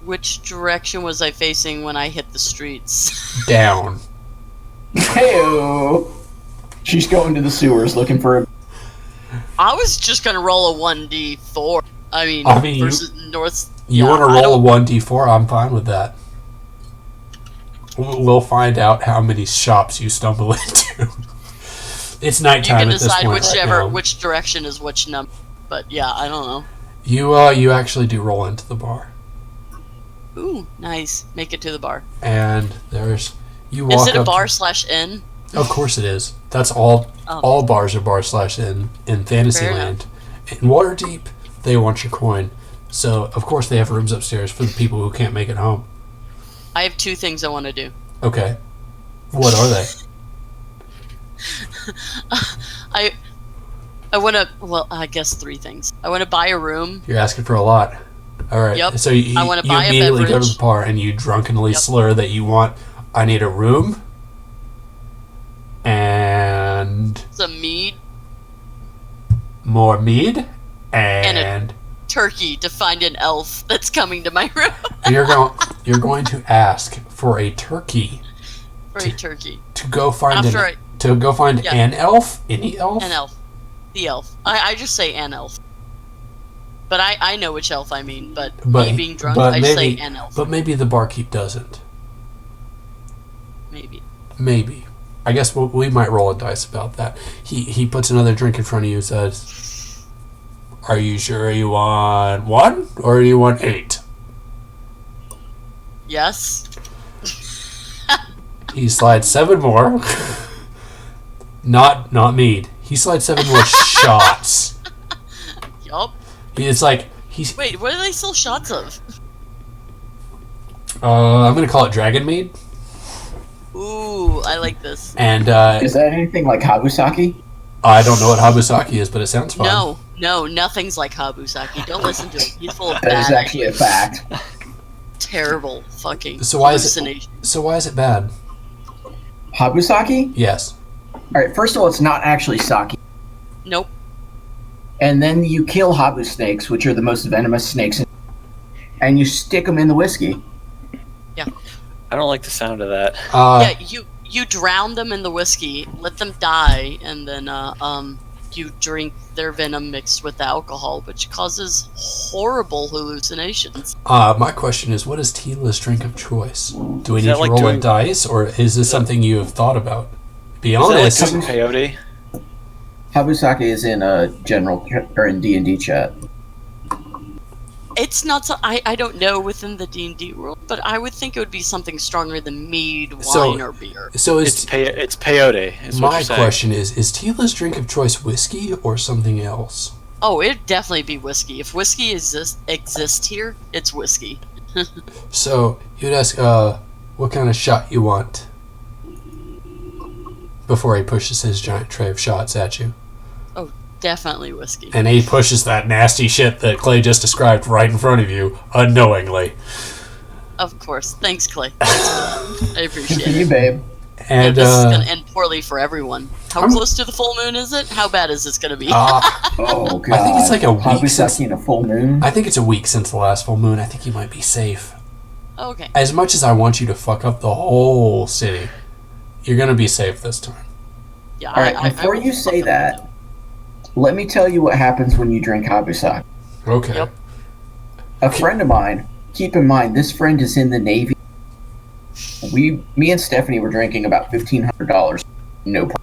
Which direction was I facing when I hit the streets? Down. Heyo. She's going to the sewers looking for a. I was just gonna roll a 1d4. I mean versus north. You want to roll a 1d4? I'm fine with that. We'll find out how many shops you stumble into. It's nighttime at this point. You can decide which direction is which number. But yeah, I don't know. You actually do roll into the bar. Ooh, nice. Make it to the bar. And you walk. Is it a up bar / inn? Of course it is. That's all. Oh. All bars are bar / inn in Fantasyland. In Waterdeep, they want your coin. So of course they have rooms upstairs for the people who can't make it home. I have 2 things I want to do. Okay. What are they? I want to. Well, I guess 3 things. I want to buy a room. You're asking for a lot. All right. Yep. So you I wanna buy a immediately go to beverage. the bar and you drunkenly Yep. slur that you want. I need a room. And Some mead more mead. And And turkey to find an elf that's coming to my room you're going to ask for a turkey for a turkey. to go find Yeah. an elf. Any elf? An elf. The elf. I just say an elf. But I know which elf I mean, but me being drunk, I say an elf. But maybe the barkeep doesn't. Maybe. I guess we might roll a dice about that. He puts another drink in front of you and says, "Are you sure you want 1 or you want 8?" Yes. He slides 7 more. Not mead. He slides 7 more shots. Yup. It's like he's. Wait, what are they still shots of? I'm gonna call it dragon mead. Ooh, I like this. And Is that anything like Habusaki? I don't know what habusaki is, but it sounds fun. No, nothing's like Habusaki. Don't listen to him. He's full of That is bad actually a fact. terrible fucking So why is it bad? Habusaki? Yes. Alright, first of all, it's not actually sake. Nope. And then you kill habu snakes, which are the most venomous snakes, and you stick them in the whiskey. I don't like the sound of that. Yeah, you drown them in the whiskey, let them die, and then you drink their venom mixed with the alcohol, which causes horrible hallucinations. My question is, what is Tila's drink of choice? Do we need to like roll a doing- dice, or is this something you have thought about? Be Is that like honest. doing peyote? Habusaki is in general or in D&D chat. It's not. I don't know within the D&D world, but I would think it would be something stronger than mead, wine, or beer. So It's peyote. Is what my you're saying. question is Tila's drink of choice whiskey or something else? Oh, it'd definitely be whiskey. If whiskey exists here, it's whiskey. So you'd ask, what kind of shot you want before he pushes his giant tray of shots at you. Oh, definitely whiskey. And he pushes that nasty shit that Clay just described right in front of you, unknowingly. Of course. Thanks, Clay. Thanks, I Good appreciate for you, it. babe. And This is going to end poorly for everyone. How I'm- close to the full moon is it? How bad is this going to be? Oh god. I think it's like a week since. Habusaki in a full moon. I think it's a week since the last full moon. I think you might be safe. Okay. As much as I want you to fuck up the whole city, you're gonna be safe this time. Yeah. All right. Before will you fuck say up that, let me tell you what happens when you drink Habusaki. Okay. Yep. A friend of mine, keep in mind, this friend is in the Navy. Me and Stephanie were drinking about $1,500. No problem.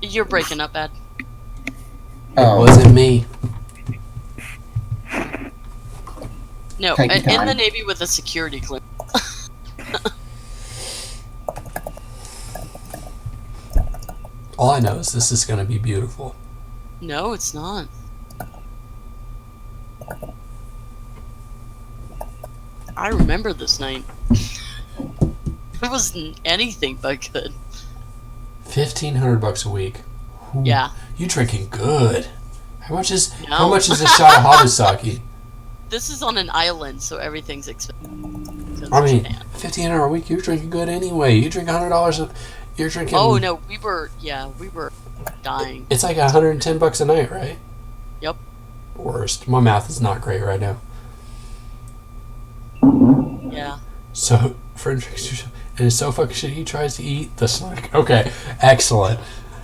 You're breaking up, Ed. It wasn't me. No, Take your in time. the Navy with a security clearance. All I know is this is going to be beautiful. No, it's not. I remember this night. It was anything but good. $1,500 a week. Ooh, Yeah. You drinking good. How much is No. how much is a shot of Habusaki? This is on an island, so everything's expensive. I mean, $1,500 a week. You're drinking good anyway. You drink $100. You're drinking. Oh no, we were dying. It's like $110 a night, right? Yep. Worst. My math is not great right now. Yeah. So, friend drinks two shots, and it's so fucking shit. He tries to eat the snack. Okay, excellent.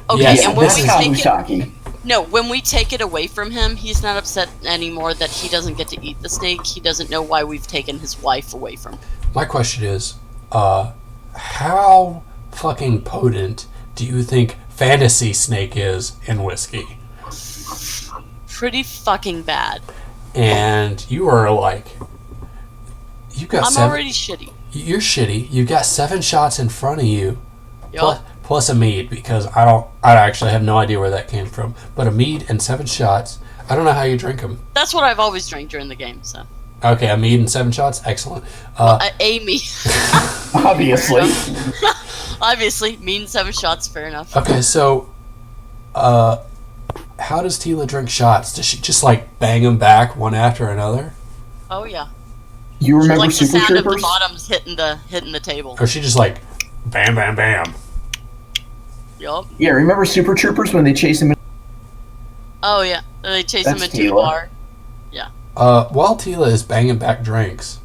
Okay, Yes, and when This we is take it, Habusaki. no, when we take it away from him, he's not upset anymore that he doesn't get to eat the steak. He doesn't know why we've taken his wife away from him. My question is, how fucking potent do you think fantasy snake is in whiskey? Pretty fucking bad. And you are like, you got I'm seven. already shitty. You're shitty. You've got 7 shots in front of you, Yup. plus a mead, because I actually have no idea where that came from. But a mead and 7 shots. I don't know how you drink them. That's what I've always drank during the game. So Okay, a mead and 7 shots. Excellent. Amy, Obviously. obviously, me and 7 shots, fair enough. Okay, so, how does Tila drink shots? Does she just like bang them back one after another, Oh yeah, You remember like the Super sound of the Troopers? bottoms hitting the table. or is she just like bam, bam, bam? Yup. Yeah, remember Super Troopers when they chase him? Oh yeah, and they chase him That's into the Tila. bar. While Tila is banging back drinks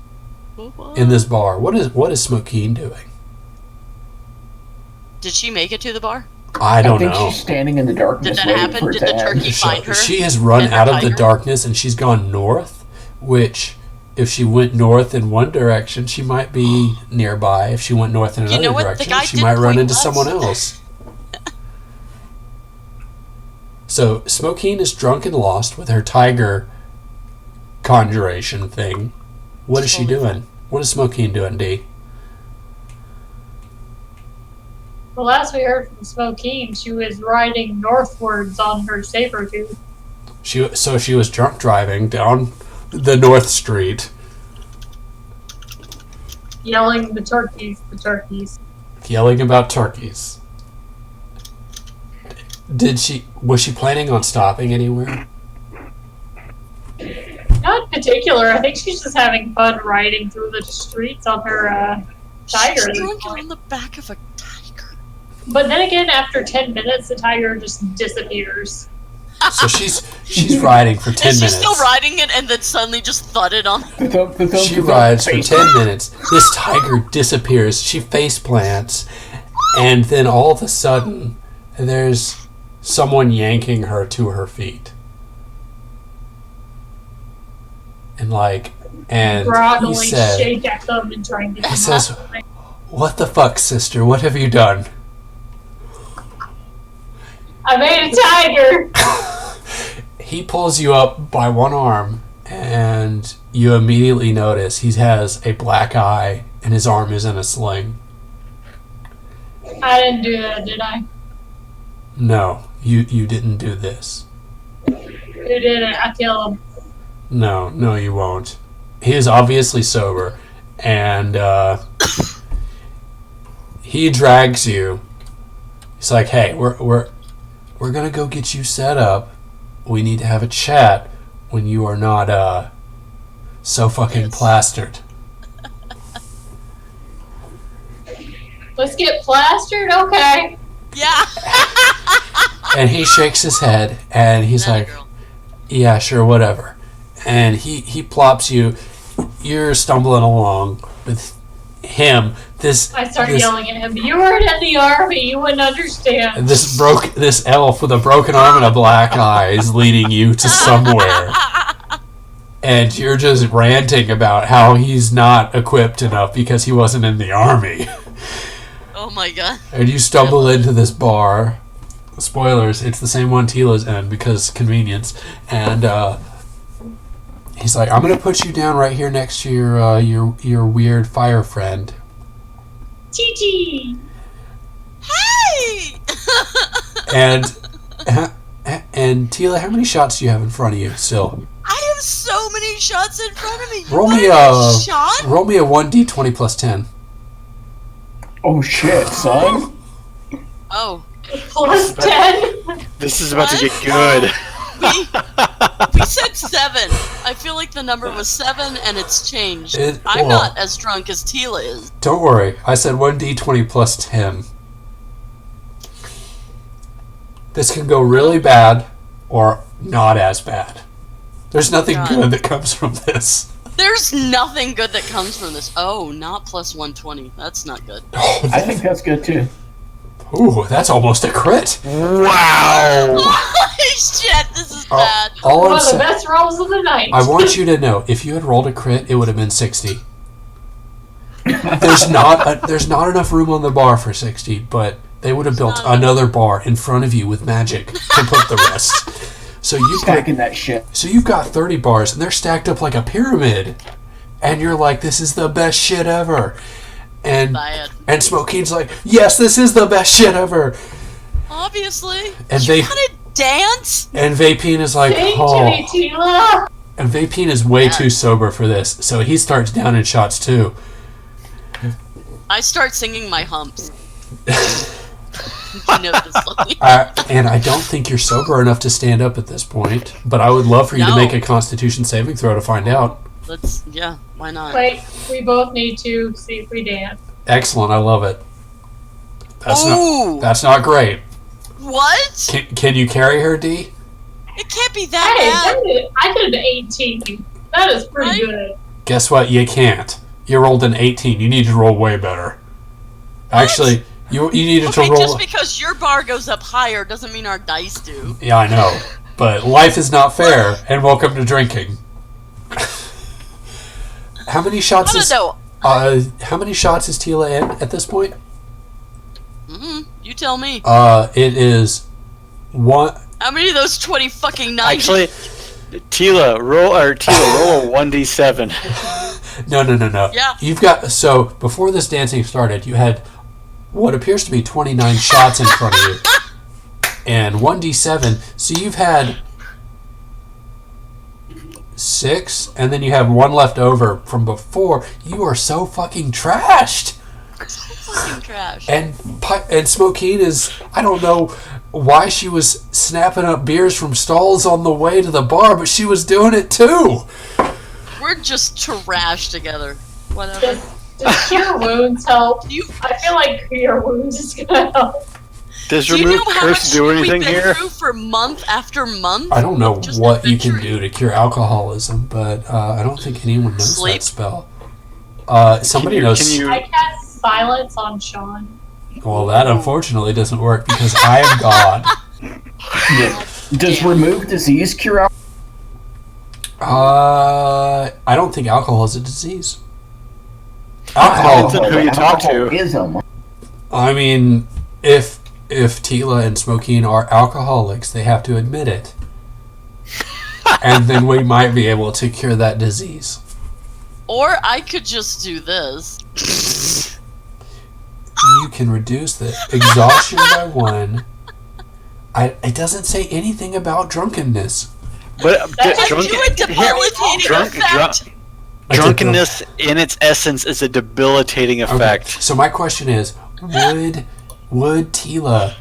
in this bar, what is Smokeen doing? Did she make it to the bar? I don't think know. she's standing in the darkness Did that waiting happen? for it Did to the end. turkey find her? She has run and her out of the tiger? darkness and she's gone north, which if she went north in one direction, she might be nearby. If she went north in You know another what? The direction, guy she did might run point into west. someone else. So Smokeen is drunk and lost with her tiger conjuration thing. What is she Totally doing? What is Smokeen doing, D? The last we heard from Smokeen, she was riding northwards on her saber tooth. She was drunk driving down the North Street, Yelling the turkeys, the turkeys. yelling about turkeys. Was she planning on stopping anywhere? Not in particular. I think she's just having fun riding through the streets on her tiger. She's at this drunk point. on the back of a tiger. But then again, after 10 minutes, the tiger just disappears. So she's riding for 10 Is she minutes. still riding it and then suddenly just thudded on? She rides for 10 minutes. This tiger disappears. She face plants. And then all of a sudden, there's someone yanking her to her feet. And he Groggily said, shake at them and trying to he says, "What the fuck, sister? What have you done?" I made a tiger! He pulls you up by one arm, and you immediately notice he has a black eye, and his arm is in a sling. I didn't do that, did I? No, you didn't do this. Who did it? I killed him. No, you won't. He is obviously sober, and he drags you. He's like, "Hey, we're gonna go get you set up. We need to have a chat when you are not so fucking plastered." Let's get plastered? Okay. Yeah. And he shakes his head, and he's Atta like, girl. "Yeah, sure, whatever." And he plops you. You're stumbling along with him, I started yelling at him. You weren't in the army. You wouldn't understand. This elf with a broken arm and a black eye is leading you to somewhere. And you're just ranting about how he's not equipped enough because he wasn't in the army. Oh my god. And you stumble into this bar. Spoilers, it's the same one Tila's in because convenience. And he's like, I'm going to put you down right here next to your weird fire friend. Chi-chi! Hey! And Tila, how many shots do you have in front of you still? I have so many shots in front of me. You Roll want me a shot? Roll me a 1d20 plus 10. Oh shit, son! Oh. Plus 10. This is about to What? get good. We said 7. I feel like the number was 7 and it's changed. I'm well, not as drunk as Tila is. Don't worry, I said 1d20 plus 10. This can go really bad or not as bad. There's nothing God. good that comes from this. There's nothing good that comes from this. Oh, not plus 120. That's not good. I think that's good too. Ooh, that's almost a crit. Wow. Holy shit, this is bad. All One I'm of the saying, best rolls of the night. I want you to know, if you had rolled a crit, it would have been 60. There's not enough room on the bar for 60, but they would have built another bar in front of you with magic to put the rest. So Stacking that shit. So you've got 30 bars, and they're stacked up like a pyramid. And you're like, this is the best shit ever. And Smokeen's like, yes, this is the best shit ever. Obviously. And you gotta dance? And Vapine is like, Sing oh. to me, Tila. And Vapine is way too sober for this, so he starts down in shots too. I start singing my humps. You know this song. And I don't think you're sober enough to stand up at this point, but I would love for you to make a Constitution saving throw to find out. Why not? Wait, we both need to see if we dance. Excellent, I love it. That's not great. What? Can you carry her, D? It can't be that bad. I did an 18. That is pretty good. Guess what? You can't. You rolled an 18. You need to roll way better. What? Actually, you needed to roll... just because your bar goes up higher doesn't mean our dice do. Yeah, I know. But life is not fair, and welcome to drinking. How many shots is Tila in at this point? You tell me. It is one. How many of those 20 fucking 90? Actually, Tila, roll a 1d7. No. Yeah. You've got, so before this dancing started, you had what appears to be 29 shots in front of you. And 1d7, so you've had 6, and then you have 1 left over from before. You are so fucking trashed. Fucking trash. And Smokeen is, I don't know why she was snapping up beers from stalls on the way to the bar, but she was doing it too. We're just trash together. Whatever. Does Cure Wounds help? I feel like Cure Wounds is gonna help. Does remove curse do anything here? We've been through for month after month. I don't know what you can do to cure alcoholism, but I don't think anyone knows that spell. Somebody knows. I cast silence on Sean. Well, that unfortunately doesn't work because I am God. Does remove disease cure I don't think alcohol is a disease. Alcohol. Who you talk to? I mean, if Tila and Smokeen are alcoholics, they have to admit it. And then we might be able to cure that disease. Or I could just do this. You can reduce the exhaustion by 1. It doesn't say anything about drunkenness. But drunkenness in its essence is a debilitating effect. Okay. So my question is, would Tila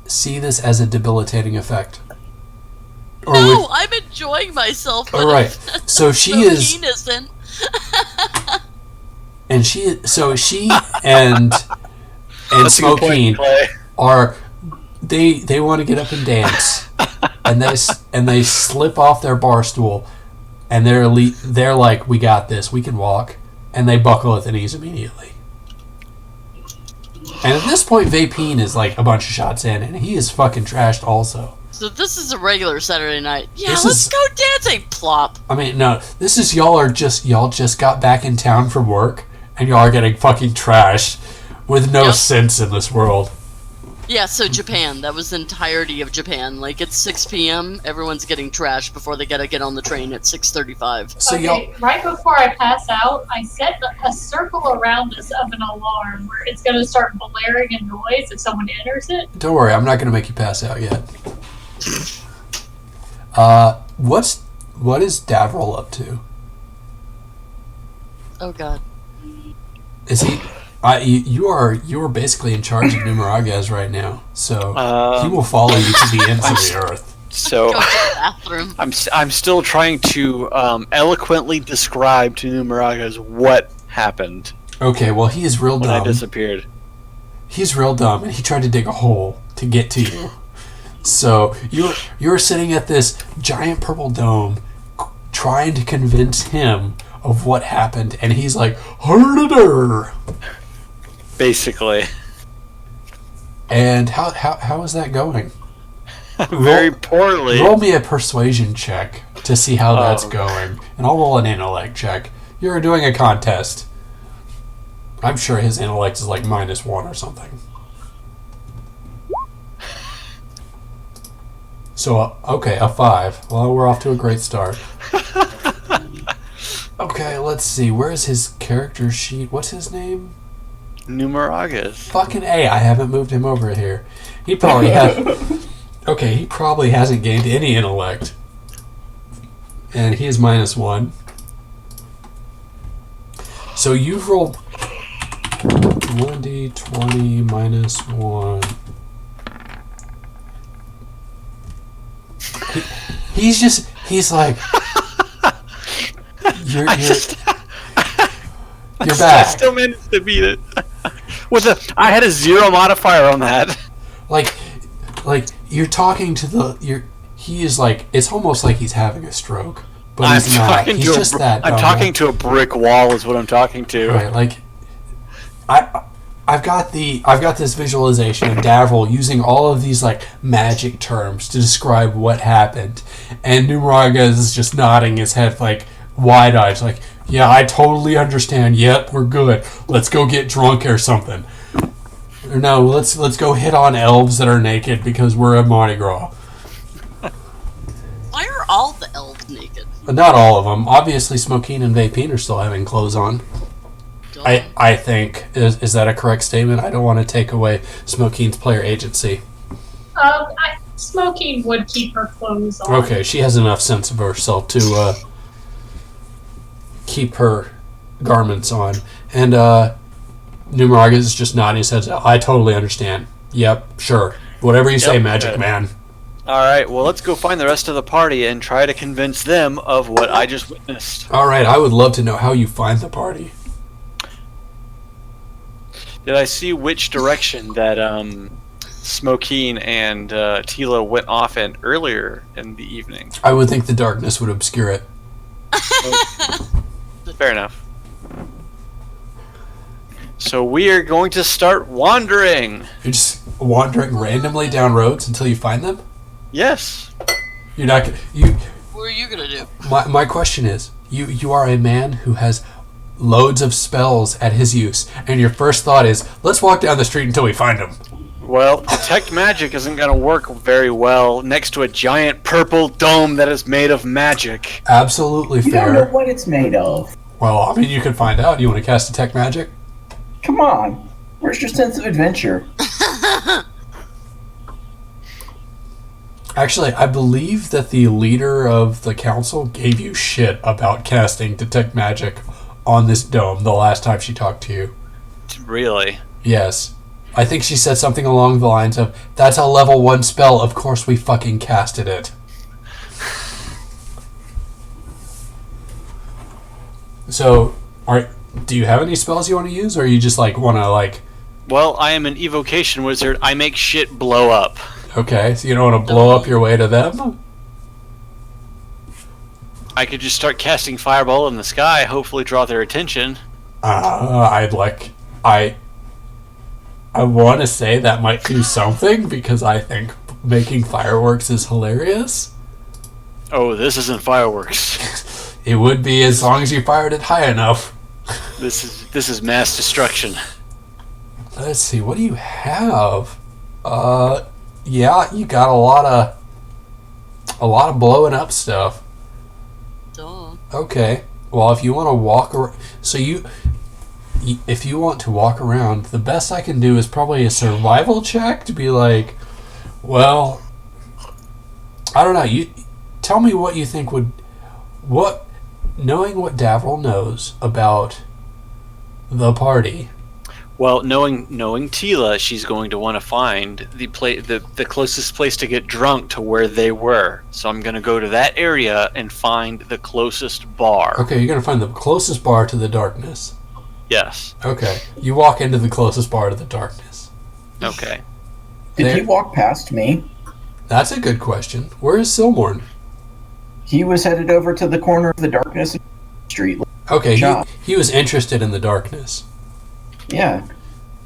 see this as a debilitating effect? Or no, I'm enjoying myself. All right. So she is. Innocent. And she and Smokeen are they want to get up and dance, and they slip off their bar stool, and they're like, we got this, we can walk, and they buckle at the knees immediately. And at this point, Vapine is like a bunch of shots in, and he is fucking trashed also. So this is a regular Saturday night. Yeah, let's go dancing. Plop. I mean, no, this is y'all just got back in town from work, and y'all are getting fucking trashed with no sense in this world. Yeah, so Japan. That was the entirety of Japan. Like, it's 6 p.m., everyone's getting trashed before they gotta get on the train at 6:35. So okay, right before I pass out, I set a circle around us of an alarm where it's going to start blaring a noise if someone enters it. Don't worry, I'm not going to make you pass out yet. What is Davril up to? Oh, God. Is he... you are basically in charge of Numeragaz right now, so he will follow you to the ends of the earth. So Go to the bathroom. I'm still trying to eloquently describe to Numeragaz what happened Okay, well he is real when I dumb. disappeared. He's real dumb, and he tried to dig a hole to get to you. So you're sitting at this giant purple dome, trying to convince him of what happened, and he's like, "Harder." Basically. And how is that going? Very poorly. Roll me a persuasion check to see how that's going, and I'll roll an intellect check. You're doing a contest. I'm sure his intellect is like -1 or something. So, okay, a 5. Well, we're off to a great start. Okay, let's see. Where's his character sheet? What's his name? Numeragaz. Fucking A, I haven't moved him over here. He probably Okay, he probably hasn't gained any intellect. And he is -1. So you've rolled 1d20 -1. He's like, you're back. I still managed to beat it. I had a 0 modifier on that. Like you're talking to he is like, it's almost like he's having a stroke, but he's not. He's just that. I'm talking to a brick wall is what I'm talking to. Right, like I've got this visualization of Davril using all of these like magic terms to describe what happened, and Numeragaz is just nodding his head like wide-eyed, like, yeah, I totally understand. Yep, we're good. Let's go get drunk or something. Or no, let's go hit on elves that are naked because we're at Mardi Gras. Why are all the elves naked? But not all of them. Obviously, Smokeen and Vapine are still having clothes on. I think. Is that a correct statement? I don't want to take away Smokeen's player agency. Smoking would keep her clothes on. Okay, she has enough sense of herself to keep her garments on. And Numeragaz is just nodding his head. I totally understand. Yep, sure. Whatever you say, Magic good. Man. Alright, well, let's go find the rest of the party and try to convince them of what I just witnessed. Alright, I would love to know how you find the party. Did I see which direction that Smokeen and Tila went off in earlier in the evening? I would think the darkness would obscure it. Fair enough. So we are going to start wandering. You're just wandering randomly down roads until you find them? Yes. You're not... What are you gonna do? My question is, you are a man who has loads of spells at his use, and your first thought is, let's walk down the street until we find him. Well, detect magic isn't going to work very well next to a giant purple dome that is made of magic. Absolutely You fair. don't know what it's made of. Well, I mean, you can find out. You want to cast detect magic? Come on. Where's your sense of adventure? Actually, I believe that the leader of the council gave you shit about casting detect magic on this dome the last time she talked to you. Really? Yes. I think she said something along the lines of, that's a level 1 spell, of course we fucking casted it. So, do you have any spells you want to use, or you just like want to like... Well, I am an evocation wizard. I make shit blow up. Okay, so you don't want to blow up your way to them? I could just start casting fireball in the sky, hopefully draw their attention. I want to say that might do something because I think making fireworks is hilarious. Oh, this isn't fireworks. It would be as long as you fired it high enough. This is mass destruction. Let's see, what do you have? Yeah, you got a lot of blowing up stuff. Duh. Okay. Well, if you want to walk around, if you want to walk around, the best I can do is probably a survival check to be like, well, I don't know. You tell me what you think knowing what Davril knows about the party. Well, knowing Tila, she's going to want to find the closest place to get drunk to where they were. So I'm going to go to that area and find the closest bar. Okay, you're going to find the closest bar to the darkness. Yes. Okay, you walk into the closest bar to the darkness. Okay. Did he walk past me? That's a good question. Where is Silmorn? He was headed over to the corner of the darkness street. Okay, he was interested in the darkness. Yeah.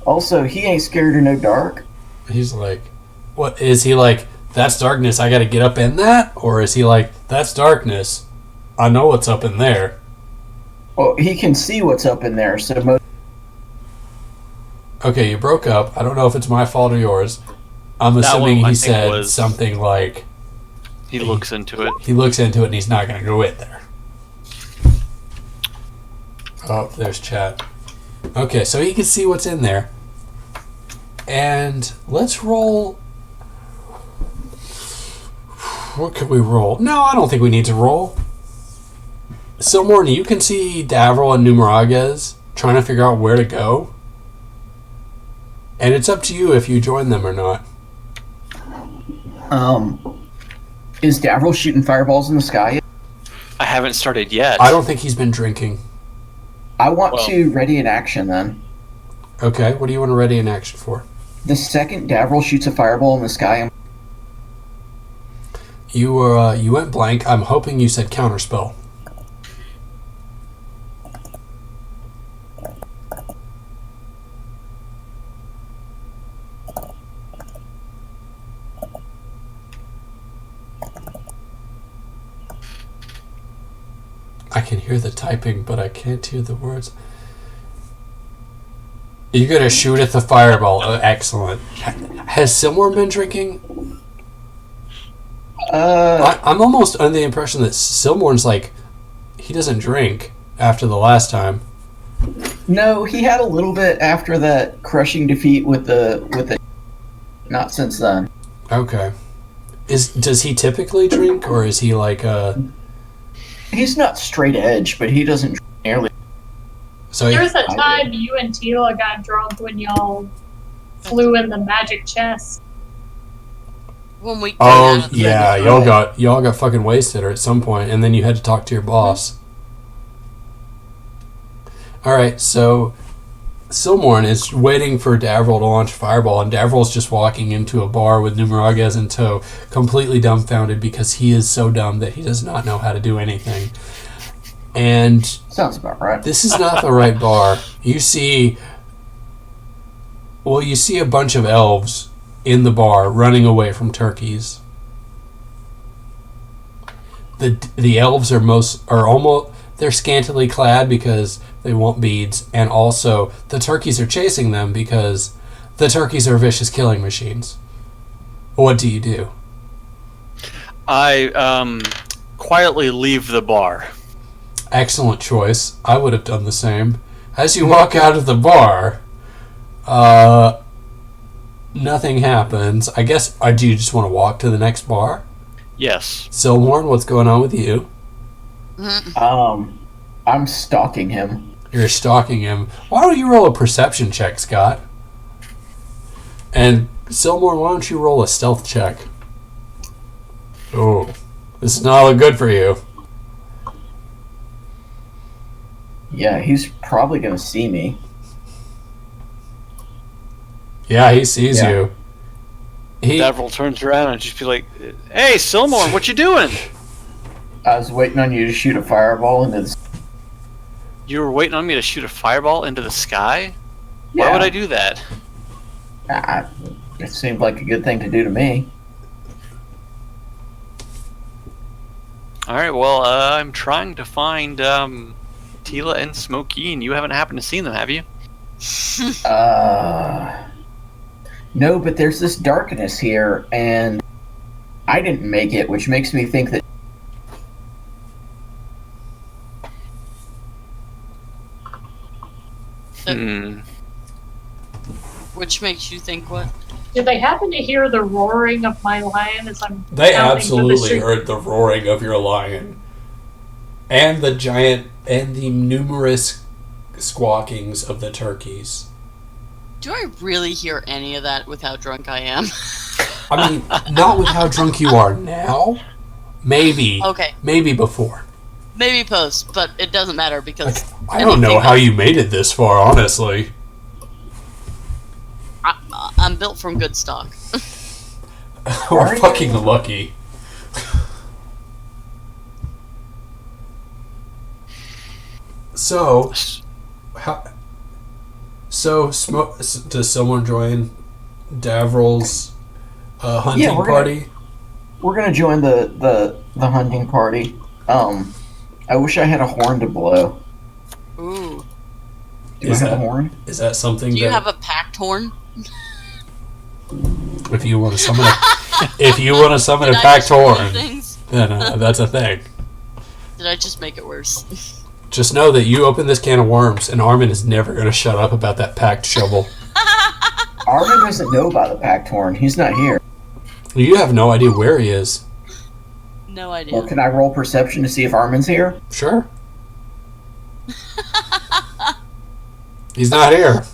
Also, he ain't scared of no dark. He's like, what is he like? That's darkness. I got to get up in that, or is he like, that's darkness? I know what's up in there. Well, he can see what's up in there. So Okay, you broke up. I don't know if it's my fault or yours. I'm assuming he said something like, he looks into it. He looks into it and he's not going to go in there. Oh, there's chat. Okay, so he can see what's in there. And let's roll. What could we roll? No, I don't think we need to roll. Silmorn, you can see Davril and Numeragez trying to figure out where to go. And it's up to you if you join them or not. Is Davril shooting fireballs in the sky? I haven't started yet. I don't think he's been drinking. I want to ready an action then. Okay, what do you want to ready an action for? The second Davril shoots a fireball in the sky, You went blank. I'm hoping you said counterspell. I can hear the typing, but I can't hear the words. You're going to shoot at the fireball. Excellent. Has Silmorn been drinking? I'm almost under the impression that Silmorn's like, he doesn't drink after the last time. No, he had a little bit after that crushing defeat with the not since then. Okay. Does he typically drink, or is he like He's not straight edge, but he doesn't drink nearly. So there was that time you and Tila got drunk when y'all flew in the magic chest. When we yeah, y'all got fucking wasted at some point, and then you had to talk to your boss. All right, so Silmorn is waiting for Davril to launch a fireball, and Davril's just walking into a bar with Numeragez in tow, completely dumbfounded because he is so dumb that he does not know how to do anything. And sounds about right. This is not the right bar. You see a bunch of elves in the bar running away from turkeys. The elves are almost they're scantily clad because they want beads, and also the turkeys are chasing them because the turkeys are vicious killing machines. What do you do? I quietly leave the bar. Excellent choice. I would have done the same. As you walk out of the bar, nothing happens. I guess, do you just want to walk to the next bar? Yes. Silmorn, what's going on with you? I'm stalking him. You're stalking him. Why don't you roll a perception check, Scott? And Silmorn, why don't you roll a stealth check? Oh, this is not look good for you. Yeah, he's probably going to see me. Yeah, he sees you. Davril turns around and just be like, "Hey, Silmorn, what you doing?" I was waiting on you to shoot a fireball into the... You were waiting on me to shoot a fireball into the sky? Yeah. Why would I do that? It seemed like a good thing to do to me. Alright, well, I'm trying to find Tila and Smokey, and you haven't happened to see them, have you? No, but there's this darkness here, and I didn't make it, which makes me think that... Which makes you think what? Did they happen to hear the roaring of my lion as I'm They counting absolutely the heard the roaring of your lion. And the numerous squawkings of the turkeys. Do I really hear any of that with how drunk I am? I mean, not with how drunk you are now. Maybe. Okay. Maybe before. Maybe post, but it doesn't matter because... I don't know how you made it this far, honestly. I'm built from good stock. We're fucking lucky. So, does someone join Davril's hunting party? We're gonna join the hunting party. I wish I had a horn to blow. Ooh. Do I have a horn? Is that something Do you have a packed horn? If you want to summon a packed horn, then that's a thing. Did I just make it worse? Just know that you open this can of worms, and Armin is never going to shut up about that packed shovel. Armin doesn't know about the packed horn. He's not here. You have no idea where he is. No idea. Well, can I roll perception to see if Armin's here? Sure. He's not here.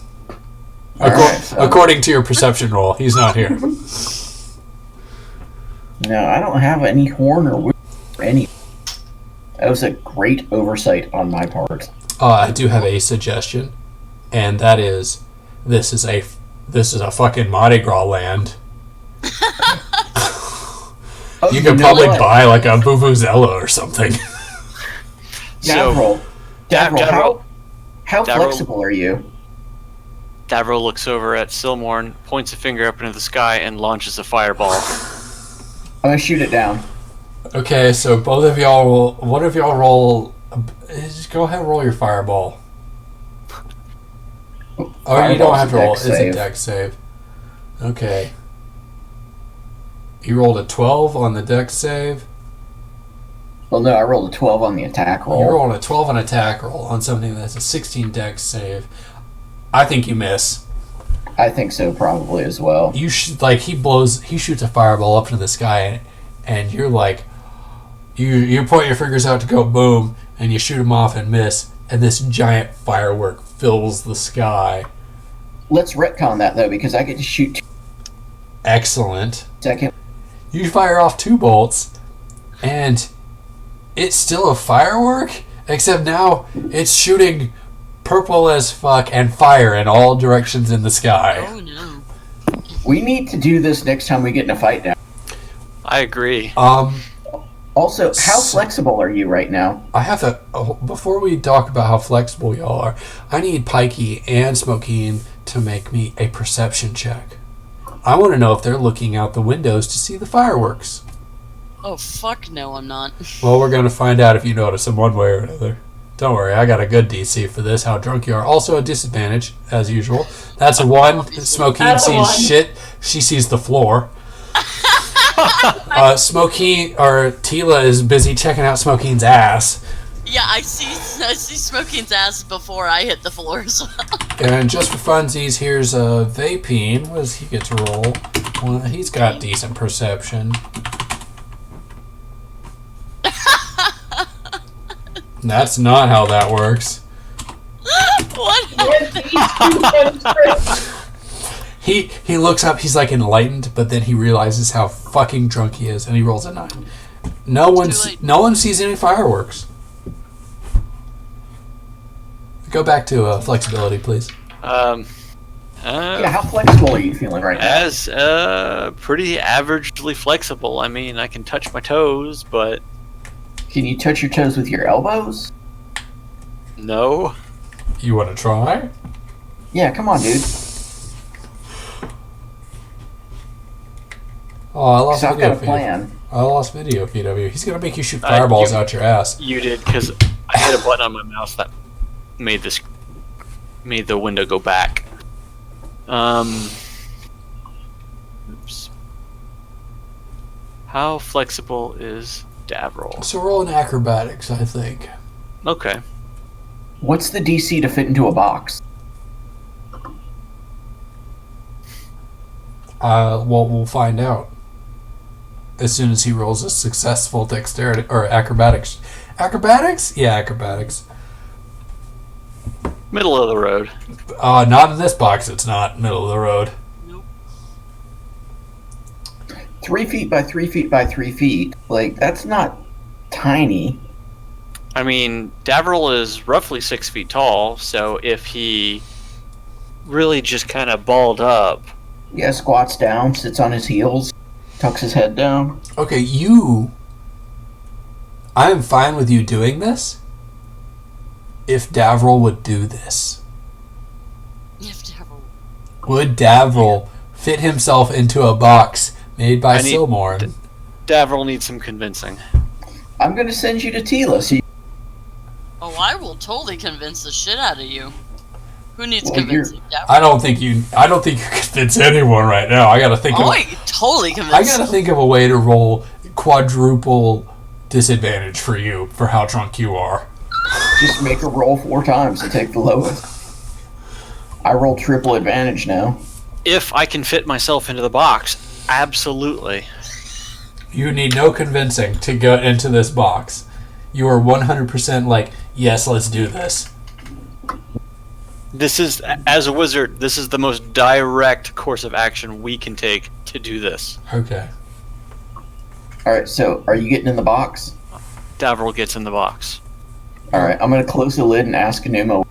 According to your perception roll, he's not here. No, I don't have any horn or any. That was a great oversight on my part. I do have a suggestion, and that is, this is a fucking Mardi Gras land. You could probably buy like a Vuvuzela or something. Davril, how flexible are you? Davril looks over at Silmorn, points a finger up into the sky, and launches a fireball. I'm gonna shoot it down. Okay, so both of y'all roll. One of y'all roll. Just go ahead and roll your fireball. Oh, you don't have to roll. It's a dex save. Okay. You rolled a 12 on the dex save. Well, no, I rolled a 12 on the attack roll. You rolled a 12 on attack roll on something that's a 16 dex save. I think you miss. I think so, probably as well. He shoots a fireball up into the sky, and you're like, you point your fingers out to go boom, and you shoot him off and miss, and this giant firework fills the sky. Let's retcon that though, because I get to shoot. Excellent. Second. You fire off 2 bolts, and it's still a firework, except now it's shooting purple as fuck and fire in all directions in the sky. Oh no. We need to do this next time we get in a fight now. I agree. Also, how flexible are you right now? I have to, before we talk about how flexible y'all are, I need Pikey and Smokeen to make me a perception check. I want to know if they're looking out the windows to see the fireworks. Oh fuck no, I'm not. Well, we're going to find out if you notice them one way or another. Don't worry, I got a good DC for this, how drunk you are. Also a disadvantage, as usual. That's a 1. Smokeen sees shit. She sees the floor. Smokeen, or Tila is busy checking out Smokeen's ass. Yeah, I see Smokeen's ass before I hit the floor as well. And just for funsies, here's Vapine. What does he get to roll? Well, he's got decent perception. That's not how that works. What? He looks up, he's like enlightened, but then he realizes how fucking drunk he is, and he rolls a 9. No one sees any fireworks. Go back to flexibility, please. Yeah, how flexible are you feeling right now? As pretty averagely flexible. I mean, I can touch my toes, but Can you touch your toes with your elbows? No. You want to try? Yeah, come on, dude. Oh, I lost 'Cause I've video got a feed. plan. I lost video, PW. He's gonna make you shoot fireballs out your ass. You did, because I hit a button on my mouse that made the window go back. Oops. How flexible is Davril? So roll in acrobatics, I think. Okay. What's the DC to fit into a box? Well, we'll find out as soon as he rolls a successful dexterity or acrobatics. Acrobatics? Yeah, acrobatics. Middle of the road. Not in this box. It's not middle of the road. 3 feet by 3 feet by 3 feet. Like, that's not tiny. I mean, Davril is roughly 6 feet tall, so if he really just kind of balled up. Yeah, squats down, sits on his heels, tucks his head down. Okay, I am fine with you doing this if Davril would do this. If Davril. Would Davril fit himself into a box made by Silmorn? Davril needs some convincing. I'm going to send you to Tila. So Oh, I will totally convince the shit out of you. Who needs Well, convincing? Davril? I don't think you convince anyone right now. I gotta think Oh, of I totally I convinced gotta him. think of a way to roll quadruple disadvantage for you for how drunk you are. just make a roll 4 times to take the lowest. I roll triple advantage now. If I can fit myself into the box, absolutely. You need no convincing to go into this box. You are 100% like, yes, let's do this. This is, as a wizard, this is the most direct course of action we can take to do this. Okay. Alright, so are you getting in the box? Davril gets in the box. Alright, I'm going to close the lid and ask Enuma.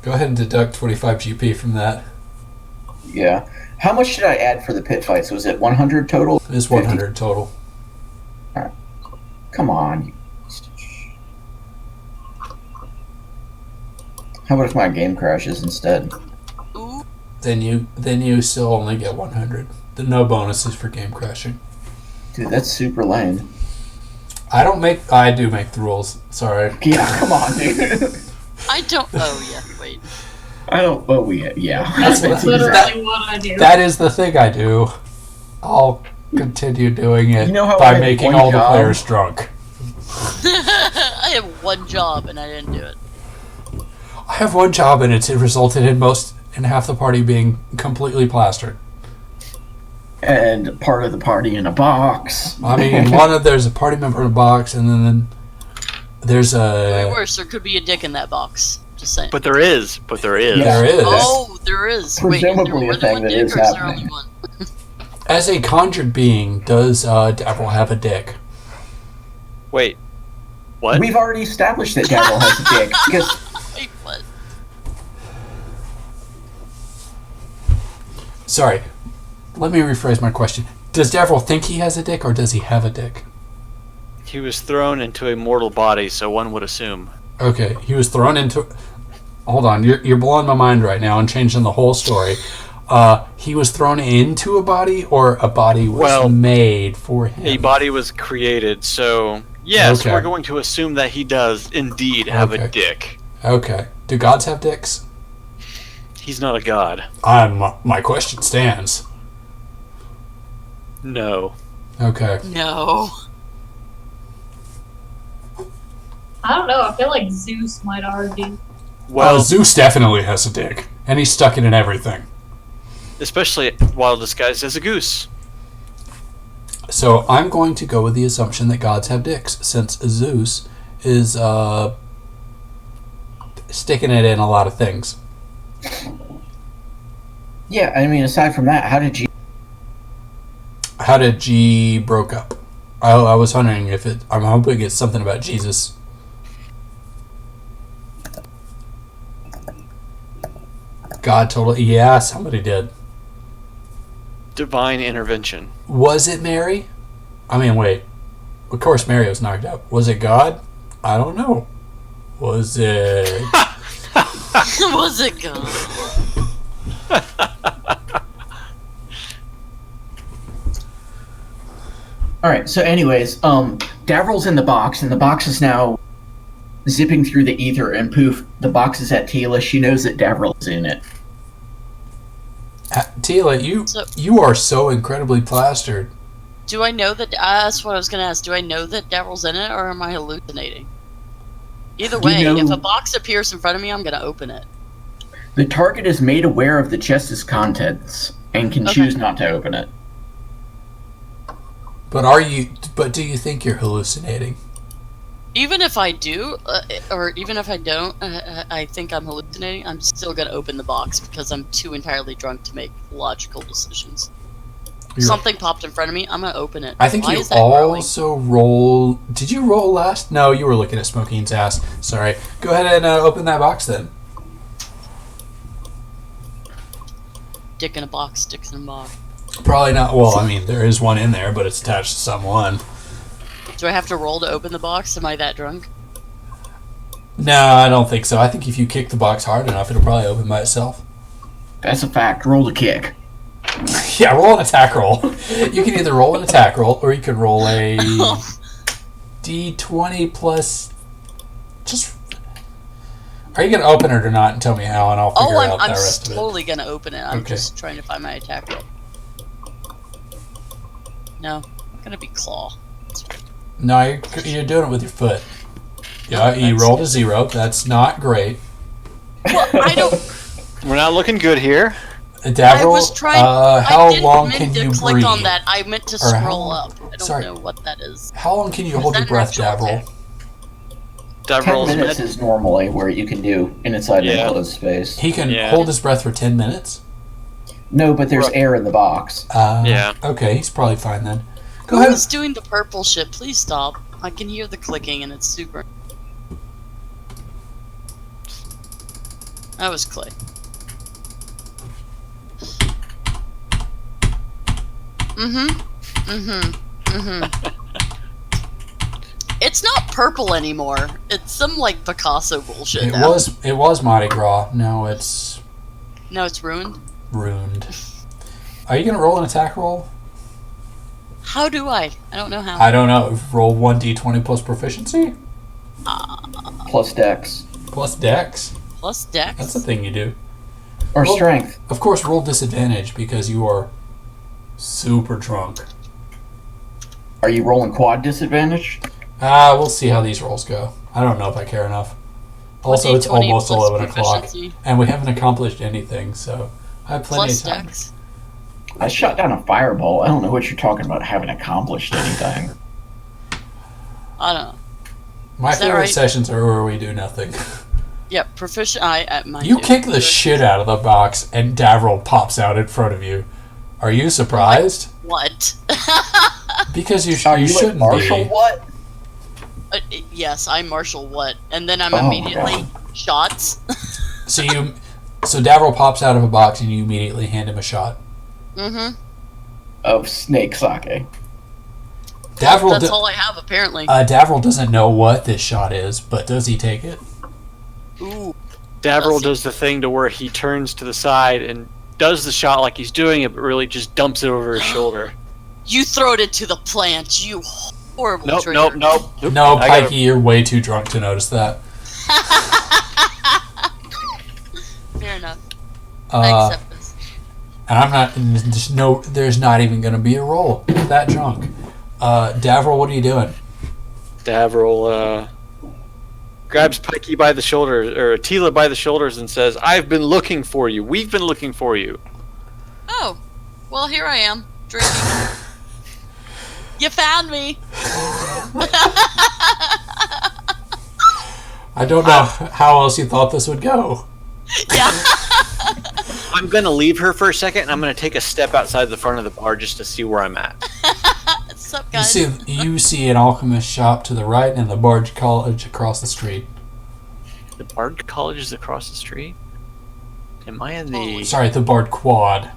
Go ahead and deduct 25 GP from that. Yeah. How much did I add for the pit fights? Was it 100 total? It's 100 total. Come on. How about if my game crashes instead? Ooh. Then you still only get 100. No bonuses for game crashing. Dude, that's super lame. I do make the rules. Sorry. Yeah, come on, dude. I don't. Oh, yeah, wait. I don't. Oh, yeah. That's Literally what I do. That is the thing I do. I'll continue doing it You know how I by had making one all the job? players drunk. I have one job and I didn't do it. I have one job and it's resulted in half the party being completely plastered. And part of the party in a box. I mean, there's a party member in a box, and then there's Way a worse, there could be a dick in that box. Just saying. But there is. there is. Oh, there is. Presumably Wait, a thing that is happening. one? As a conjured being, does Davril have a dick? Wait. What? We've already established that Daryl has a dick. Because Wait, what? Sorry, let me rephrase my question. Does Davril think he has a dick, or does he have a dick? He was thrown into a mortal body, so one would assume. Okay, he was thrown into... Hold on, you're blowing my mind right now and changing the whole story. He was thrown into a body, or a body was made for him? A body was created, so yes, Okay. we're going to assume that he does indeed have a dick. Okay. Do gods have dicks? He's not a god. My question stands. No. Okay. No. I don't know. I feel like Zeus might argue. Well, Zeus definitely has a dick, and he's stuck it in everything. especially while disguised as a goose. So I'm going to go with the assumption that gods have dicks, since Zeus is sticking it in a lot of things. yeah, I mean, aside from that, how did G broke up? I was wondering if I'm hoping it's something about Jesus. God totally... Yeah, somebody did. Divine intervention. Was it Mary? I mean, wait. Of course, Mario's knocked out. Was it God? I don't know. Was it... Was it God? Alright, so anyways, Davril's in the box, and the box is now zipping through the ether, and poof, the box is at Tila. She knows that Davril's in it. Tila, you are so incredibly plastered. Do I know that... that's what I was going to ask. Do I know that Davril's in it, or am I hallucinating? Either way, if a box appears in front of me, I'm going to open it. The target is made aware of the chest's contents and can choose not to open it. But do you think you're hallucinating? Even if I do, or even if I don't, I think I'm hallucinating, I'm still going to open the box because I'm too entirely drunk to make logical decisions. Something popped in front of me, I'm going to open it. I think you also roll... Did you roll last? No, you were looking at Smokeen's ass. Sorry. Go ahead and open that box then. Dick in a box, dicks in a box. Probably not. Well, I mean, there is one in there, but it's attached to someone. Do I have to roll to open the box? Am I that drunk? No, I don't think so. I think if you kick the box hard enough, it'll probably open by itself. That's a fact. Roll the kick. Yeah, roll an attack roll. You can either roll an attack roll, or you could roll a d20 plus... Just... Are you going to open it or not and tell me how, and I'll figure out the rest of it. I'm totally going to open it. I'm just trying to find my attack roll. No, I'm going to be claw. No, you're doing it with your foot. Yeah, you rolled a 0. That's not great. Well, I don't... We're not looking good here. Davril, I was trying... how long can you click breathe? on that. I meant to scroll up. I don't know what that is. How long can you hold your breath, Davril? 10 minutes is normally where you can do inside an enclosed space. He can hold his breath for 10 minutes? No, but there's air in the box. Okay, he's probably fine then. Go ahead. Who's doing the purple shit? Please stop. I can hear the clicking and it's super... That was Clay. It's not purple anymore. It's some like Picasso bullshit now. It was Mardi Gras. Now it's ruined? Ruined. Are you going to roll an attack roll? How do I? I don't know how. I don't know. Roll 1d20 plus proficiency? Plus dex. Plus dex? Plus dex? That's a thing you do. Or strength. Of course, roll disadvantage because you are super drunk. Are you rolling quad disadvantage? We'll see how these rolls go. I don't know if I care enough. Also, it's almost 11 o'clock, and we haven't accomplished anything, so I have plenty of time. Dex. I shot down a fireball. I don't know what you're talking about having accomplished anything. I don't know. My favorite sessions are where we do nothing. Yeah, proficient. You kick the shit out of the box, and Davril pops out in front of you. Are you surprised? What? Because you shouldn't be. Marshall what? Yes, I'm Marshall what, and then I'm immediately shots. So Davril pops out of a box, and you immediately hand him a shot. Of snake sake. That's all I have, apparently. Davril doesn't know what this shot is, but does he take it? Ooh. Davril does the thing to where he turns to the side and does the shot like he's doing it, but really just dumps it over his shoulder. You throw it into the plant, you horrible traitor. Nope. No, Pikey, you're way too drunk to notice that. Fair enough. I accept this. And I'm not. There's not even going to be a roll. That drunk. Davril, what are you doing? Davril grabs Pikey by the shoulders, or Tila by the shoulders, and says, "I've been looking for you. We've been looking for you." Oh, well, here I am, drinking. You found me. I don't know how else you thought this would go. Yeah. I'm going to leave her for a second, and I'm going to take a step outside the front of the bar just to see where I'm at. What's up, guys? You see an alchemist shop to the right and the Bard College across the street. The Bard College is across the street? Am I in the... Sorry, the Bard Quad.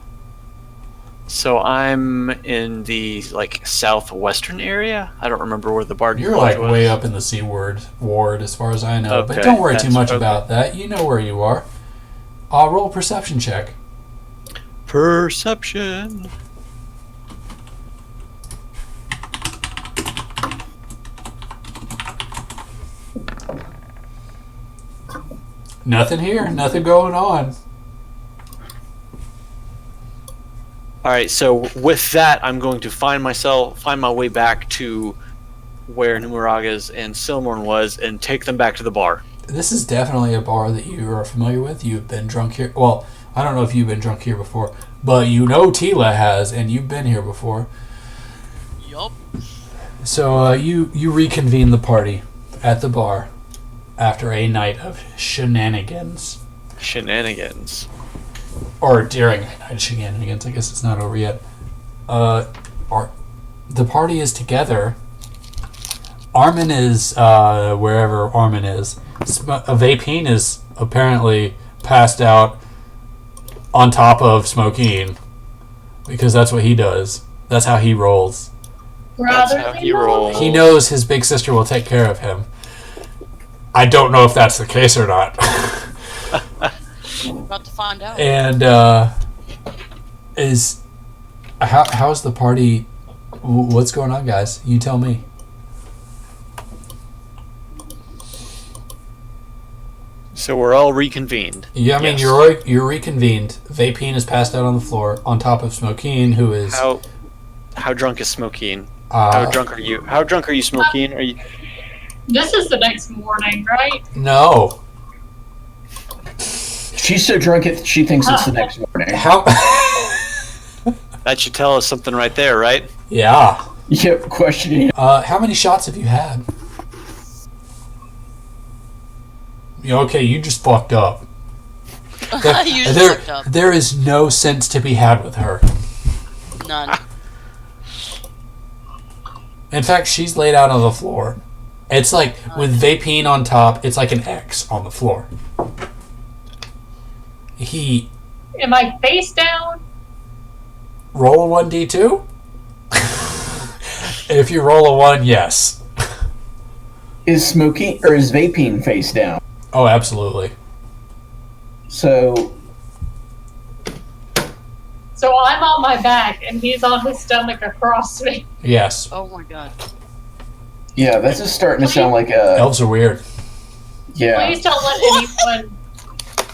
So I'm in the southwestern area. I don't remember where the Bardi You're Lodge like was. way up in the Seaward ward, as far as I know. Okay, But don't worry too that's- much okay. about that. You know where you are. I'll roll a perception check. Perception. Nothing here. Nothing going on. All right. So with that, I'm going to find my way back to where Numeraga's and Silmorn was, and take them back to the bar. This is definitely a bar that you are familiar with. You've been drunk here. Well, I don't know if you've been drunk here before, but you know Tila has, and you've been here before. Yup. So you reconvene the party at the bar after a night of shenanigans. Shenanigans. Or during a night of shenanigans. I guess it's not over yet. The party is together. Armin is wherever Armin is. Vapine is apparently passed out on top of Smokeen because that's what he does. That's how he rolls. That's Rather how than he rolls. He knows his big sister will take care of him. I don't know if that's the case or not. We're about to find out. And how's the party? What's going on, guys? You tell me. So we're all reconvened. Yeah, I mean Yes. you're reconvened. Vapine is passed out on the floor on top of Smokeen, who is How drunk is Smokeen? How drunk are you? How drunk are you, Smokeen? Are you? This is the next morning, right? No. She's so drunk she thinks it's the next morning. How? That should tell us something right there, right? Yeah. Yep, questioning. How many shots have you had? Okay, you just fucked up. You just fucked up. There is no sense to be had with her. None. In fact, she's laid out on the floor. It's like, with Vapine on top, it's like an X on the floor. Am I face down? Roll a 1d2? If you roll a 1, yes. Is smoking or is vaping face down? Oh, absolutely. So So I'm on my back and he's on his stomach across me. Yes. Oh my god. yeah, this is starting to sound like a Elves are weird. yeah. Please don't let anyone.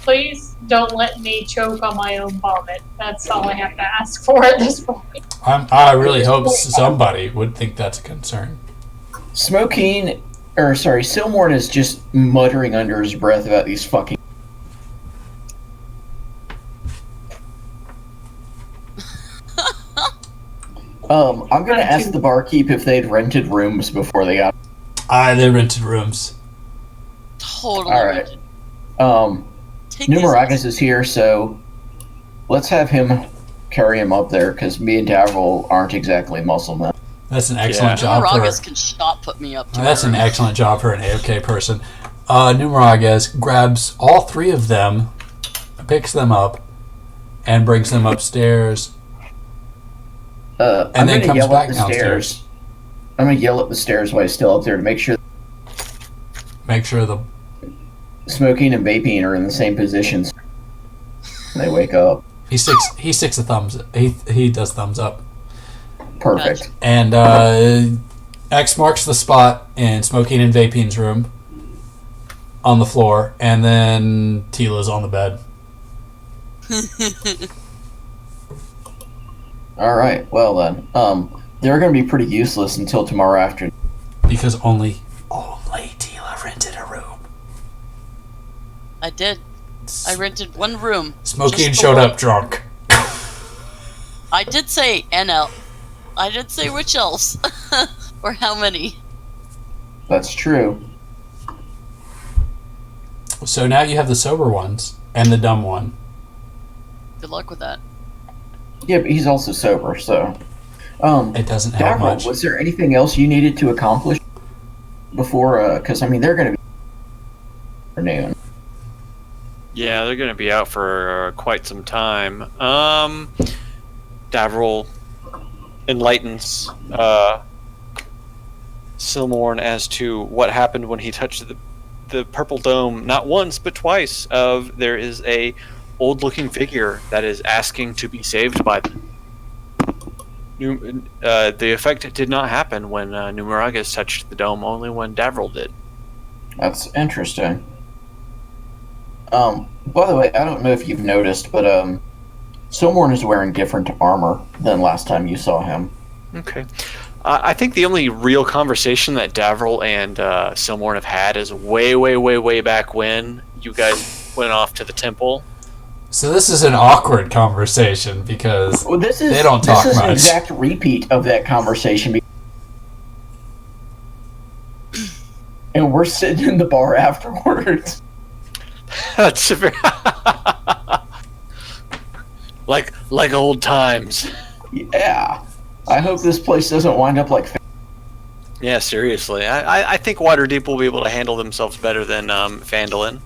Please don't let me choke on my own vomit. That's all I have to ask for at this point. I really hope somebody would think that's a concern. Smoking Silmorn is just muttering under his breath about these fucking. I'm gonna ask the barkeep if they'd rented rooms before they got. They rented rooms. Totally. All right. rented. Take these- Numeragus is here, so let's have him carry him up there because me and Davril aren't exactly muscle men. That's an excellent job for. Numeragus can shot put me up to That's her. an excellent job for an AFK person. Numeragus grabs all three of them, picks them up, and brings them upstairs. I'm And then gonna comes yell back up the downstairs. stairs. I'm gonna yell up the stairs while he's still up there to make sure Make sure the smoking and vaping are in the same positions when they wake up. he sticks a thumbs. He does thumbs up. Perfect. And X marks the spot in Smoking and Vaping's room on the floor, and then Tila's on the bed. All right. Well then, they're gonna be pretty useless until tomorrow afternoon. Because only Tila rented a room. I did. I rented one room. Smoking Just the showed one. up drunk. I did say NL. I did say which elves. Or how many. That's true. So now you have the sober ones and the dumb one. Good luck with that. Yeah, but he's also sober, so. It doesn't help Davril, much. was there anything else you needed to accomplish before? Because I mean, they're gonna be afternoon. Yeah, they're going to be out for quite some time. Davril enlightens Silmorn as to what happened when he touched the purple dome, not once but twice. There is a old-looking figure that is asking to be saved by them. The effect did not happen when Numeragus touched the dome, only when Davril did. That's interesting. By the way, I don't know if you've noticed, but Silmorn is wearing different armor than last time you saw him. Okay. I think the only real conversation that Davril and Silmorn have had is way back when you guys went off to the temple. So this is an awkward conversation because they don't talk much. This is an exact repeat of that conversation. And we're sitting in the bar afterwards. That's a very like old times. Yeah. I hope this place doesn't wind up like... Yeah, seriously. I think Waterdeep will be able to handle themselves better than Phandalin.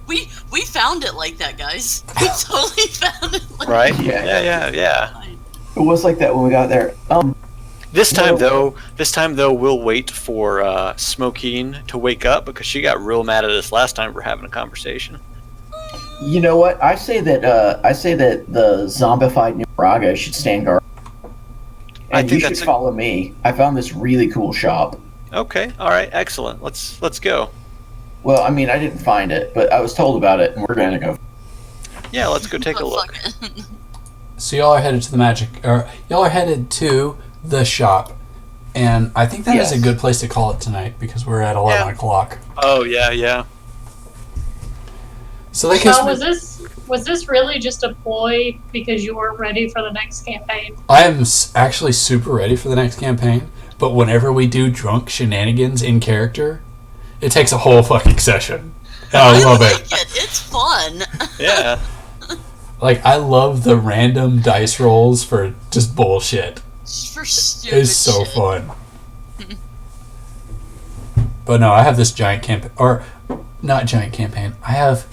We found it like that, guys. We totally found it like right? that. Yeah. It was like that when we got there. This time though, we'll wait for Smokeen to wake up because she got real mad at us last time for having a conversation. You know what? I say that the zombified Numeraga should stand guard. And you should follow me. I found this really cool shop. Okay, all right, excellent. Let's go. Well, I mean, I didn't find it, but I was told about it, and we're gonna go. Yeah, let's go take a look. So y'all are headed to y'all are headed to the shop, and I think that is a good place to call it tonight because we're at 11 o'clock. Oh yeah. So they can. Was this really just a ploy because you weren't ready for the next campaign? I am actually super ready for the next campaign, but whenever we do drunk shenanigans in character, it takes a whole fucking session. And I love it. It's fun. Yeah. Like, I love the random dice rolls for just bullshit. For stupid It's so shit. fun. But no, I have this giant campaign, or not giant campaign. I have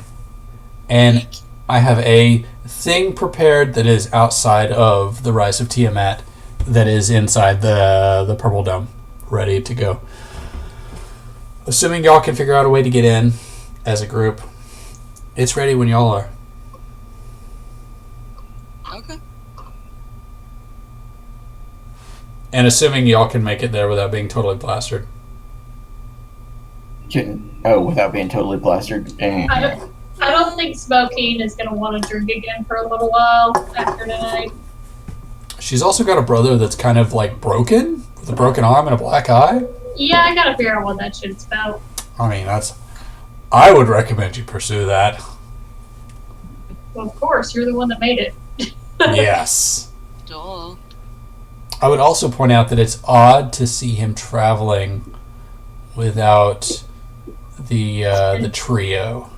a thing prepared that is outside of the Rise of Tiamat that is inside the Purple Dome, ready to go. Assuming y'all can figure out a way to get in as a group, it's ready when y'all are. Okay. And assuming y'all can make it there without being totally plastered. Without being totally plastered? I don't think Smokeen is going to want to drink again for a little while after tonight. She's also got a brother that's kind of like broken, with a broken arm and a black eye. Yeah, I gotta figure out what that shit's about. I mean, I would recommend you pursue that. Well, of course, you're the one that made it. Yes. Duh. I would also point out that it's odd to see him traveling without the trio.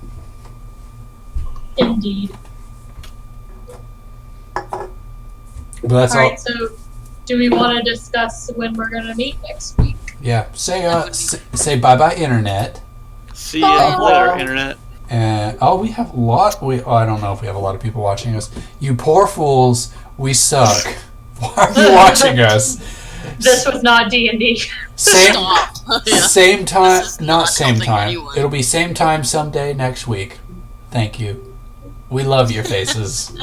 Indeed. But that's all. Alright, so do we want to discuss when we're going to meet next week? Yeah. Say bye-bye, Internet. See you later, Internet. We have a lot. I don't know if we have a lot of people watching us. You poor fools. We suck. Why are you watching us? This was not D&D. Same time. Not same helping time. anyone. It'll be same time someday next week. Thank you. We love your faces.